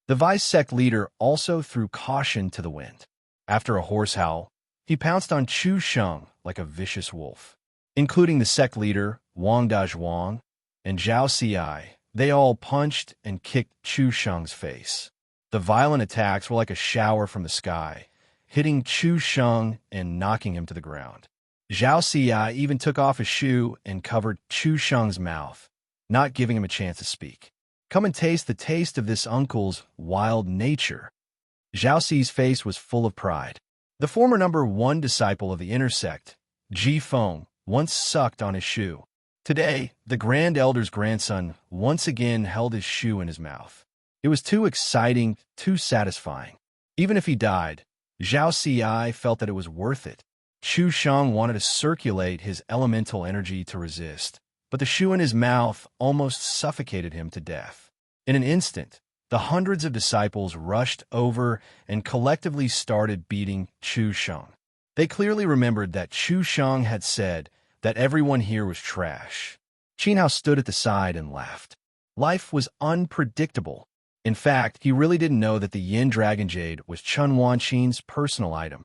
The vice sect leader also threw caution to the wind. After a hoarse howl, he pounced on Chu Sheng like a vicious wolf. Including the sect leader, Wang Dazhuang, and Zhao Xi, they all punched and kicked Chu Sheng's face. The violent attacks were like a shower from the sky, hitting Chu Sheng and knocking him to the ground. Zhao Xi even took off his shoe and covered Chu Sheng's mouth, not giving him a chance to speak. Come and taste the taste of this uncle's wild nature. Zhao Xi's face was full of pride. The former number 1 disciple of the inner sect, Ji Feng, once sucked on his shoe. Today, the Grand Elder's grandson once again held his shoe in his mouth. It was too exciting, too satisfying. Even if he died, Zhao Xi felt that it was worth it. Chu Sheng wanted to circulate his elemental energy to resist, but the shoe in his mouth almost suffocated him to death. In an instant, the hundreds of disciples rushed over and collectively started beating Chu Sheng. They clearly remembered that Chu Sheng had said that everyone here was trash. Qin Hao stood at the side and laughed. Life was unpredictable. In fact, he really didn't know that the Yin Dragon Jade was Chun Wanqin's personal item.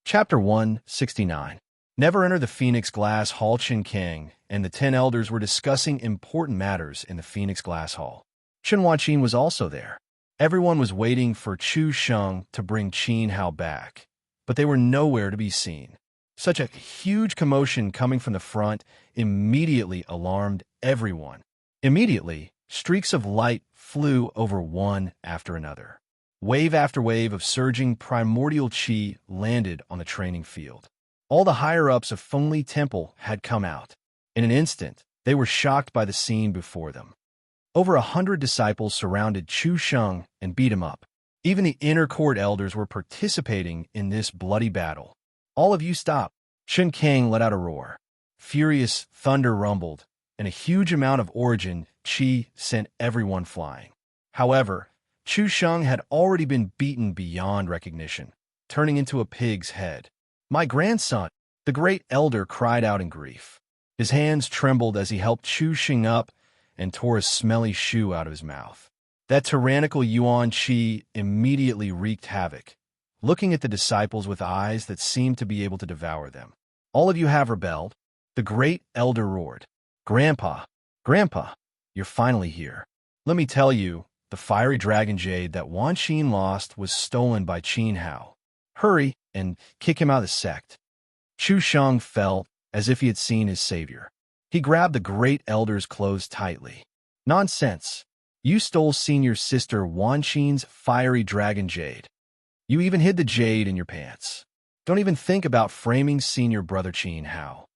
Chapter 169. Never enter the Phoenix Glass Hall. Qin Kang and the 10 elders were discussing important matters in the Phoenix Glass Hall. Chun Wanqin was also there. Everyone was waiting for Chu Sheng to bring Qin Hao back, but they were nowhere to be seen. Such a huge commotion coming from the front immediately alarmed everyone. Immediately, streaks of light flew over one after another. Wave after wave of surging primordial qi landed on the training field. All the higher-ups of Fengli Temple had come out. In an instant, they were shocked by the scene before them. Over 100 disciples surrounded Chu Sheng and beat him up. Even the inner court elders were participating in this bloody battle. All of you stop. Qin Kang let out a roar. Furious thunder rumbled, and a huge amount of origin qi sent everyone flying. However, Chu Sheng had already been beaten beyond recognition, turning into a pig's head. "My grandson!" the great elder cried out in grief. His hands trembled as he helped Chu Sheng up and tore a smelly shoe out of his mouth. That tyrannical Yuan Qi immediately wreaked havoc, looking at the disciples with eyes that seemed to be able to devour them. "All of you have rebelled," the great elder roared. "Grandpa, Grandpa, you're finally here. Let me tell you, the fiery dragon jade that Wan Qin lost was stolen by Qin Hao. Hurry and kick him out of the sect." Chu Sheng felt as if he had seen his savior. He grabbed the great elder's clothes tightly. "Nonsense! You stole senior sister Wan Qin's fiery dragon jade. You even hid the jade in your pants. Don't even think about framing senior brother Qin Hao."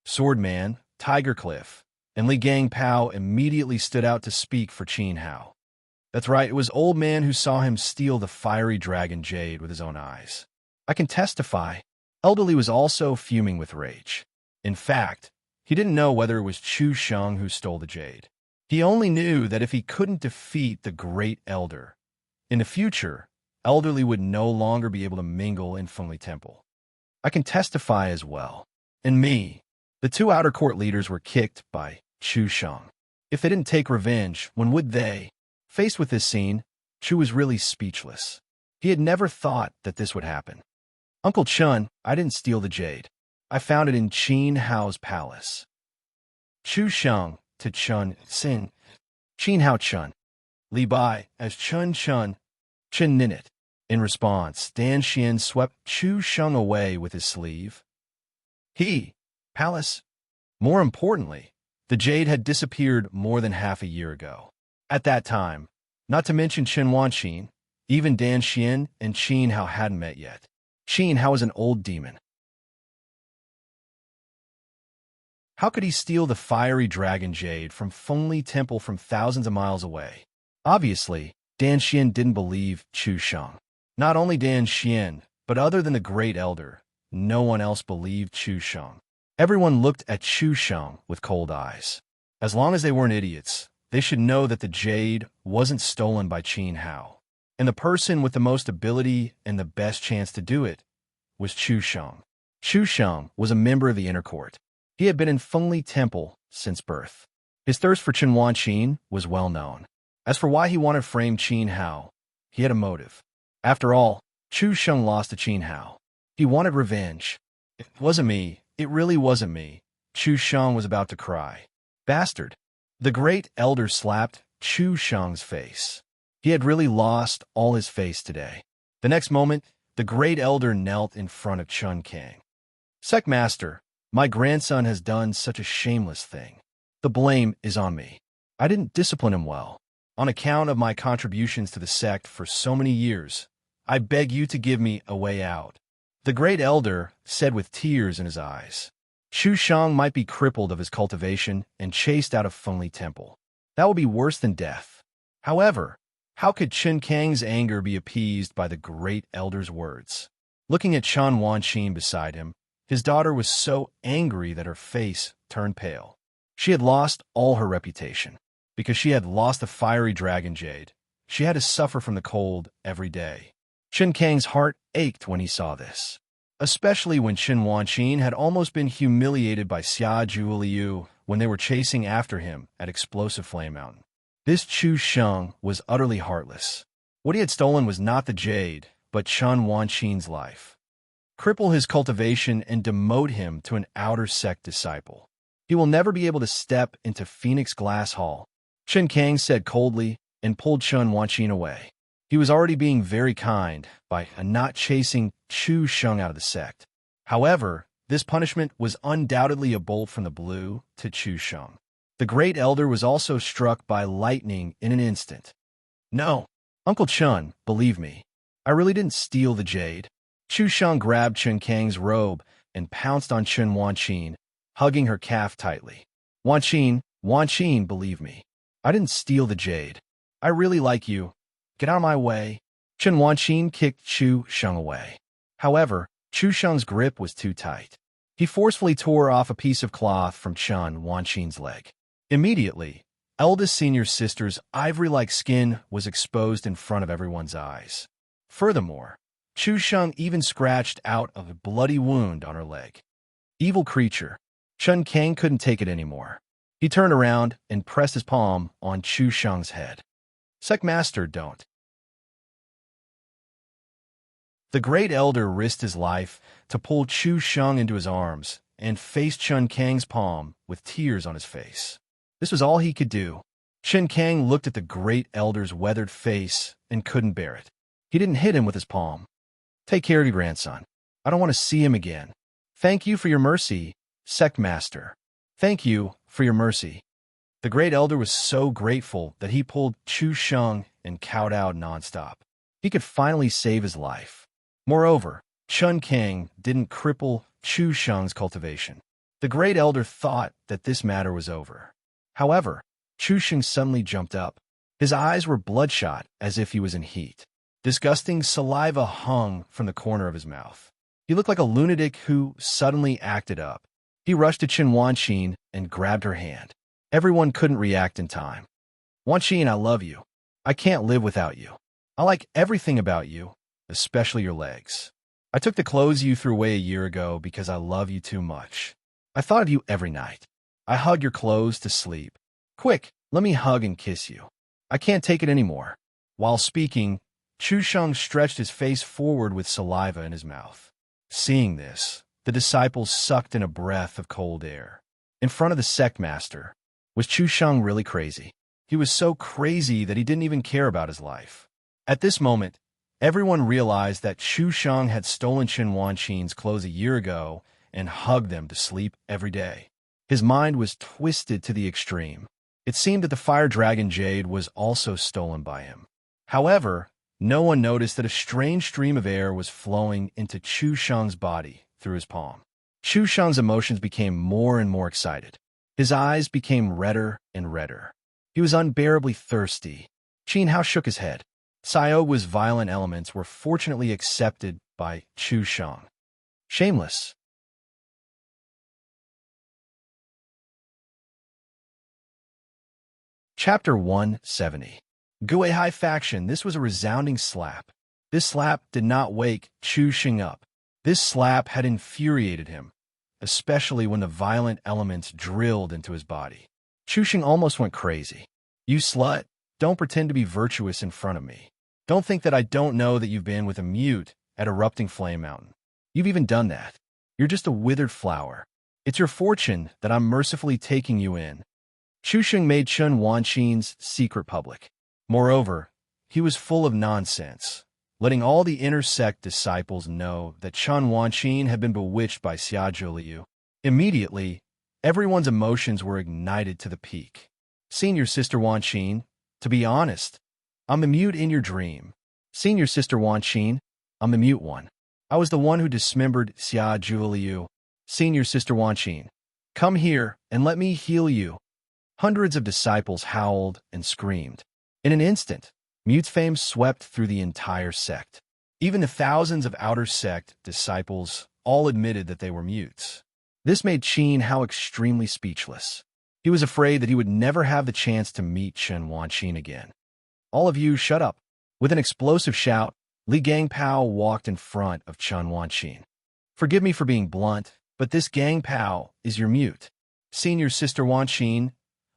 Swordman, Tiger Cliff, and Li Gang Pao immediately stood out to speak for Qin Hao. That's right, it was Old Man who saw him steal the fiery dragon jade with his own eyes. "I can testify." Elderly was also fuming with rage. In fact, he didn't know whether it was Chu Sheng who stole the jade. He only knew that if he couldn't defeat the great elder, in the future, Elderly would no longer be able to mingle in Fengli Temple. "I can testify as well." "And me." The two outer court leaders were kicked by Chu Sheng. If they didn't take revenge, when would they? Faced with this scene, Chu was really speechless. He had never thought that this would happen. "Uncle Chun, I didn't steal the jade. I found it in Qin Hao's palace." Chu Sheng to Chun Xin. "Qin Hao Chun." Li Bai as Chun Chun. Chen Ninit. In response, Dan Xian swept Chu Sheng away with his sleeve. Palace. More importantly, the jade had disappeared more than half a year ago. At that time, not to mention Chen Wanqin, even Dan Xian and Qin Hao hadn't met yet. Qin Hao was an old demon. How could he steal the fiery dragon jade from Fengli Temple from thousands of miles away? Obviously, Dan Xian didn't believe Chu Sheng. Not only Dan Xian, but other than the great elder, no one else believed Chu Sheng. Everyone looked at Chu Sheng with cold eyes. As long as they weren't idiots, they should know that the jade wasn't stolen by Qin Hao. And the person with the most ability and the best chance to do it was Chu Sheng. Chu Sheng was a member of the inner court. He had been in Fengli Temple since birth. His thirst for Chen Wanqin was well known. As for why he wanted to frame Qin Hao, he had a motive. After all, Chu Sheng lost to Qin Hao. He wanted revenge. "It wasn't me. It really wasn't me." Chu Sheng was about to cry. "Bastard." The great elder slapped Chu Sheng's face. He had really lost all his face today. The next moment, the great elder knelt in front of Chun Kang. "Sect Master, my grandson has done such a shameless thing. The blame is on me. I didn't discipline him well. On account of my contributions to the sect for so many years, I beg you to give me a way out." The great elder said with tears in his eyes. Chu Sheng might be crippled of his cultivation and chased out of Fengli Temple. That would be worse than death. However, how could Chen Kang's anger be appeased by the great elder's words? Looking at Chen Wanqin beside him, his daughter was so angry that her face turned pale. She had lost all her reputation. Because she had lost the fiery dragon jade, she had to suffer from the cold every day. Chen Kang's heart ached when he saw this, especially when Chen Wanqin had almost been humiliated by Xia Zhuliu when they were chasing after him at Explosive Flame Mountain. This Chu Sheng was utterly heartless. What he had stolen was not the jade, but Chen Wanqin's life. Cripple his cultivation and demote him to an outer sect disciple. He will never be able to step into Phoenix Glass Hall. Chen Kang said coldly and pulled Chen Wanqin away. He was already being very kind by not chasing Chu Sheng out of the sect. However, this punishment was undoubtedly a bolt from the blue to Chu Sheng. The great elder was also struck by lightning in an instant. "No, Uncle Chun, believe me, I really didn't steal the jade." Chu Sheng grabbed Chen Kang's robe and pounced on Chen Wanqin, hugging her calf tightly. Wanqin, believe me. I didn't steal the jade. I really like you. Get out of my way." Chen Wanqin kicked Chu Sheng away. However, Chu Sheng's grip was too tight. He forcefully tore off a piece of cloth from Chun Wanqin's leg. Immediately, eldest senior sister's ivory-like skin was exposed in front of everyone's eyes. Furthermore, Chu Sheng even scratched out a bloody wound on her leg. Evil creature. Chun Kang couldn't take it anymore. He turned around and pressed his palm on Chu Sheng's head. Sect Master, don't. The Great Elder risked his life to pull Chu Sheng into his arms and faced Chun Kang's palm with tears on his face. This was all he could do. Chun Kang looked at the Great Elder's weathered face and couldn't bear it. He didn't hit him with his palm. Take care of your grandson. I don't want to see him again. Thank you for your mercy, Sect Master. Thank you for your mercy. The Great Elder was so grateful that he pulled Chu Sheng and kowtowed nonstop. He could finally save his life. Moreover, Chun Kang didn't cripple Chu Sheng's cultivation. The Great Elder thought that this matter was over. However, Chu Sheng suddenly jumped up. His eyes were bloodshot as if he was in heat. Disgusting saliva hung from the corner of his mouth. He looked like a lunatic who suddenly acted up. He rushed to Chen Wanqin and grabbed her hand. Everyone couldn't react in time. Wanqin, I love you. I can't live without you. I like everything about you, especially your legs. I took the clothes you threw away a year ago because I love you too much. I thought of you every night. I hug your clothes to sleep. Quick, let me hug and kiss you. I can't take it anymore. While speaking, Chu Sheng stretched his face forward with saliva in his mouth. Seeing this, the disciples sucked in a breath of cold air. In front of the sect master, was Chu Sheng really crazy? He was so crazy that he didn't even care about his life. At this moment, everyone realized that Chu Sheng had stolen Chen Wanqin's clothes a year ago and hugged them to sleep every day. His mind was twisted to the extreme. It seemed that the fire dragon jade was also stolen by him. However, no one noticed that a strange stream of air was flowing into Chu Sheng's body through his palm. Chu Sheng's emotions became more and more excited. His eyes became redder and redder. He was unbearably thirsty. Qin Hao shook his head. Siogua's violent elements were fortunately accepted by Chu Sheng. Shameless. Chapter 170. Guihai faction. This was a resounding slap. This slap did not wake Chu Sheng up. This slap had infuriated him, especially when the violent elements drilled into his body. Chu Sheng almost went crazy. You slut, don't pretend to be virtuous in front of me. Don't think that I don't know that you've been with a mute at Erupting Flame Mountain. You've even done that. You're just a withered flower. It's your fortune that I'm mercifully taking you in. Chu Sheng made Chen Wanqin's secret public. Moreover, he was full of nonsense, letting all the inner sect disciples know that Chen Wanqin had been bewitched by Xia Zhuliu. Immediately, everyone's emotions were ignited to the peak. Senior Sister Wanqin, to be honest, I'm the mute in your dream. Senior Sister Wanqin, I'm the mute one. I was the one who dismembered Xia Zhuliu. Senior Sister Wanqin, come here and let me heal you. Hundreds of disciples howled and screamed. In an instant, Mute's fame swept through the entire sect. Even the thousands of outer sect disciples all admitted that they were mutes. This made Qin Hao extremely speechless. He was afraid that he would never have the chance to meet Chen Wanqin again. All of you, shut up. With an explosive shout, Li Gangpao walked in front of Chen Wanqin. Forgive me for being blunt, but this Gangpao is your mute. Senior Sister Wanqin,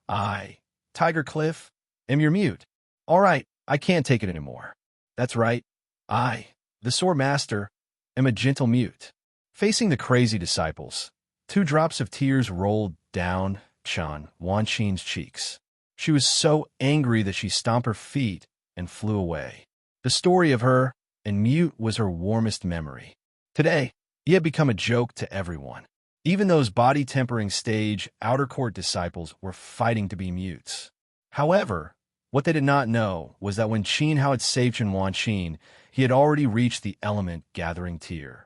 I, Tiger Cliff, am your mute. All right, I can't take it anymore. That's right. I, the Sword Master, am a gentle mute. Facing the crazy disciples, 2 drops of tears rolled down Chen Wanqin's cheeks. She was so angry that she stomped her feet and flew away. The story of her and mute was her warmest memory. Today, he had become a joke to everyone. Even those body-tempering stage outer court disciples were fighting to be mutes. However, what they did not know was that when Qin Hao had saved Chen Wanqin, he had already reached the element gathering tier.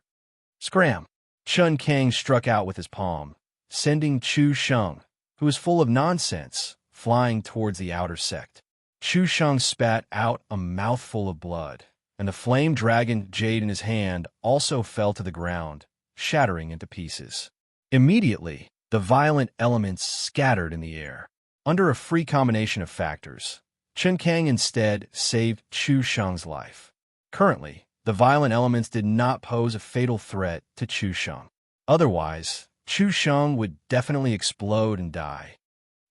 Scram! Chun Kang struck out with his palm, sending Chu Sheng, who was full of nonsense, flying towards the outer sect. Chu Sheng spat out a mouthful of blood, and the flame dragon jade in his hand also fell to the ground, shattering into pieces. Immediately, the violent elements scattered in the air. Under a free combination of factors, Chen Kang instead saved Chu Sheng's life. Currently, the violent elements did not pose a fatal threat to Chu Sheng. Otherwise, Chu Sheng would definitely explode and die.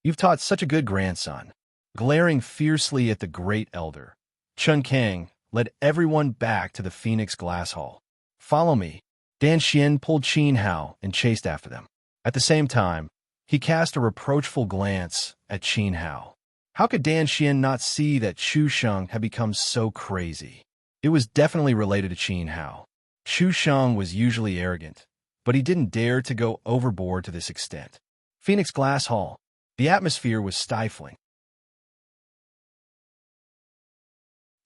You've taught such a good grandson. Glaring fiercely at the great elder, Chen Kang led everyone back to the Phoenix Glass Hall. Follow me. Dan Xian pulled Qin Hao and chased after them. At the same time, he cast a reproachful glance at Qin Hao. How could Dan Xian not see that Chu Sheng had become so crazy? It was definitely related to Qin Hao. Chu Sheng was usually arrogant, but he didn't dare to go overboard to this extent. Phoenix Glass Hall. The atmosphere was stifling.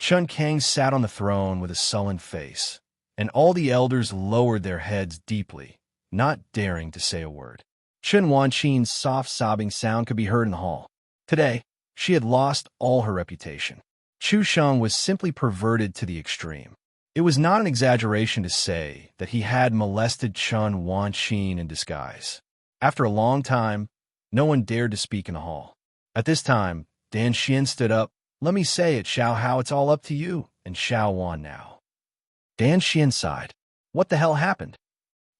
Chen Kang sat on the throne with a sullen face, and all the elders lowered their heads deeply, not daring to say a word. Chen Wanqin's soft sobbing sound could be heard in the hall. Today, she had lost all her reputation. Chu Sheng was simply perverted to the extreme. It was not an exaggeration to say that he had molested Chen Wanqin in disguise. After a long time, no one dared to speak in the hall. At this time, Dan Xian stood up. Let me say it, Xiao Hao, it's all up to you and Xiao Wan now. Dan Xian sighed. What the hell happened?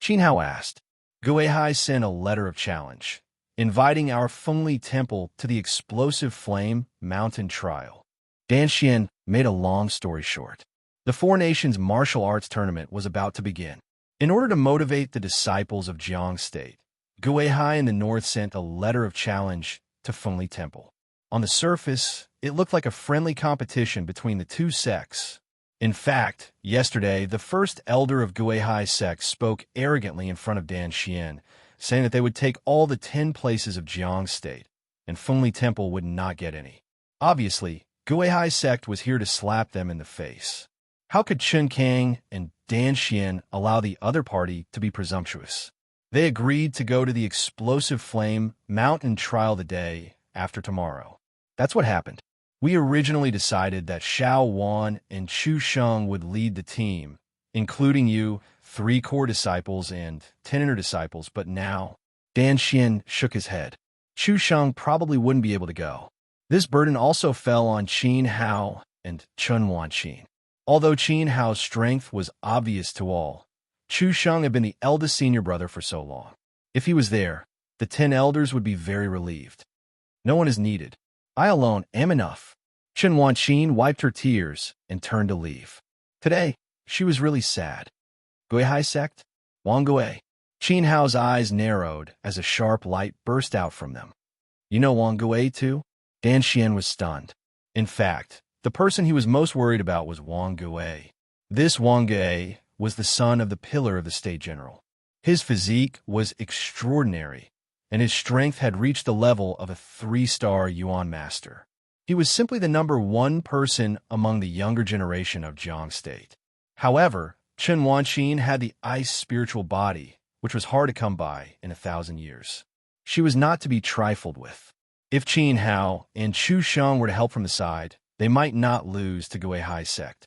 Qin Hao asked. Guihai sent a letter of challenge, inviting our Fengli Temple to the explosive flame mountain trial. Dan Xian made a long story short. The Four Nations martial arts tournament was about to begin. In order to motivate the disciples of Jiang State, Guihai in the north sent a letter of challenge to Fengli Temple. On the surface, it looked like a friendly competition between the two sects. In fact, yesterday, the first elder of Guihai sect spoke arrogantly in front of Dan Xian, saying that they would take all the 10 places of Jiang State, and Fengli Temple would not get any. Obviously, Guihai sect was here to slap them in the face. How could Chen Kang and Dan Xian allow the other party to be presumptuous? They agreed to go to the explosive flame mountain trial the day after tomorrow. That's what happened. We originally decided that Xiao Wan and Chu Sheng would lead the team, including you, 3 core disciples and 10 inner disciples, but now... Dan Xian shook his head. Chu Sheng probably wouldn't be able to go. This burden also fell on Qin Hao and Chen Wanqin. Although Qin Hao's strength was obvious to all, Chu Sheng had been the eldest senior brother for so long. If he was there, the 10 elders would be very relieved. No one is needed. I alone am enough. Chen Wanqin wiped her tears and turned to leave. Today, she was really sad. Guihai sect? Wang Gui. Qin Hao's eyes narrowed as a sharp light burst out from them. You know Wang Gui too? Dan Xian was stunned. In fact, the person he was most worried about was Wang Gui. This Wang Gui was the son of the pillar of the state general. His physique was extraordinary, and his strength had reached the level of a 3-star Yuan master. He was simply the number 1 person among the younger generation of Jiang State. However, Chen Wanqin had the ice spiritual body, which was hard to come by in 1,000 years. She was not to be trifled with. If Qin Hao and Chu Sheng were to help from the side, they might not lose to Guihai sect.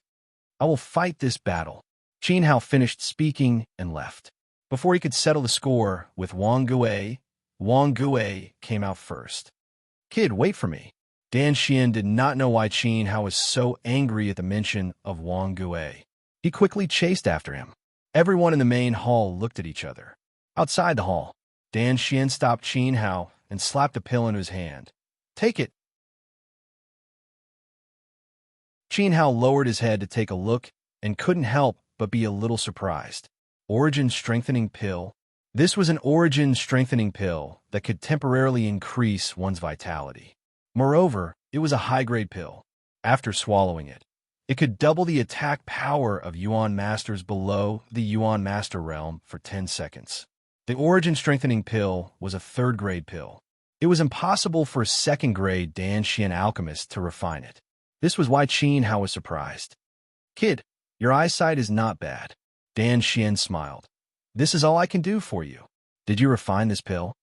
I will fight this battle. Qin Hao finished speaking and left. Before he could settle the score with Wang Gui came out first. Kid, wait for me. Dan Xian did not know why Qin Hao was so angry at the mention of Wang Gui. He quickly chased after him. Everyone in the main hall looked at each other. Outside the hall, Dan Xian stopped Qin Hao and slapped a pill into his hand. Take it. Qin Hao lowered his head to take a look and couldn't help but be a little surprised. Origin strengthening pill? This was an origin strengthening pill that could temporarily increase one's vitality. Moreover, it was a high-grade pill. After swallowing it, it could double the attack power of Yuan Masters below the Yuan Master realm for 10 seconds. The origin strengthening pill was a 3rd-grade pill. It was impossible for a 2nd-grade Dan Xian alchemist to refine it. This was why Qin Hao was surprised. Kid, your eyesight is not bad. Dan Xian smiled. This is all I can do for you. Did you refine this pill?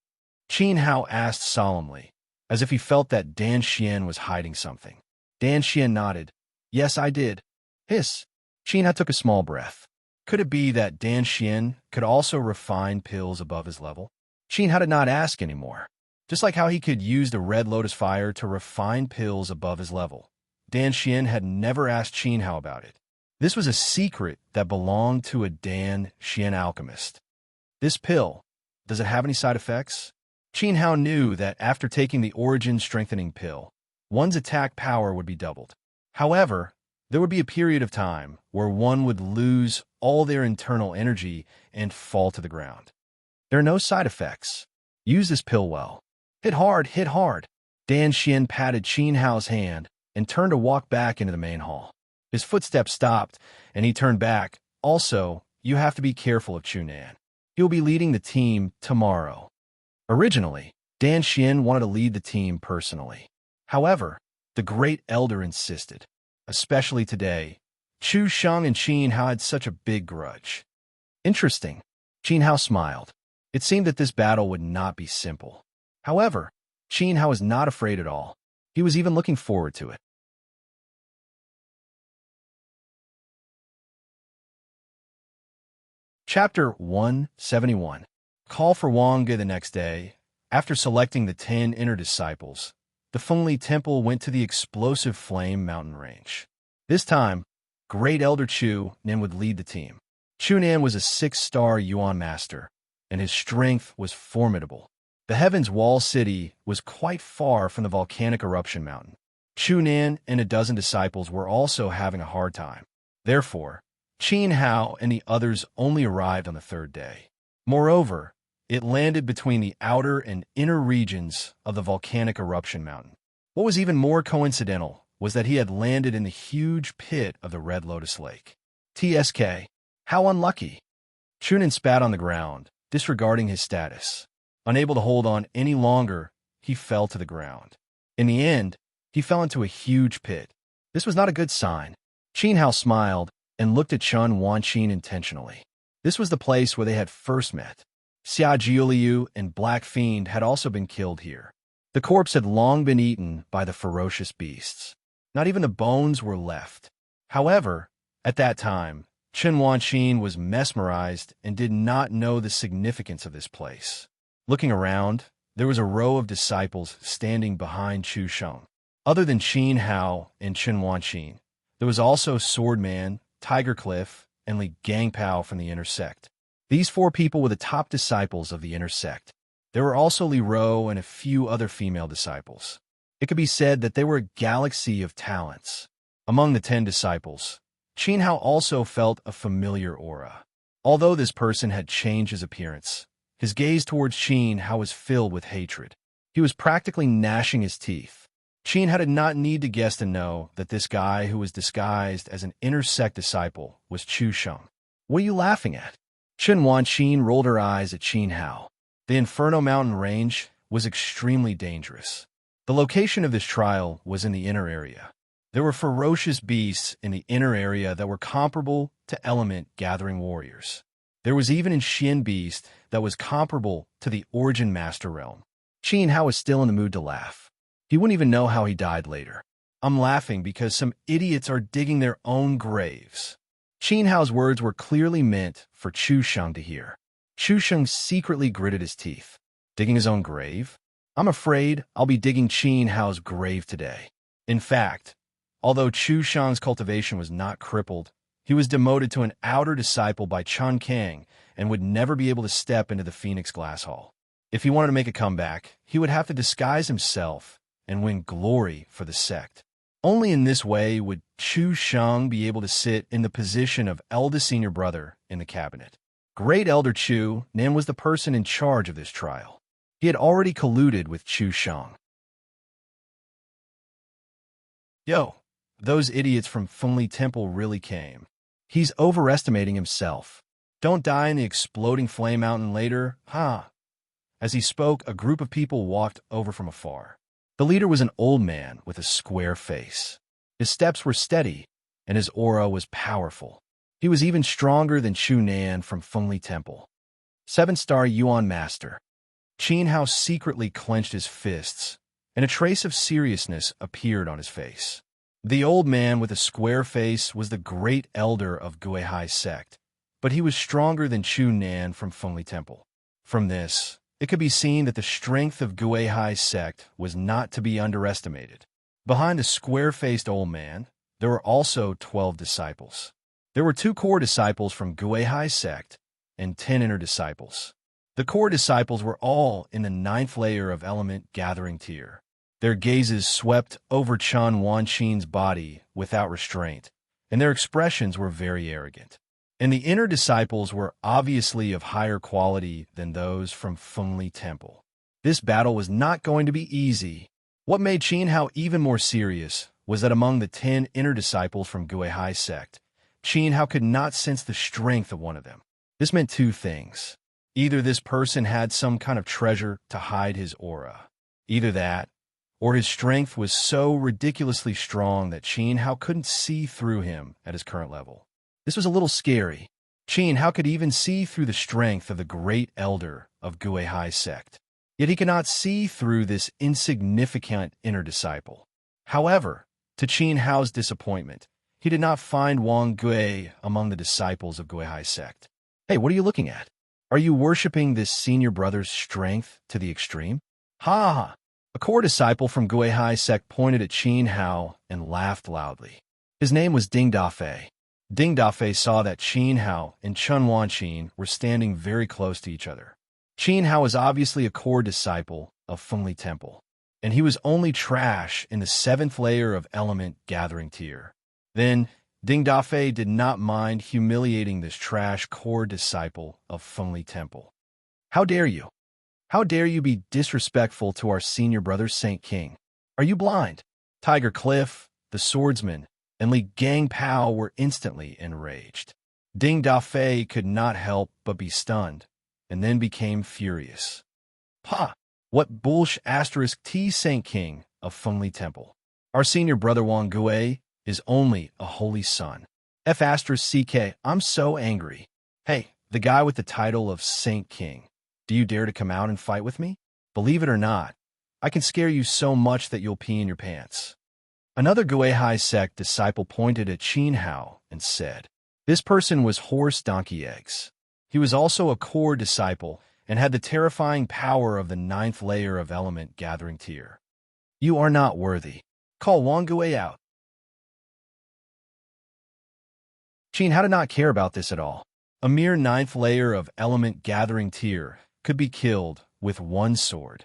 Qin Hao asked solemnly, as if he felt that Dan Xian was hiding something. Dan Xian nodded. Yes, I did. Hiss. Qin Hao took a small breath. Could it be that Dan Xian could also refine pills above his level? Qin Hao did not ask anymore. Just like how he could use the red lotus fire to refine pills above his level, Dan Xian had never asked Qin Hao about it. This was a secret that belonged to a Dan Xian alchemist. This pill, does it have any side effects? Qin Hao knew that after taking the origin strengthening pill, one's attack power would be doubled. However, there would be a period of time where one would lose all their internal energy and fall to the ground. There are no side effects. Use this pill well. Hit hard, hit hard. Dan Xian patted Qin Hao's hand and turned to walk back into the main hall. His footsteps stopped, and he turned back. Also, you have to be careful of Chunan. He'll be leading the team tomorrow. Originally, Dan Xian wanted to lead the team personally. However, the Great Elder insisted. Especially today, Chu Sheng and Qin Hao had such a big grudge. Interesting. Qin Hao smiled. It seemed that this battle would not be simple. However, Qin Hao was not afraid at all. He was even looking forward to it. Chapter 171. Call for Wang Ge the next day. After selecting the 10 inner disciples, the Fengli Temple went to the explosive flame mountain range. This time, Great Elder Chu Nan would lead the team. Chu Nan was a 6-star Yuan master, and his strength was formidable. The Heaven's Wall City was quite far from the volcanic eruption mountain. Chu Nan and a dozen disciples were also having a hard time. Therefore, Qin Hao and the others only arrived on the 3rd day. Moreover, it landed between the outer and inner regions of the volcanic eruption mountain. What was even more coincidental was that he had landed in the huge pit of the Red Lotus Lake. TSK. How unlucky. Chunin spat on the ground, disregarding his status. Unable to hold on any longer, he fell to the ground. In the end, he fell into a huge pit. This was not a good sign. Qin Hao smiled and looked at Chun Wanqin intentionally. This was the place where they had first met. Xia Jiuliu and Black Fiend had also been killed here. The corpse had long been eaten by the ferocious beasts. Not even the bones were left. However, at that time, Chen Wanqin was mesmerized and did not know the significance of this place. Looking around, there was a row of disciples standing behind Chu Sheng. Other than Qin Hao and Chen Wanqin, there was also Swordman, Tiger Cliff, and Li Gangpao from the inner sect. These 4 people were the top disciples of the inner sect. There were also Li Ro and a few other female disciples. It could be said that they were a galaxy of talents. Among the 10 disciples, Qin Hao also felt a familiar aura. Although this person had changed his appearance, his gaze towards Qin Hao was filled with hatred. He was practically gnashing his teeth. Qin Hao did not need to guess to know that this guy who was disguised as an inner sect disciple was Chu Sheng. What are you laughing at? Chen Wanqin rolled her eyes at Qin Hao. The Inferno Mountain range was extremely dangerous. The location of this trial was in the inner area. There were ferocious beasts in the inner area that were comparable to element gathering warriors. There was even a Xian beast that was comparable to the Origin Master Realm. Qin Hao was still in the mood to laugh. He wouldn't even know how he died later. I'm laughing because some idiots are digging their own graves. Qin Hao's words were clearly meant for Chu Sheng to hear. Chu Sheng secretly gritted his teeth. Digging his own grave? I'm afraid I'll be digging Qin Hao's grave today. In fact, although Chu Sheng's cultivation was not crippled, he was demoted to an outer disciple by Chen Kang and would never be able to step into the Phoenix Glass Hall. If he wanted to make a comeback, he would have to disguise himself and win glory for the sect. Only in this way would Chu Sheng be able to sit in the position of eldest senior brother in the cabinet. Great Elder Chu Nan was the person in charge of this trial. He had already colluded with Chu Sheng. Yo, those idiots from Fengli Temple really came. He's overestimating himself. Don't die in the exploding flame mountain later, huh? As he spoke, a group of people walked over from afar. The leader was an old man with a square face. His steps were steady, and his aura was powerful. He was even stronger than Chu Nan from Fengli Temple. 7-star Yuan Master. Qin Hao secretly clenched his fists, and a trace of seriousness appeared on his face. The old man with a square face was the great elder of Guihai sect, but he was stronger than Chu Nan from Fengli Temple. From this, it could be seen that the strength of Guihai's sect was not to be underestimated. Behind the square-faced old man, there were also 12 disciples. There were 2 core disciples from Guihai's sect and 10 inner disciples. The core disciples were all in the 9th layer of element gathering tier. Their gazes swept over Chen Wanqin's body without restraint, and their expressions were very arrogant. And the inner disciples were obviously of higher quality than those from Fengli Temple. This battle was not going to be easy. What made Qin Hao even more serious was that among the 10 inner disciples from Guihai's sect, Qin Hao could not sense the strength of one of them. This meant 2 things. Either this person had some kind of treasure to hide his aura. Either that, or his strength was so ridiculously strong that Qin Hao couldn't see through him at his current level. This was a little scary. Qin Hao could even see through the strength of the great elder of Guihai's sect. Yet he could not see through this insignificant inner disciple. However, to Qin Hao's disappointment, he did not find Wang Gui among the disciples of Guihai's sect. Hey, what are you looking at? Are you worshipping this senior brother's strength to the extreme? Ha ha! A core disciple from Guihai's sect pointed at Qin Hao and laughed loudly. His name was Ding Dafei. Ding Dafei saw that Qin Hao and Chen Wanqin were standing very close to each other. Qin Hao was obviously a core disciple of Fengli Temple, and he was only trash in the 7th layer of element gathering tier. Then, Ding Dafei did not mind humiliating this trash core disciple of Fengli Temple. How dare you? How dare you be disrespectful to our senior brother Saint King? Are you blind? Tiger Cliff, the swordsman, and Li Gangpao were instantly enraged. Ding Dafei could not help but be stunned, and then became furious. Ha! What bullsh asterisk T Saint King of Fengli Temple. Our senior brother Wang Gui is only a holy son. F asterisk CK, I'm so angry. Hey, the guy with the title of Saint King, do you dare to come out and fight with me? Believe it or not, I can scare you so much that you'll pee in your pants. Another Guihai sect disciple pointed at Qin Hao and said, this person was horse donkey eggs. He was also a core disciple and had the terrifying power of the 9th layer of element gathering tier. You are not worthy. Call Wang Gui out. Qin Hao did not care about this at all. A mere 9th layer of element gathering tier could be killed with 1 sword.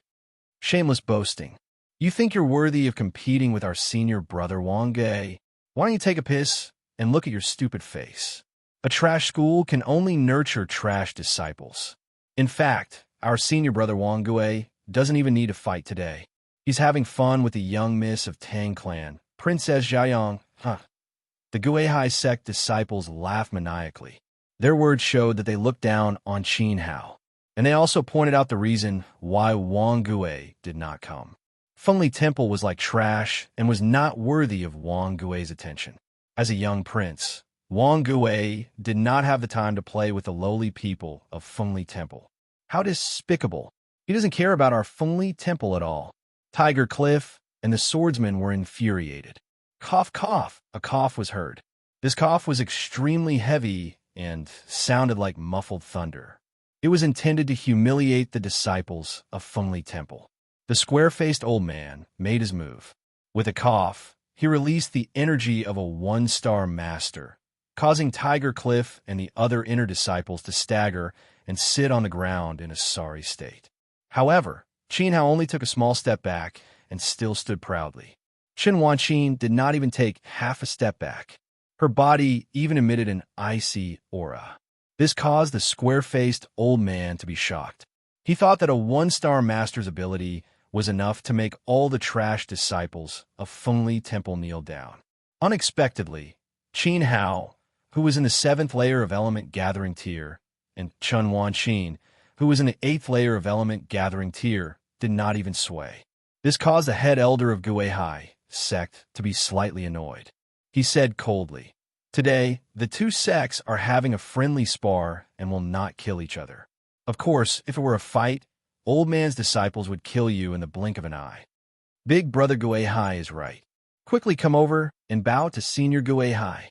Shameless boasting. You think you're worthy of competing with our senior brother Wang Gui? Why don't you take a piss and look at your stupid face? A trash school can only nurture trash disciples. In fact, our senior brother Wang Gui doesn't even need to fight today. He's having fun with the young miss of Tang Clan, Princess Jiayang. The Guihai sect disciples laughed maniacally. Their words showed that they looked down on Qin Hao, and they also pointed out the reason why Wang Gui did not come. Fengli Temple was like trash and was not worthy of Wang Gui's attention. As a young prince, Wang Gui did not have the time to play with the lowly people of Fengli Temple. How despicable. He doesn't care about our Fengli Temple at all. Tiger Cliff and the swordsman were infuriated. Cough, cough. A cough was heard. This cough was extremely heavy and sounded like muffled thunder. It was intended to humiliate the disciples of Fengli Temple. The square-faced old man made his move. With a cough, he released the energy of a 1-star master, causing Tiger Cliff and the other inner disciples to stagger and sit on the ground in a sorry state. However, Qin Hao only took a small step back and still stood proudly. Chen Wanqin did not even take half a step back. Her body even emitted an icy aura. This caused the square-faced old man to be shocked. He thought that a 1-star master's ability was enough to make all the trash disciples of Fengli Temple kneel down. Unexpectedly, Qin Hao, who was in the 7th layer of element gathering tier, and Chen Wanqin, who was in the 8th layer of element gathering tier, did not even sway. This caused the head elder of Guihai sect to be slightly annoyed. He said coldly, today, the 2 sects are having a friendly spar and will not kill each other. Of course, if it were a fight, old man's disciples would kill you in the blink of an eye. Big brother Guihai is right. Quickly come over and bow to senior Guihai.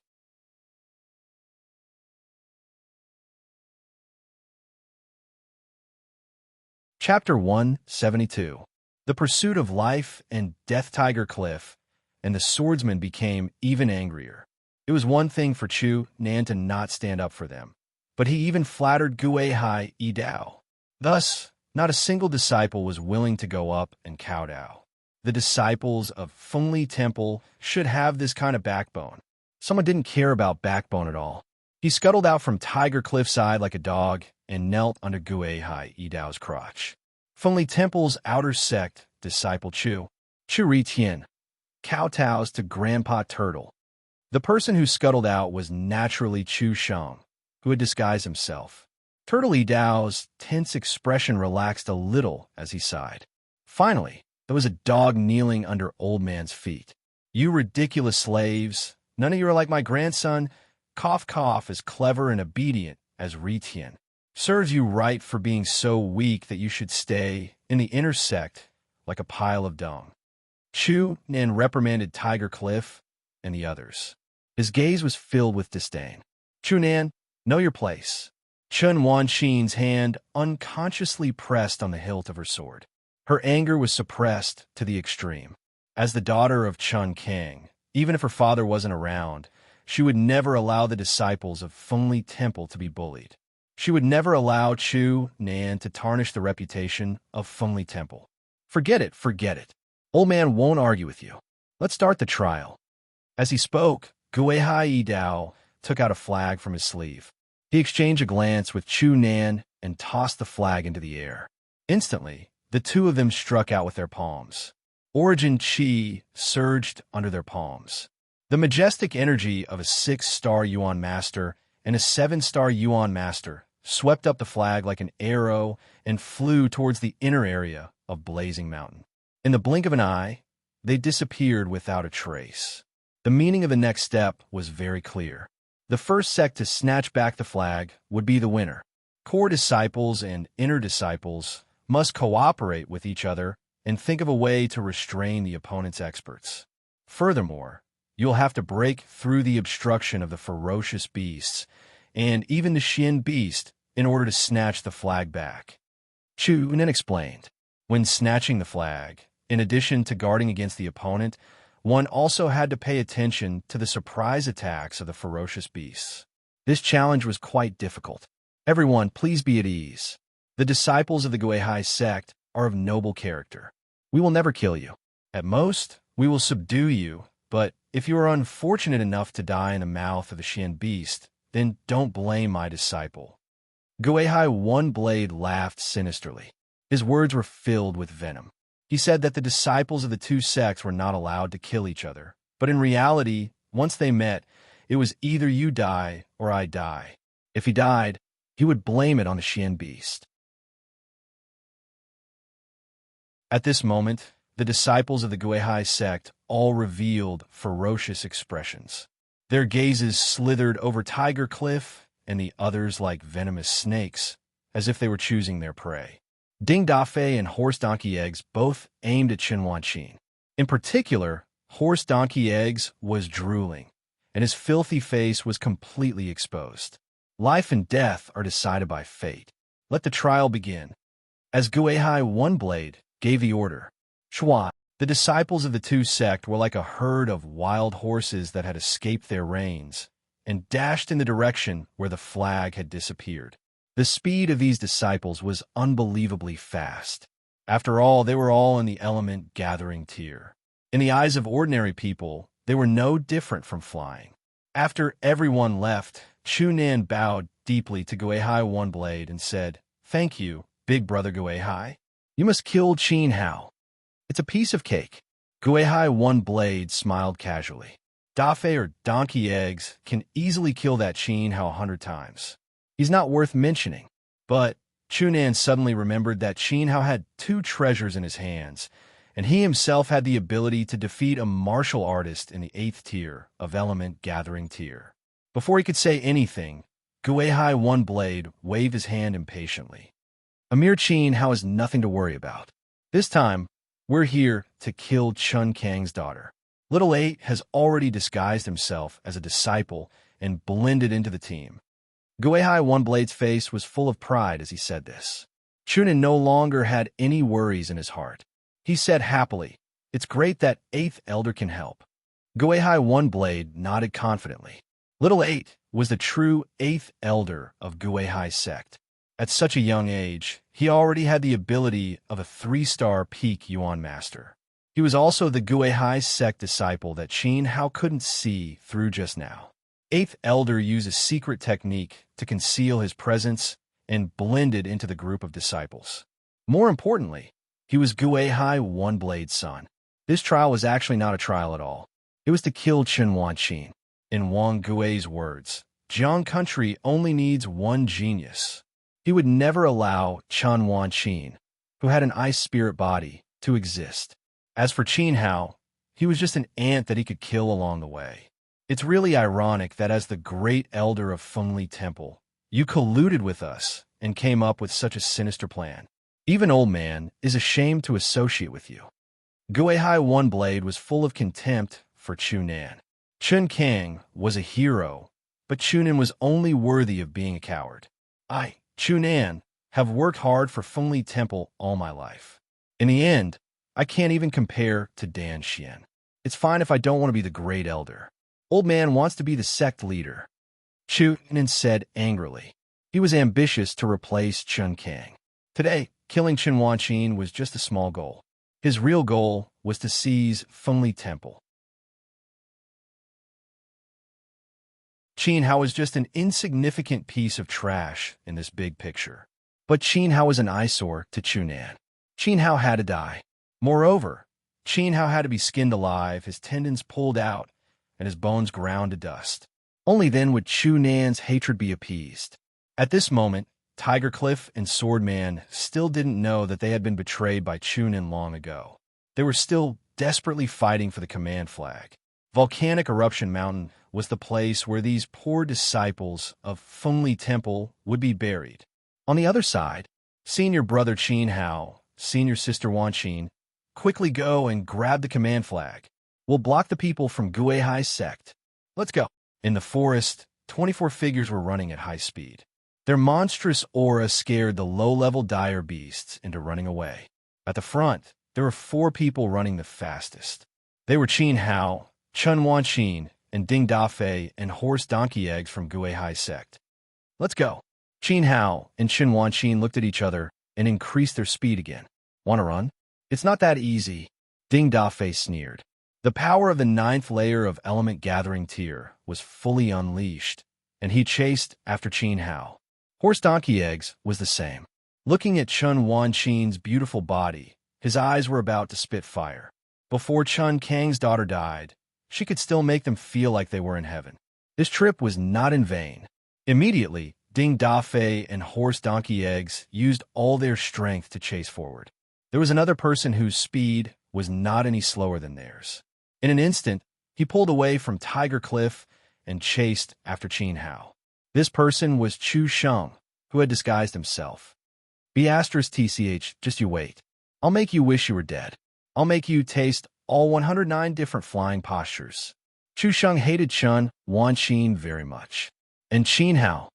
Chapter 172. The Pursuit of Life and Death. Tiger Cliff and the swordsman became even angrier. It was one thing for Chu Nan to not stand up for them, but he even flattered Guihai Yi Dao. Thus, not a single disciple was willing to go up and kowtow. The disciples of Fengli Temple should have this kind of backbone. Someone didn't care about backbone at all. He scuttled out from Tiger Cliffside like a dog and knelt under Guihai Yi Dao's crotch. Fengli Temple's outer sect, disciple Chu Ri Tian, kowtows to Grandpa Turtle. The person who scuttled out was naturally Chu Shang, who had disguised himself. Turtle Yi Dao's tense expression relaxed a little as he sighed. Finally, there was a dog kneeling under old man's feet. "You ridiculous slaves, none of you are like my grandson, cough cough, as clever and obedient as Ri Tian. Serves you right for being so weak that you should stay in the inner sect like a pile of dung." Chu Nan reprimanded Tiger Cliff and the others. His gaze was filled with disdain. "Chu Nan, know your place." Chun Wanxin's hand unconsciously pressed on the hilt of her sword. Her anger was suppressed to the extreme. As the daughter of Chun Kang, even if her father wasn't around, she would never allow the disciples of Fengli Temple to be bullied. She would never allow Chu Nan to tarnish the reputation of Fengli Temple. Forget it, forget it. Old man won't argue with you. Let's start the trial." As he spoke, Guihai Yi Dao took out a flag from his sleeve. He exchanged a glance with Chu Nan and tossed the flag into the air. Instantly, the two of them struck out with their palms. Origin Chi surged under their palms. The majestic energy of a 6-star Yuan master and a 7-star Yuan master swept up the flag like an arrow and flew towards the inner area of Blazing Mountain. In the blink of an eye, they disappeared without a trace. The meaning of the next step was very clear. The first sect to snatch back the flag would be the winner. Core disciples and inner disciples must cooperate with each other and think of a way to restrain the opponent's experts. Furthermore, you'll have to break through the obstruction of the ferocious beasts and even the Xian beast in order to snatch the flag back. Chu Nan explained. When snatching the flag, in addition to guarding against the opponent, one also had to pay attention to the surprise attacks of the ferocious beasts. This challenge was quite difficult. Everyone, please be at ease. The disciples of the Guihai sect are of noble character. We will never kill you. At most, we will subdue you, but if you are unfortunate enough to die in the mouth of the Xian beast, then don't blame my disciple. Guihai One Blade laughed sinisterly. His words were filled with venom. He said that the disciples of the two sects were not allowed to kill each other, but in reality, once they met, it was either you die or I die. If he died, he would blame it on the Xian beast. At this moment, the disciples of the Guihai sect all revealed ferocious expressions. Their gazes slithered over Tiger Cliff and the others like venomous snakes, as if they were choosing their prey. Ding Dafei and Horse Donkey Eggs both aimed at Qin Wanqin. In particular, Horse Donkey Eggs was drooling, and his filthy face was completely exposed. Life and death are decided by fate. Let the trial begin. As Guihai One Blade gave the order, Shua, the disciples of the two sect were like a herd of wild horses that had escaped their reins and dashed in the direction where the flag had disappeared. The speed of these disciples was unbelievably fast. After all, they were all in the element gathering tier. In the eyes of ordinary people, they were no different from flying. After everyone left, Chu Nan bowed deeply to Guihai One Blade and said, "Thank you, big brother Guihai. You must kill Qin Hao. It's a piece of cake." Guihai One Blade smiled casually. Dafei or Donkey Eggs can easily kill that Qin Hao 100 times. He's not worth mentioning. But Chu Nan suddenly remembered that Qin Hao had 2 treasures in his hands, and he himself had the ability to defeat a martial artist in the 8th tier of element gathering tier. Before he could say anything, Guihai One Blade waved his hand impatiently. "A mere Qin Hao is nothing to worry about. This time, we're here to kill Chun Kang's daughter." Little 8 has already disguised himself as a disciple and blended into the team. Guihai One Blade's face was full of pride as he said this. Chunin no longer had any worries in his heart. He said happily, "It's great that 8th Elder can help." Guihai One Blade nodded confidently. Little 8 was the true 8th Elder of Guihai sect. At such a young age, he already had the ability of a 3-star peak Yuan master. He was also the Guihai sect disciple that Qin Hao couldn't see through just now. 8th Elder used a secret technique to conceal his presence and blended into the group of disciples. More importantly, he was Guihai One Blade's son. This trial was actually not a trial at all. It was to kill Chen Wanqin. In Wang Gui's words, Jiang country only needs one genius. He would never allow Chen Wanqin, who had an ice spirit body, to exist. As for Qin Hao, he was just an ant that he could kill along the way. It's really ironic that as the great elder of Fengli Temple, you colluded with us and came up with such a sinister plan. Even old man is ashamed to associate with you. Guihai One Blade was full of contempt for Chunan. Chun Kang was a hero, but Chunan was only worthy of being a coward. I, Chunan, have worked hard for Fengli Temple all my life. In the end, I can't even compare to Dan Xian. It's fine if I don't want to be the great elder. Old man wants to be the sect leader, Chunan said angrily. He was ambitious to replace Chun Kang. Today, killing Chen Wanqin was just a small goal. His real goal was to seize Fengli Temple. Qin Hao was just an insignificant piece of trash in this big picture. But Qin Hao was an eyesore to Chunan. Qin Hao had to die. Moreover, Qin Hao had to be skinned alive, his tendons pulled out, and his bones ground to dust. Only then would Chunan's hatred be appeased. At this moment, Tiger Cliff and Swordman still didn't know that they had been betrayed by Chunan long ago. They were still desperately fighting for the command flag. Volcanic Eruption Mountain was the place where these poor disciples of Fengli Temple would be buried. On the other side, senior brother Qin Hao, senior sister Wanqin, quickly go and grab the command flag. We'll block the people from Guihai sect. Let's go. In the forest, 24 figures were running at high speed. Their monstrous aura scared the low-level dire beasts into running away. At the front, there were 4 people running the fastest. They were Qin Hao, Chun Wanqin, and Ding Dafei and Horse Donkey Eggs from Guihai sect. Let's go. Qin Hao and Chen Wanqin looked at each other and increased their speed again. Want to run? It's not that easy, Ding Dafei sneered. The power of the 9th layer of element gathering tier was fully unleashed, and he chased after Qin Hao. Horse Donkey Eggs was the same. Looking at Chun Wanqin's beautiful body, his eyes were about to spit fire. Before Chun Kang's daughter died, she could still make them feel like they were in heaven. This trip was not in vain. Immediately, Ding Dafei and Horse Donkey Eggs used all their strength to chase forward. There was another person whose speed was not any slower than theirs. In an instant, he pulled away from Tiger Cliff and chased after Qin Hao. This person was Chu Sheng, who had disguised himself. *TCH, just you wait. I'll make you wish you were dead. I'll make you taste all 109 different flying postures. Chu Sheng hated Chun Wanqin very much. And Qin Hao,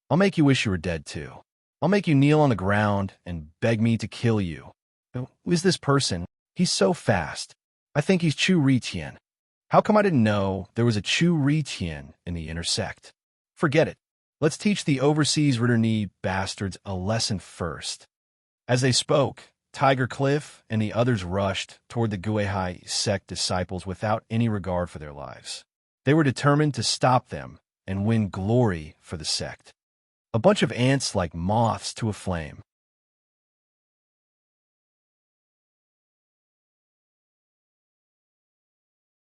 I'll make you wish you were dead too. I'll make you kneel on the ground and beg me to kill you. Who is this person? He's so fast. I think he's Chu Ritian. How come I didn't know there was a Chu Ritian in the inner sect? Forget it. Let's teach the overseas Ritterni bastards a lesson first. As they spoke, Tiger Cliff and the others rushed toward the Guihai sect disciples without any regard for their lives. They were determined to stop them and win glory for the sect. A bunch of ants like moths to a flame.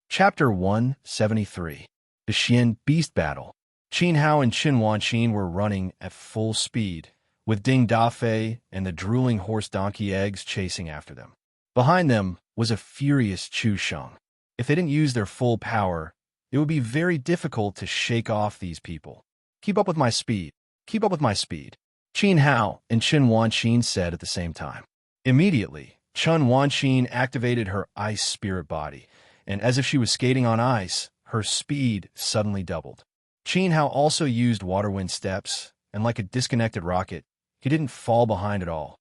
Chapter 173. The Xian Beast Battle. Qin Hao and Chen Wanqin were running at full speed, with Ding Dafei and the drooling Horse Donkey Eggs chasing after them. Behind them was a furious Chu Sheng. If they didn't use their full power, it would be very difficult to shake off these people. Keep up with my speed. Keep up with my speed, Qin Hao and Chen Wanqin said at the same time. Immediately, Chen Wanqin activated her ice spirit body, and as if she was skating on ice, her speed suddenly doubled. Qin Hao also used water wind steps, and like a disconnected rocket, he didn't fall behind at all.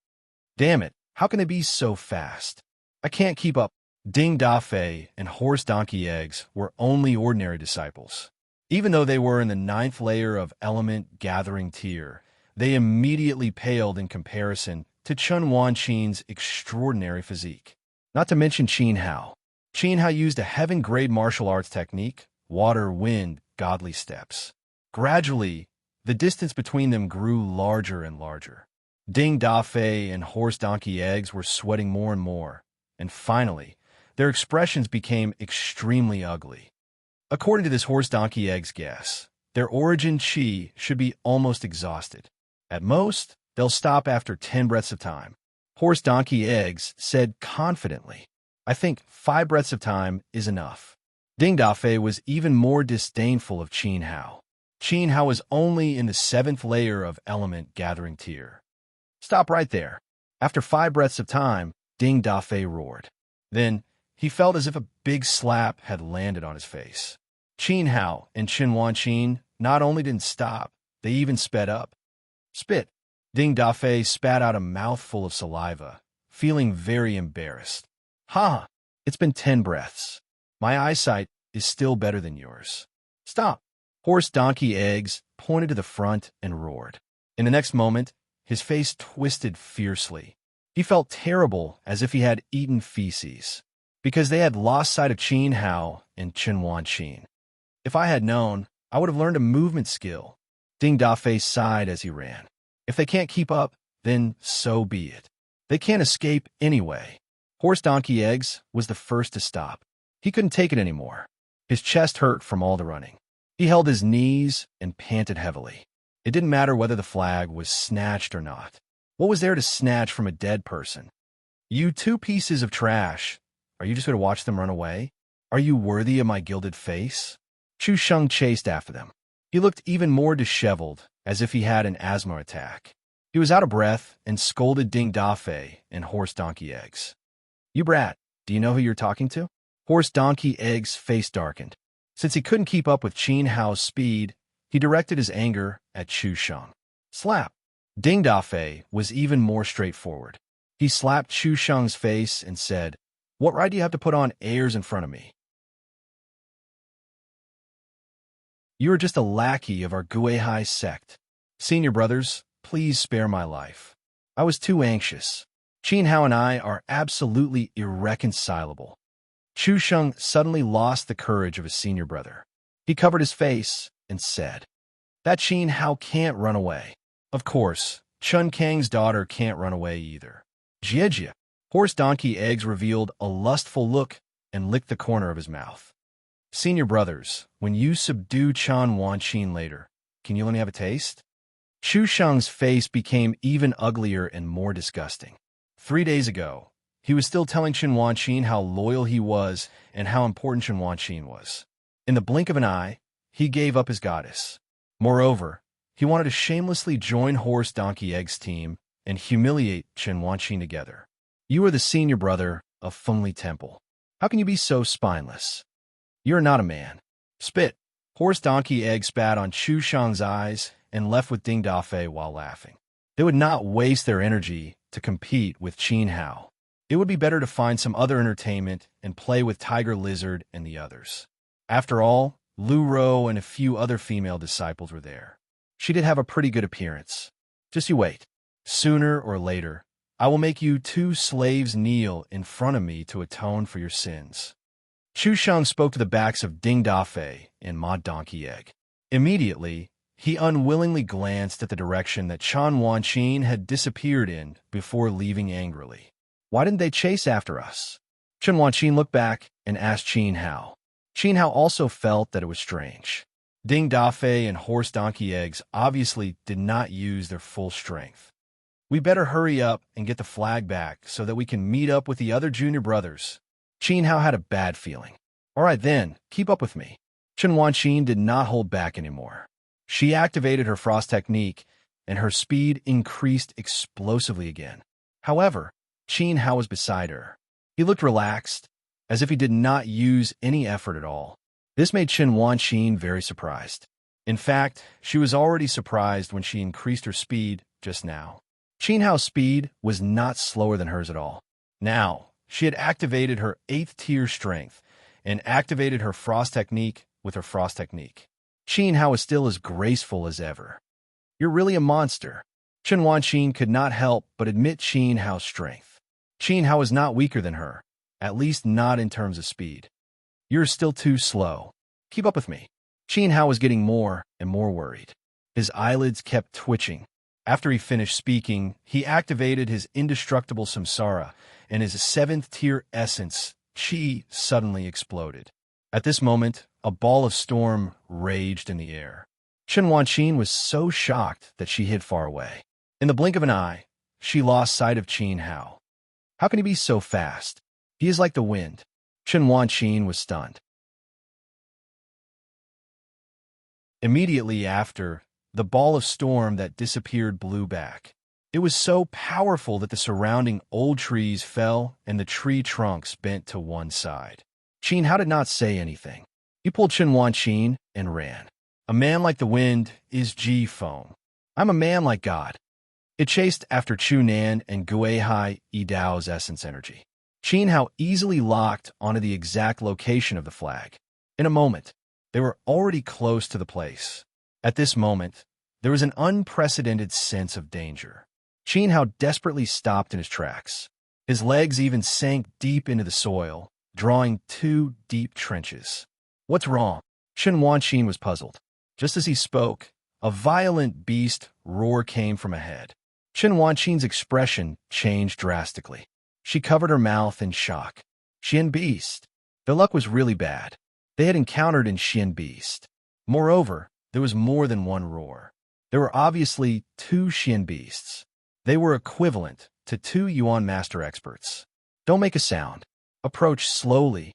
Damn it, how can they be so fast? I can't keep up. Ding Da Fei and Horse Donkey Eggs were only ordinary disciples. Even though they were in the 9th layer of element gathering tier, they immediately paled in comparison to Chun Wanqin's extraordinary physique. Not to mention Qin Hao. Qin Hao used a heaven-grade martial arts technique, water, wind, godly steps. Gradually, the distance between them grew larger and larger. Ding Da Fei and Horse Donkey Eggs were sweating more and more, and finally, their expressions became extremely ugly. According to this Horse Donkey Eggs guess, their origin chi should be almost exhausted. At most, they'll stop after 10 breaths of time. Horse Donkey Eggs said confidently, I think 5 breaths of time is enough. Ding Da Fei was even more disdainful of Qin Hao. Qin Hao was only in the 7th layer of element gathering tier. Stop right there. After 5 breaths of time, Ding Da Fei roared. Then, he felt as if a big slap had landed on his face. Qin Hao and Qin Wanqin not only didn't stop, they even sped up. Spit. Ding Da Fei spat out a mouthful of saliva, feeling very embarrassed. Ha! It's been 10 breaths. My eyesight is still better than yours. Stop. Horse Donkey Eggs pointed to the front and roared. In the next moment, his face twisted fiercely. He felt terrible, as if he had eaten feces, because they had lost sight of Qin Hao and Qin Wanqin. If I had known, I would have learned a movement skill. Ding Da Fei sighed as he ran. If they can't keep up, then so be it. They can't escape anyway. Horse Donkey Eggs was the first to stop. He couldn't take it anymore. His chest hurt from all the running. He held his knees and panted heavily. It didn't matter whether the flag was snatched or not. What was there to snatch from a dead person? You 2 pieces of trash. Are you just going to watch them run away? Are you worthy of my gilded face? Chu Sheng chased after them. He looked even more disheveled, as if he had an asthma attack. He was out of breath and scolded Ding Da Fei and Horse Donkey Eggs. You brat, do you know who you're talking to? Horse Donkey Eggs' face darkened. Since he couldn't keep up with Qin Hao's speed, he directed his anger at Chu Sheng. Slap! Ding Da Fei was even more straightforward. He slapped Chu Sheng's face and said, What right do you have to put on airs in front of me? You are just a lackey of our Guihai sect. Senior brothers, please spare my life. I was too anxious. Qin Hao and I are absolutely irreconcilable. Chu Sheng suddenly lost the courage of his senior brother. He covered his face and said, That Qin Hao can't run away. Of course, Chun Kang's daughter can't run away either. Jie. Horse Donkey Eggs revealed a lustful look and licked the corner of his mouth. Senior brothers, when you subdue Chan Wanqin later, can you let me have a taste? Chu Sheng's face became even uglier and more disgusting. 3 days ago, he was still telling Qin Wanqin how loyal he was and how important Qin Wanqin was. In the blink of an eye, he gave up his goddess. Moreover, he wanted to shamelessly join Horse Donkey Egg's team and humiliate Qin Wanqin together. You are the senior brother of Fengli Temple. How can you be so spineless? You're not a man. Spit. Horse Donkey Egg spat on Chu Sheng's eyes and left with Ding Da Fei while laughing. They would not waste their energy to compete with Qin Hao. It would be better to find some other entertainment and play with Tiger Lizard and the others. After all, Lu Ro and a few other female disciples were there. She did have a pretty good appearance. Just you wait. Sooner or later, I will make you 2 slaves kneel in front of me to atone for your sins. Chu Sheng spoke to the backs of Ding Da Fei and Ma Donkey Egg. Immediately, he unwillingly glanced at the direction that Chan Wanqin had disappeared in before leaving angrily. Why didn't they chase after us? Qin Wanqin looked back and asked Qin Hao. Qin Hao also felt that it was strange. Ding Da Fei and Horse Donkey Eggs obviously did not use their full strength. We better hurry up and get the flag back so that we can meet up with the other junior brothers. Qin Hao had a bad feeling. All right then, keep up with me. Qin Wanqin did not hold back anymore. She activated her frost technique, and her speed increased explosively again. However, Qin Hao was beside her. He looked relaxed, as if he did not use any effort at all. This made Qin Wanqin very surprised. In fact, she was already surprised when she increased her speed just now. Qin Hao's speed was not slower than hers at all. Now, she had activated her 8th tier strength and activated her frost technique with her frost technique. Qin Hao was still as graceful as ever. You're really a monster. Chen Wanqin could not help but admit Qin Hao's strength. Qin Hao was not weaker than her, at least not in terms of speed. You're still too slow. Keep up with me. Qin Hao was getting more and more worried. His eyelids kept twitching. After he finished speaking, he activated his indestructible samsara, and his 7th tier essence, Qi, suddenly exploded. At this moment, a ball of storm raged in the air. Chen Wanqin was so shocked that she hid far away. In the blink of an eye, she lost sight of Qin Hao. How can he be so fast? He is like the wind. Chen Wanqin was stunned. Immediately after, the ball of storm that disappeared blew back. It was so powerful that the surrounding old trees fell and the tree trunks bent to one side. Qin Hao did not say anything. He pulled Chen Wanqin and ran. A man like the wind is Ji foam. I'm a man like God. It chased after Chu Nan and Guihai Yi Dao's essence energy. Qin Hao easily locked onto the exact location of the flag. In a moment, they were already close to the place. At this moment, there was an unprecedented sense of danger. Qin Hao desperately stopped in his tracks. His legs even sank deep into the soil, drawing 2 deep trenches. What's wrong? Chen Wanqin was puzzled. Just as he spoke, a violent beast roar came from ahead. Chen Wanqin's expression changed drastically. She covered her mouth in shock. Xian Beast. Their luck was really bad. They had encountered in Xian Beast. Moreover, there was more than one roar. There were obviously 2 Xian Beasts. They were equivalent to 2 Yuan Master experts. Don't make a sound. Approach slowly.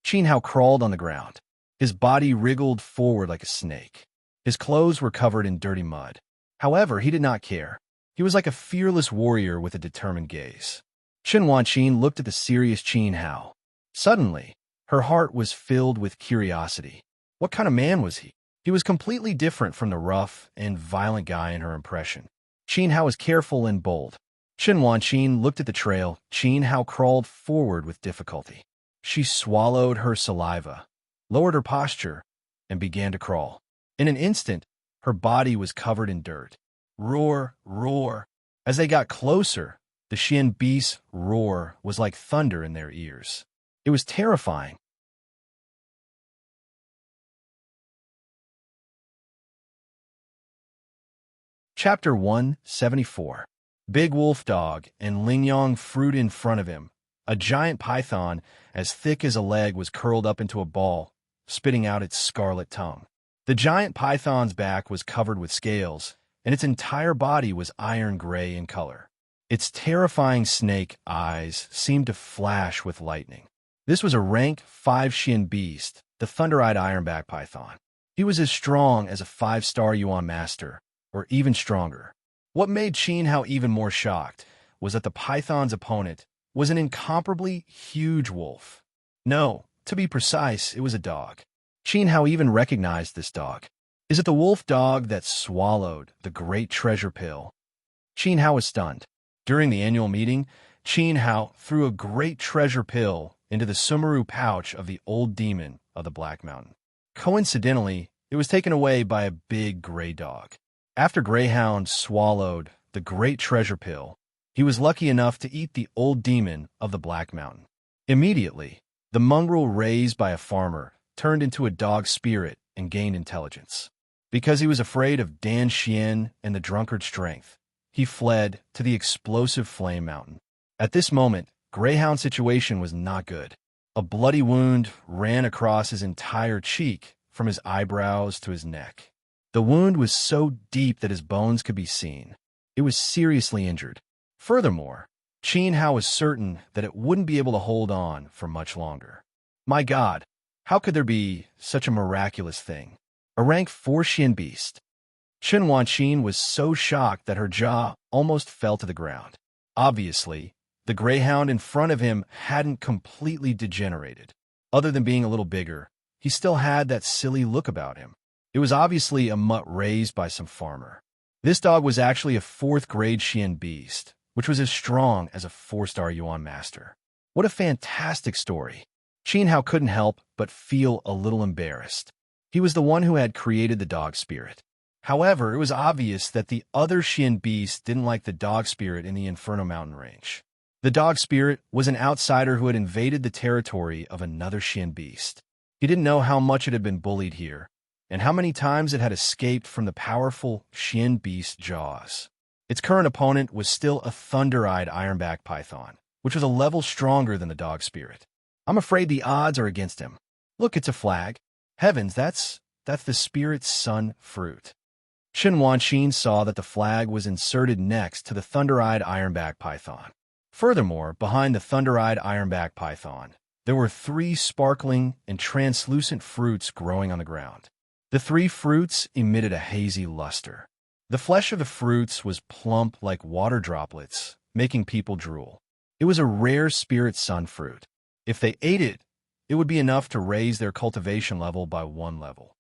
Qin Hao crawled on the ground. His body wriggled forward like a snake. His clothes were covered in dirty mud. However, he did not care. He was like a fearless warrior with a determined gaze. Chen Wanqin looked at the serious Qin Hao. Suddenly, her heart was filled with curiosity. What kind of man was he? He was completely different from the rough and violent guy in her impression. Qin Hao was careful and bold. Chen Wanqin looked at the trail. Qin Hao crawled forward with difficulty. She swallowed her saliva, lowered her posture, and began to crawl. In an instant, her body was covered in dirt. Roar, roar. As they got closer, the Xian Beast's roar was like thunder in their ears. It was terrifying. Chapter 174. Big Wolf Dog and Lingyong fruit in front of him. A giant python as thick as a leg was curled up into a ball, spitting out its scarlet tongue. The giant python's back was covered with scales, and its entire body was iron gray in color. Its terrifying snake eyes seemed to flash with lightning. This was a rank 5 Xian beast, the thunder-eyed ironback python. He was as strong as a 5-star Yuan master, or even stronger. What made Qin Hao even more shocked was that the python's opponent was an incomparably huge wolf. No, to be precise, it was a dog. Qin Hao even recognized this dog. Is it the wolf dog that swallowed the great treasure pill? Qin Hao was stunned. During the annual meeting, Qin Hao threw a great treasure pill into the Sumeru pouch of the old demon of the Black Mountain. Coincidentally, it was taken away by a big gray dog. After Greyhound swallowed the great treasure pill, he was lucky enough to eat the old demon of the Black Mountain. Immediately, the mongrel raised by a farmer turned into a dog spirit and gained intelligence. Because he was afraid of Dan Xian and the drunkard's strength, he fled to the explosive Flame Mountain. At this moment, Greyhound's situation was not good. A bloody wound ran across his entire cheek from his eyebrows to his neck. The wound was so deep that his bones could be seen. It was seriously injured. Furthermore, Qin Hao was certain that it wouldn't be able to hold on for much longer. My God, how could there be such a miraculous thing? A rank 4 Xian beast. Chen Wanqin was so shocked that her jaw almost fell to the ground. Obviously, the greyhound in front of him hadn't completely degenerated. Other than being a little bigger, he still had that silly look about him. It was obviously a mutt raised by some farmer. This dog was actually a 4th-grade Xian beast, which was as strong as a 4-star Yuan master. What a fantastic story. Qin Hao couldn't help but feel a little embarrassed. He was the one who had created the dog spirit. However, it was obvious that the other Xian beasts didn't like the dog spirit in the Inferno Mountain range. The dog spirit was an outsider who had invaded the territory of another Xian beast. He didn't know how much it had been bullied here, and how many times it had escaped from the powerful Xian beast's jaws. Its current opponent was still a thunder-eyed ironback python, which was a level stronger than the dog spirit. I'm afraid the odds are against him. Look, it's a flag. Heavens, that's the spirit's sun fruit. Shen Wanqin saw that the flag was inserted next to the thunder-eyed ironback python. Furthermore, behind the thunder-eyed ironback python, there were 3 sparkling and translucent fruits growing on the ground. The 3 fruits emitted a hazy luster. The flesh of the fruits was plump like water droplets, making people drool. It was a rare spirit sun fruit. If they ate it, it would be enough to raise their cultivation level by 1 level.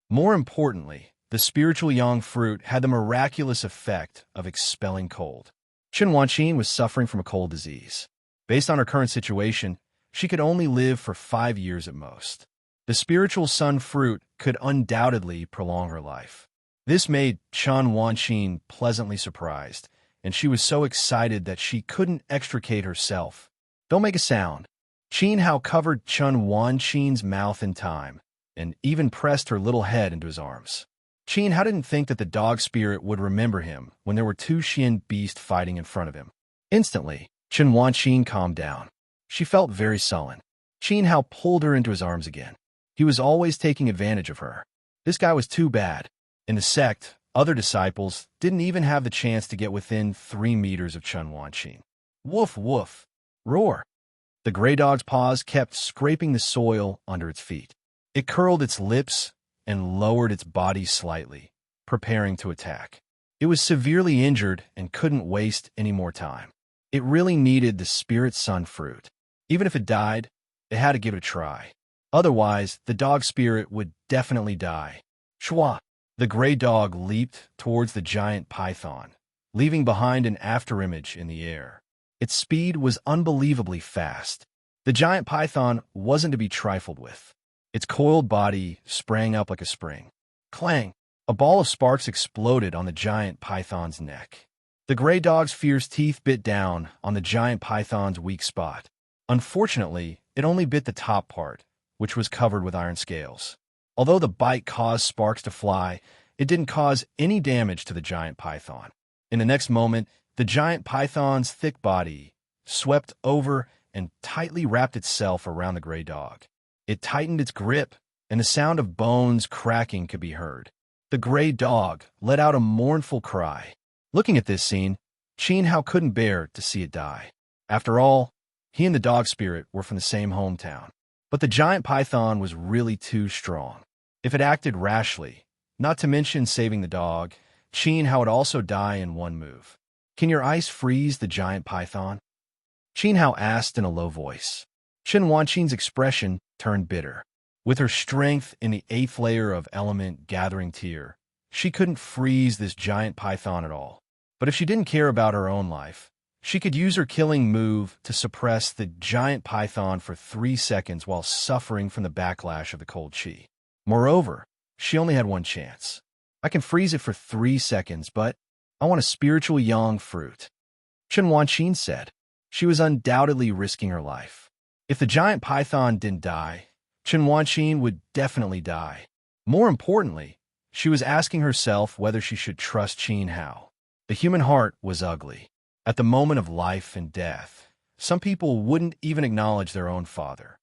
More importantly, the spiritual yang fruit had the miraculous effect of expelling cold. Shen Wanqin was suffering from a cold disease. Based on her current situation, she could only live for 5 years at most. The spiritual sun fruit could undoubtedly prolong her life. This made Shen Wanqin pleasantly surprised, and she was so excited that she couldn't extricate herself. Don't make a sound. Qin Hao covered Shen Wanqin's mouth in time, and even pressed her little head into his arms. Qin Hao didn't think that the dog spirit would remember him when there were 2 Xian beasts fighting in front of him. Instantly, Shen Wanqin calmed down. She felt very sullen. Qin Hao pulled her into his arms again. He was always taking advantage of her. This guy was too bad. In the sect, other disciples didn't even have the chance to get within 3 meters of Shen Wanqin. Woof, woof. Roar. The gray dog's paws kept scraping the soil under its feet. It curled its lips and lowered its body slightly, preparing to attack. It was severely injured and couldn't waste any more time. It really needed the spirit sun fruit. Even if it died, it had to give it a try. Otherwise, the dog spirit would definitely die. Shwa! The gray dog leaped towards the giant python, leaving behind an afterimage in the air. Its speed was unbelievably fast. The giant python wasn't to be trifled with. Its coiled body sprang up like a spring. Clang! A ball of sparks exploded on the giant python's neck. The gray dog's fierce teeth bit down on the giant python's weak spot. Unfortunately, it only bit the top part, which was covered with iron scales. Although the bite caused sparks to fly, it didn't cause any damage to the giant python. In the next moment, the giant python's thick body swept over and tightly wrapped itself around the gray dog. It tightened its grip, and the sound of bones cracking could be heard. The gray dog let out a mournful cry. Looking at this scene, Qin Hao couldn't bear to see it die. After all, he and the dog spirit were from the same hometown. But the giant python was really too strong. If it acted rashly, not to mention saving the dog, Qin Hao would also die in one move. Can your ice freeze the giant python? Qin Hao asked in a low voice. Shen Wanqin's expression turned bitter. With her strength in the 8th layer of element gathering tier, she couldn't freeze this giant python at all. But if she didn't care about her own life, she could use her killing move to suppress the giant python for 3 seconds while suffering from the backlash of the cold chi. Moreover, she only had one chance. I can freeze it for 3 seconds, but I want a spiritual yang fruit. Shen Wanqin said. She was undoubtedly risking her life. If the giant python didn't die, Shen Wanqin would definitely die. More importantly, she was asking herself whether she should trust Qin Hao. The human heart was ugly. At the moment of life and death, some people wouldn't even acknowledge their own father.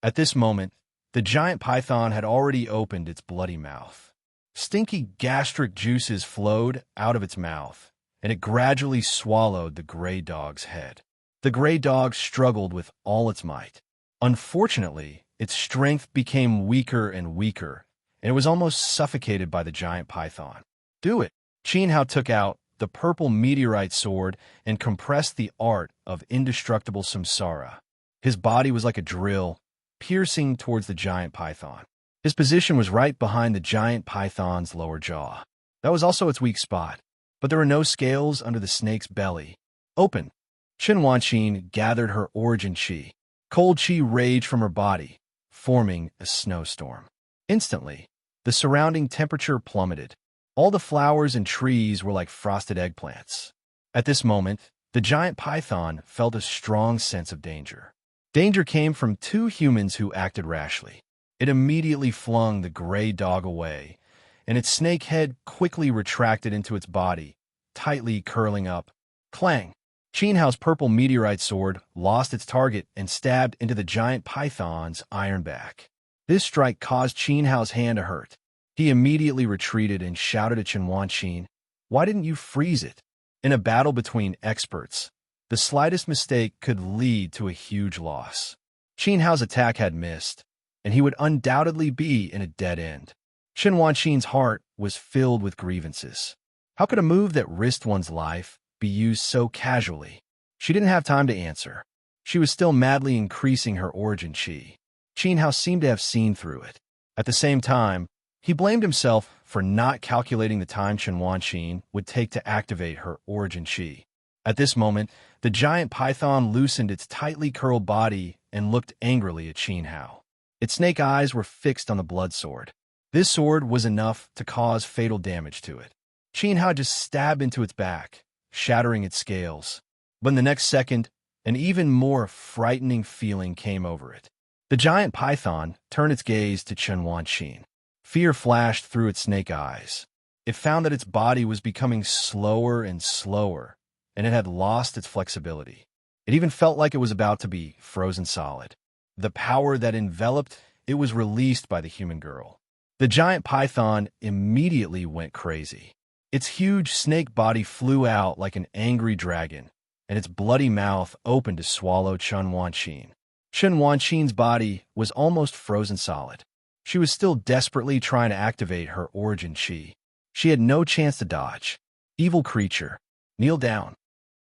At this moment, the giant python had already opened its bloody mouth. Stinky gastric juices flowed out of its mouth, and it gradually swallowed the gray dog's head. The gray dog struggled with all its might. Unfortunately, its strength became weaker and weaker, and it was almost suffocated by the giant python. Do it! Qin Hao took out the purple meteorite sword and compressed the art of indestructible samsara. His body was like a drill, piercing towards the giant python. His position was right behind the giant python's lower jaw. That was also its weak spot, but there were no scales under the snake's belly. Open. Chen Wanqin gathered her origin chi. Cold chi raged from her body, forming a snowstorm. Instantly, the surrounding temperature plummeted. All the flowers and trees were like frosted eggplants. At this moment, the giant python felt a strong sense of danger. Danger came from two humans who acted rashly. It immediately flung the gray dog away, and its snake head quickly retracted into its body, tightly curling up. Clang! Qin Hao's purple meteorite sword lost its target and stabbed into the giant python's iron back. This strike caused Qin Hao's hand to hurt. He immediately retreated and shouted at Chen Wanqin, "Why didn't you freeze it?" In a battle between experts, the slightest mistake could lead to a huge loss. Qin Hao's attack had missed, and he would undoubtedly be in a dead end. Chen Wanqin's heart was filled with grievances. How could a move that risked one's life be used so casually? She didn't have time to answer. She was still madly increasing her origin chi. Qin Hao seemed to have seen through it. At the same time, he blamed himself for not calculating the time Chen Wanqin would take to activate her origin chi. At this moment, the giant python loosened its tightly curled body and looked angrily at Qin Hao. Its snake eyes were fixed on the blood sword. This sword was enough to cause fatal damage to it. Qin Hao just stabbed into its back, shattering its scales. But in the next second, an even more frightening feeling came over it. The giant python turned its gaze to Chen Wanqin. Fear flashed through its snake eyes. It found that its body was becoming slower and slower, and it had lost its flexibility. It even felt like it was about to be frozen solid. The power that enveloped it was released by the human girl. The giant python immediately went crazy. Its huge snake body flew out like an angry dragon, and its bloody mouth opened to swallow Chen Wanqin. Chen Wanqin's body was almost frozen solid. She was still desperately trying to activate her origin chi. She had no chance to dodge. Evil creature, kneel down.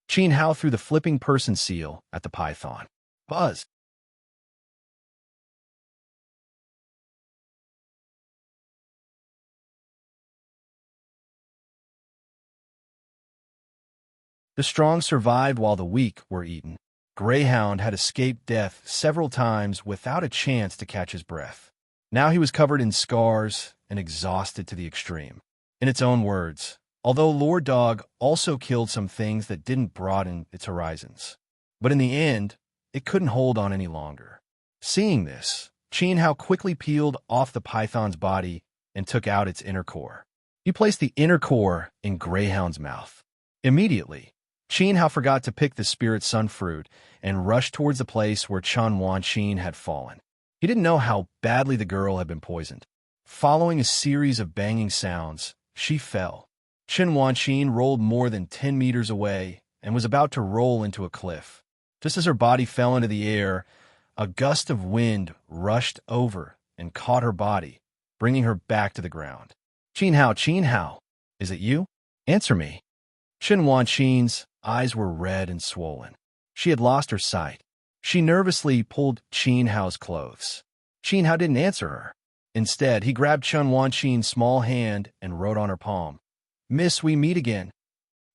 Qin Hao threw the flipping person seal at the python. Buzz! The strong survived while the weak were eaten. Greyhound had escaped death several times without a chance to catch his breath. Now he was covered in scars and exhausted to the extreme. In its own words, although Lord Dog also killed some things that didn't broaden its horizons. But in the end, it couldn't hold on any longer. Seeing this, Qin Hao quickly peeled off the python's body and took out its inner core. He placed the inner core in Greyhound's mouth. Immediately, Qin Hao forgot to pick the spirit sun fruit and rushed towards the place where Chen Wanqin had fallen. He didn't know how badly the girl had been poisoned. Following a series of banging sounds, she fell. Chen Wanqin rolled more than 10 meters away and was about to roll into a cliff. Just as her body fell into the air, a gust of wind rushed over and caught her body, bringing her back to the ground. Qin Hao, is it you? Answer me. Chen Wanqin's eyes were red and swollen. She had lost her sight. She nervously pulled Qin Hao's clothes. Qin Hao didn't answer her. Instead, he grabbed Chen Wanqin's small hand and wrote on her palm, "Miss, we meet again."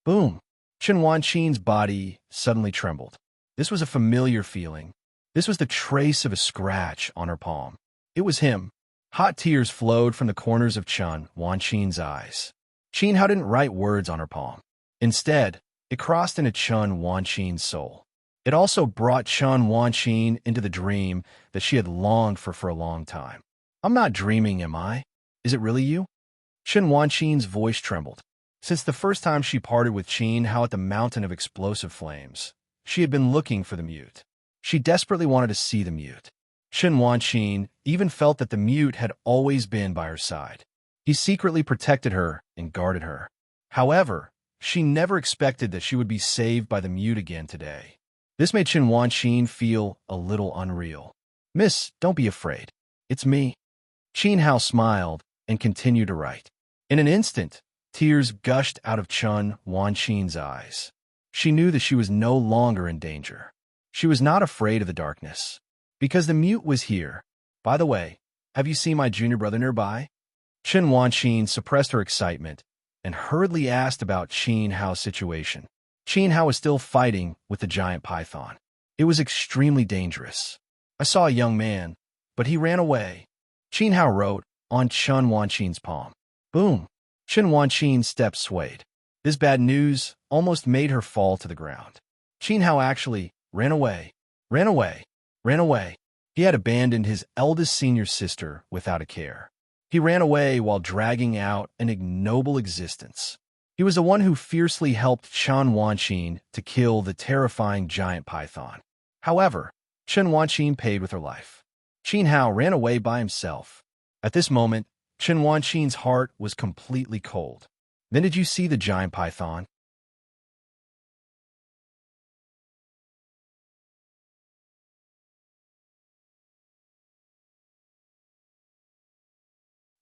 Boom! Chen Wanqin's body suddenly trembled. This was a familiar feeling. This was the trace of a scratch on her palm. It was him. Hot tears flowed from the corners of Chen Wanqin's eyes. Qin Hao didn't write words on her palm. Instead, it crossed into Chen Wanqin's soul. It also brought Chen Wanqin into the dream that she had longed for a long time. I'm not dreaming, am I? Is it really you? Chen Wanqin's voice trembled. Since the first time she parted with Qin Hao at the mountain of explosive flames, she had been looking for the mute. She desperately wanted to see the mute. Chen Wanqin even felt that the mute had always been by her side. He secretly protected her and guarded her. However, she never expected that she would be saved by the mute again today. This made Chen Wanqin feel a little unreal. "Miss, don't be afraid. It's me." Qin Hao smiled and continued to write. In an instant, tears gushed out of Chen Wanqin's eyes. She knew that she was no longer in danger. She was not afraid of the darkness. Because the mute was here. By the way, have you seen my junior brother nearby? Chen Wanqin suppressed her excitement and hurriedly asked about Qin Hao's situation. Qin Hao was still fighting with the giant python. It was extremely dangerous. I saw a young man, but he ran away. Qin Hao wrote on Chen Wanqin's palm. Boom! Chen Wanqin's steps swayed. This bad news almost made her fall to the ground. Qin Hao actually ran away. Ran away. Ran away. He had abandoned his eldest senior sister without a care. He ran away while dragging out an ignoble existence. He was the one who fiercely helped Chen Wanqin to kill the terrifying giant python. However, Chen Wanqin paid with her life. Qin Hao ran away by himself. At this moment, Chen Wanqin's heart was completely cold. Then did you see the giant python?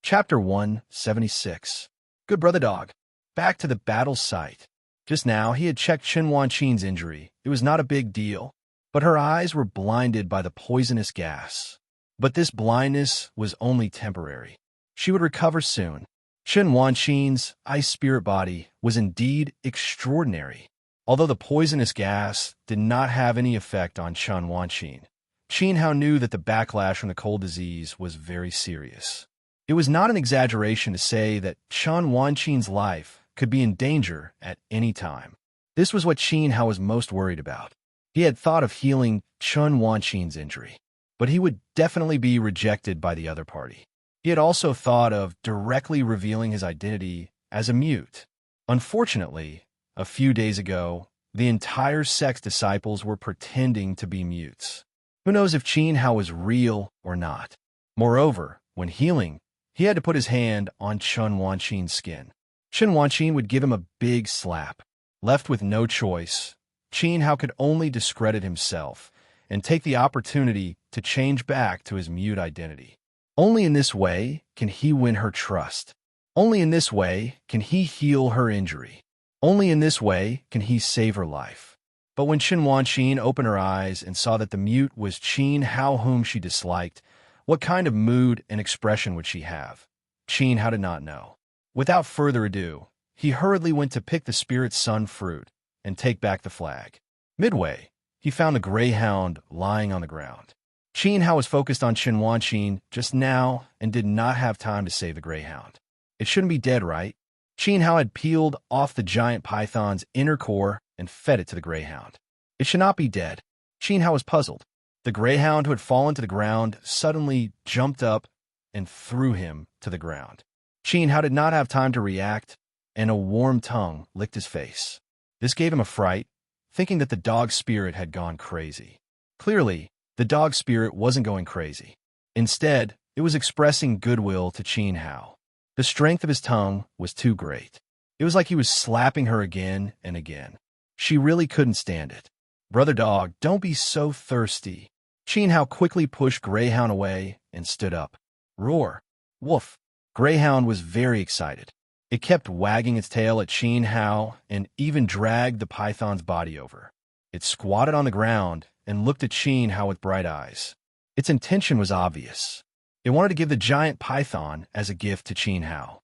Chapter 176. Good brother dog. Back to the battle site. Just now, he had checked Chen Wanqin's injury. It was not a big deal, but her eyes were blinded by the poisonous gas. But this blindness was only temporary. She would recover soon. Chen Wanqin's ice spirit body was indeed extraordinary. Although the poisonous gas did not have any effect on Chen Wanqin, Qin Hao knew that the backlash from the cold disease was very serious. It was not an exaggeration to say that Chen Wanqin's life could be in danger at any time. This was what Qin Hao was most worried about. He had thought of healing Chen Wanqin's injury, but he would definitely be rejected by the other party. He had also thought of directly revealing his identity as a mute. Unfortunately, a few days ago, the entire sect's disciples were pretending to be mutes. Who knows if Qin Hao was real or not? Moreover, when healing, he had to put his hand on Chen Wanqin's skin. Chen Wanqin would give him a big slap. Left with no choice, Qin Hao could only discredit himself and take the opportunity to change back to his mute identity. Only in this way can he win her trust. Only in this way can he heal her injury. Only in this way can he save her life. But when Chen Wanqin opened her eyes and saw that the mute was Qin Hao whom she disliked, what kind of mood and expression would she have? Qin Hao did not know. Without further ado, he hurriedly went to pick the spirit sun fruit and take back the flag. Midway, he found the greyhound lying on the ground. Qin Hao was focused on Chen Wanqin just now and did not have time to save the greyhound. It shouldn't be dead, right? Qin Hao had peeled off the giant python's inner core and fed it to the greyhound. It should not be dead. Qin Hao was puzzled. The greyhound who had fallen to the ground suddenly jumped up and threw him to the ground. Qin Hao did not have time to react, and a warm tongue licked his face. This gave him a fright, thinking that the dog spirit had gone crazy. Clearly, the dog spirit wasn't going crazy. Instead, it was expressing goodwill to Qin Hao. The strength of his tongue was too great. It was like he was slapping her again and again. She really couldn't stand it. Brother dog, don't be so thirsty. Qin Hao quickly pushed Greyhound away and stood up. Roar! Woof! Greyhound was very excited. It kept wagging its tail at Qin Hao and even dragged the python's body over. It squatted on the ground and looked at Qin Hao with bright eyes. Its intention was obvious. It wanted to give the giant python as a gift to Qin Hao.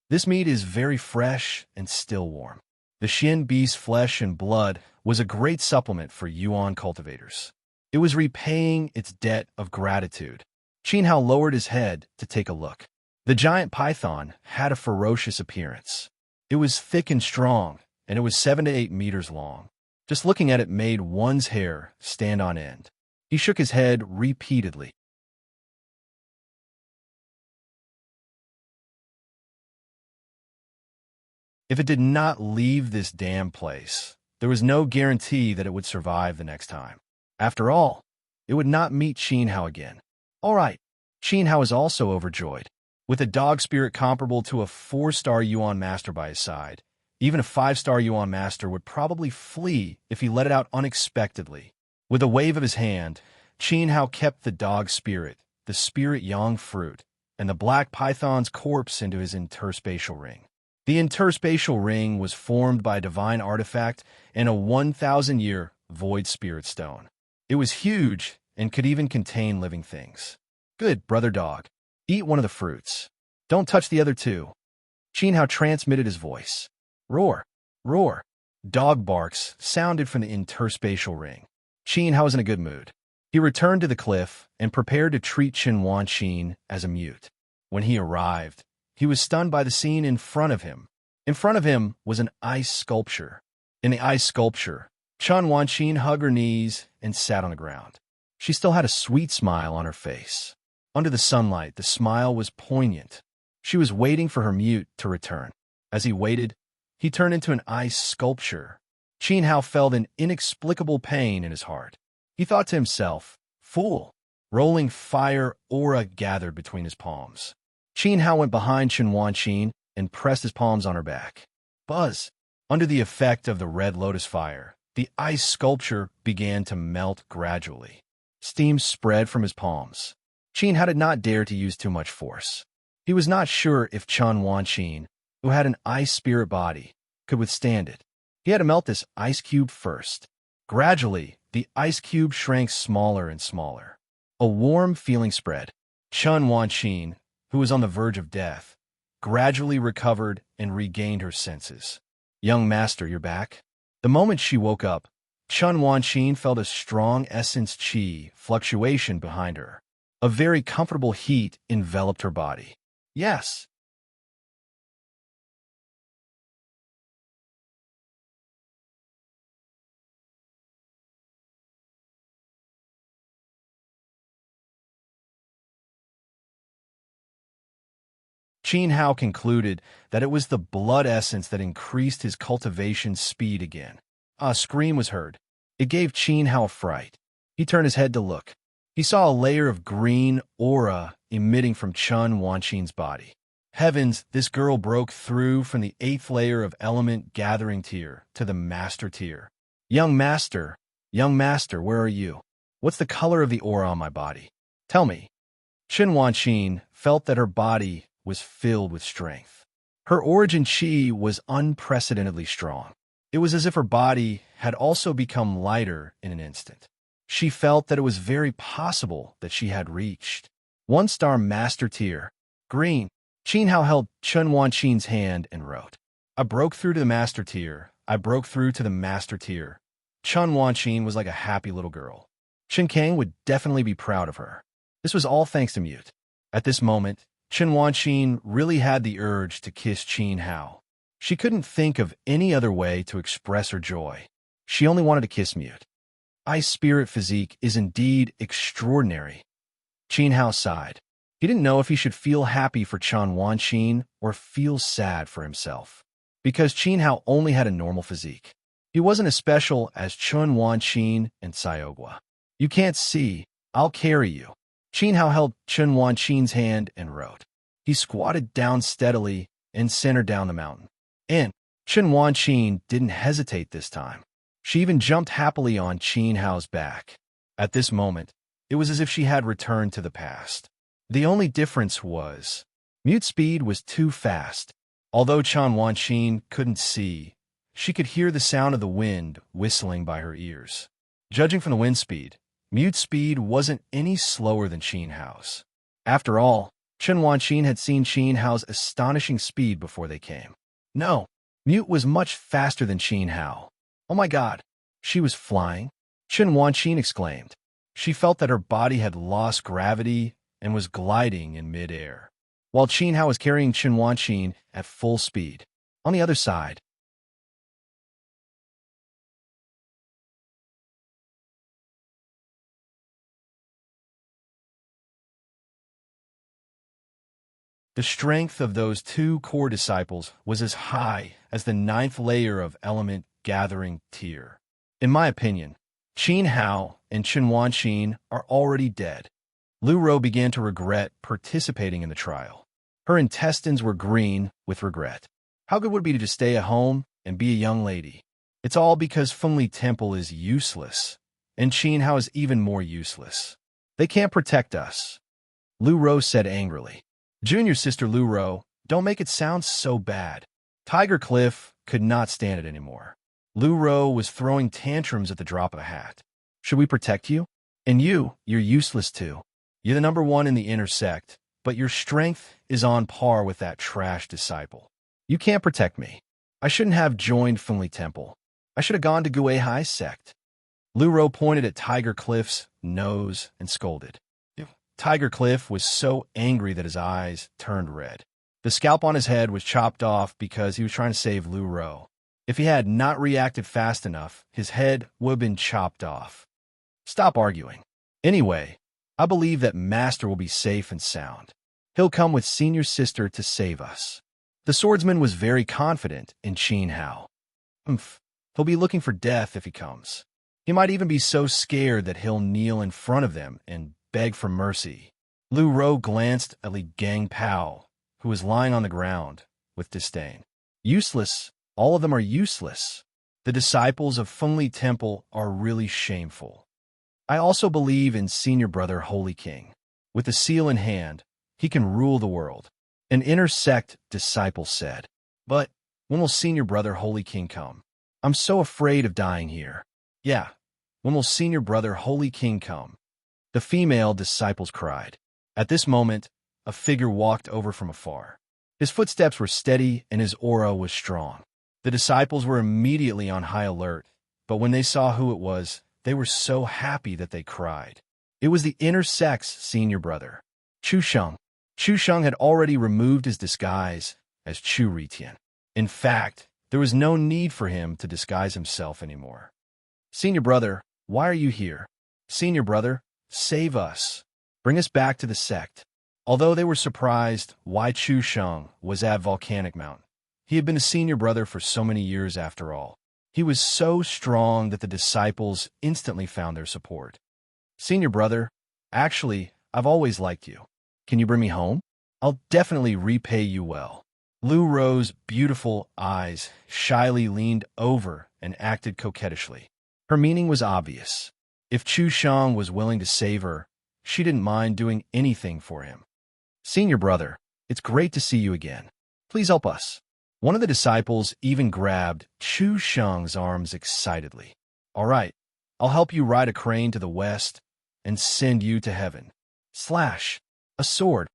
This meat is very fresh and still warm. The Xian beast's flesh and blood was a great supplement for Yuan cultivators. It was repaying its debt of gratitude. Qin Hao lowered his head to take a look. The giant python had a ferocious appearance. It was thick and strong, and it was 7 to 8 meters long. Just looking at it made one's hair stand on end. He shook his head repeatedly. If it did not leave this damn place, there was no guarantee that it would survive the next time. After all, it would not meet Qin Hao again. All right, Qin Hao is also overjoyed. With a dog spirit comparable to a 4-star Yuan master by his side, even a 5-star Yuan master would probably flee if he let it out unexpectedly. With a wave of his hand, Qin Hao kept the dog spirit, the spirit yang fruit, and the black python's corpse into his interspatial ring. The interspatial ring was formed by a divine artifact and a 1,000-year void spirit stone. It was huge and could even contain living things. Good, brother dog. Eat one of the fruits. Don't touch the other two. Qin Hao transmitted his voice. Roar, roar. Dog barks sounded from the interspatial ring. Qin Hao was in a good mood. He returned to the cliff and prepared to treat Qin Wanqin as a mute. When he arrived, he was stunned by the scene in front of him. In front of him was an ice sculpture. In the ice sculpture, Qin Wanqin hugged her knees and sat on the ground. She still had a sweet smile on her face. Under the sunlight, the smile was poignant. She was waiting for her mute to return. As he waited, he turned into an ice sculpture. Qin Hao felt an inexplicable pain in his heart. He thought to himself, fool. Rolling fire aura gathered between his palms. Qin Hao went behind Qin Wanqin and pressed his palms on her back. Buzz! Under the effect of the red lotus fire, the ice sculpture began to melt gradually. Steam spread from his palms. Qin Hao did not dare to use too much force. He was not sure if Qin Wanqin, who had an ice spirit body, could withstand it. He had to melt this ice cube first. Gradually, the ice cube shrank smaller and smaller. A warm feeling spread. Qin Wanqin, who was on the verge of death, gradually recovered and regained her senses. Young master, you're back? The moment she woke up, Qin Wanqin felt a strong essence qi fluctuation behind her. A very comfortable heat enveloped her body. Yes. Qin Hao concluded that it was the blood essence that increased his cultivation speed again. A scream was heard. It gave Qin Hao a fright. He turned his head to look. He saw a layer of green aura emitting from Qin Wanqin's body. Heavens, this girl broke through from the 8th layer of element gathering tier to the master tier. Young master, where are you? What's the color of the aura on my body? Tell me. Qin Wanqin felt that her body was filled with strength. Her origin qi was unprecedentedly strong. It was as if her body had also become lighter in an instant. She felt that it was very possible that she had reached 1-star master tier. Green. Qin Hao held Qin Wanqin's hand and wrote, I broke through to the master tier. I broke through to the master tier. Qin Wanqin was like a happy little girl. Qin Kang would definitely be proud of her. This was all thanks to Mute. At this moment, Qin Wanqin really had the urge to kiss Qin Hao. She couldn't think of any other way to express her joy. She only wanted to kiss Mute. Ice spirit physique is indeed extraordinary. Qin Hao sighed. He didn't know if he should feel happy for Qin Wanqin or feel sad for himself. Because Qin Hao only had a normal physique. He wasn't as special as Qin Wanqin and Sayogwa. You can't see. I'll carry you. Qin Hao held Qin Wanqin's hand and wrote. He squatted down steadily and centered down the mountain. And Qin Wanqin didn't hesitate this time. She even jumped happily on Qin Hao's back. At this moment, it was as if she had returned to the past. The only difference was, Mute's speed was too fast. Although Qin Wanqin couldn't see, she could hear the sound of the wind whistling by her ears. Judging from the wind speed, Mute's speed wasn't any slower than Qin Hao's. After all, Qin Wanqin had seen Qin Hao's astonishing speed before they came. No, Mute was much faster than Qin Hao. Oh my God, she was flying? Qin Wanqin exclaimed. She felt that her body had lost gravity and was gliding in mid-air, while Qin Hao was carrying Qin Wanqin at full speed. On the other side, the strength of those two core disciples was as high as the 9th layer of element gathering tier. In my opinion, Qin Hao and Qin Wanqin are already dead. Lu Rou began to regret participating in the trial. Her intestines were green with regret. How good would it be to just stay at home and be a young lady? It's all because Fengli Temple is useless, and Qin Hao is even more useless. They can't protect us, Lu Rou said angrily. Junior sister Lu Rou, don't make it sound so bad. Tiger Cliff could not stand it anymore. Lu Rou was throwing tantrums at the drop of a hat. Should we protect you? And you're useless too. You're the number one in the inner sect, but your strength is on par with that trash disciple. You can't protect me. I shouldn't have joined Fengli Temple. I should have gone to Guihai's sect. Lu pointed at Tiger Cliff's nose and scolded. Tiger Cliff was so angry that his eyes turned red. The scalp on his head was chopped off because he was trying to save Lu. If he had not reacted fast enough, his head would have been chopped off. Stop arguing. Anyway, I believe that Master will be safe and sound. He'll come with Senior Sister to save us. The swordsman was very confident in Qin Hao. He'll be looking for death if he comes. He might even be so scared that he'll kneel in front of them and beg for mercy. Lu glanced at Li Gang Pao, who was lying on the ground, with disdain. Useless. All of them are useless. The disciples of Fengli Temple are really shameful. I also believe in Senior Brother Holy King. With the seal in hand, he can rule the world. An inner sect disciple said. But when will Senior Brother Holy King come? I'm so afraid of dying here. Yeah, when will Senior Brother Holy King come? The female disciples cried. At this moment, a figure walked over from afar. His footsteps were steady and his aura was strong. The disciples were immediately on high alert, but when they saw who it was, they were so happy that they cried. It was the inner sect's senior brother, Chu Sheng. Chu Sheng had already removed his disguise as Chu Ritian. In fact, there was no need for him to disguise himself anymore. Senior brother, why are you here? Senior brother, save us. Bring us back to the sect. Although they were surprised why Chu Sheng was at Volcanic Mountain, he had been a senior brother for so many years after all. He was so strong that the disciples instantly found their support. Senior brother, actually, I've always liked you. Can you bring me home? I'll definitely repay you well. Lu's beautiful eyes shyly leaned over and acted coquettishly. Her meaning was obvious. If Chu Sheng was willing to save her, she didn't mind doing anything for him. Senior brother, it's great to see you again. Please help us. One of the disciples even grabbed Chu Sheng's arms excitedly. All right, I'll help you ride a crane to the west and send you to heaven. Slash, a sword,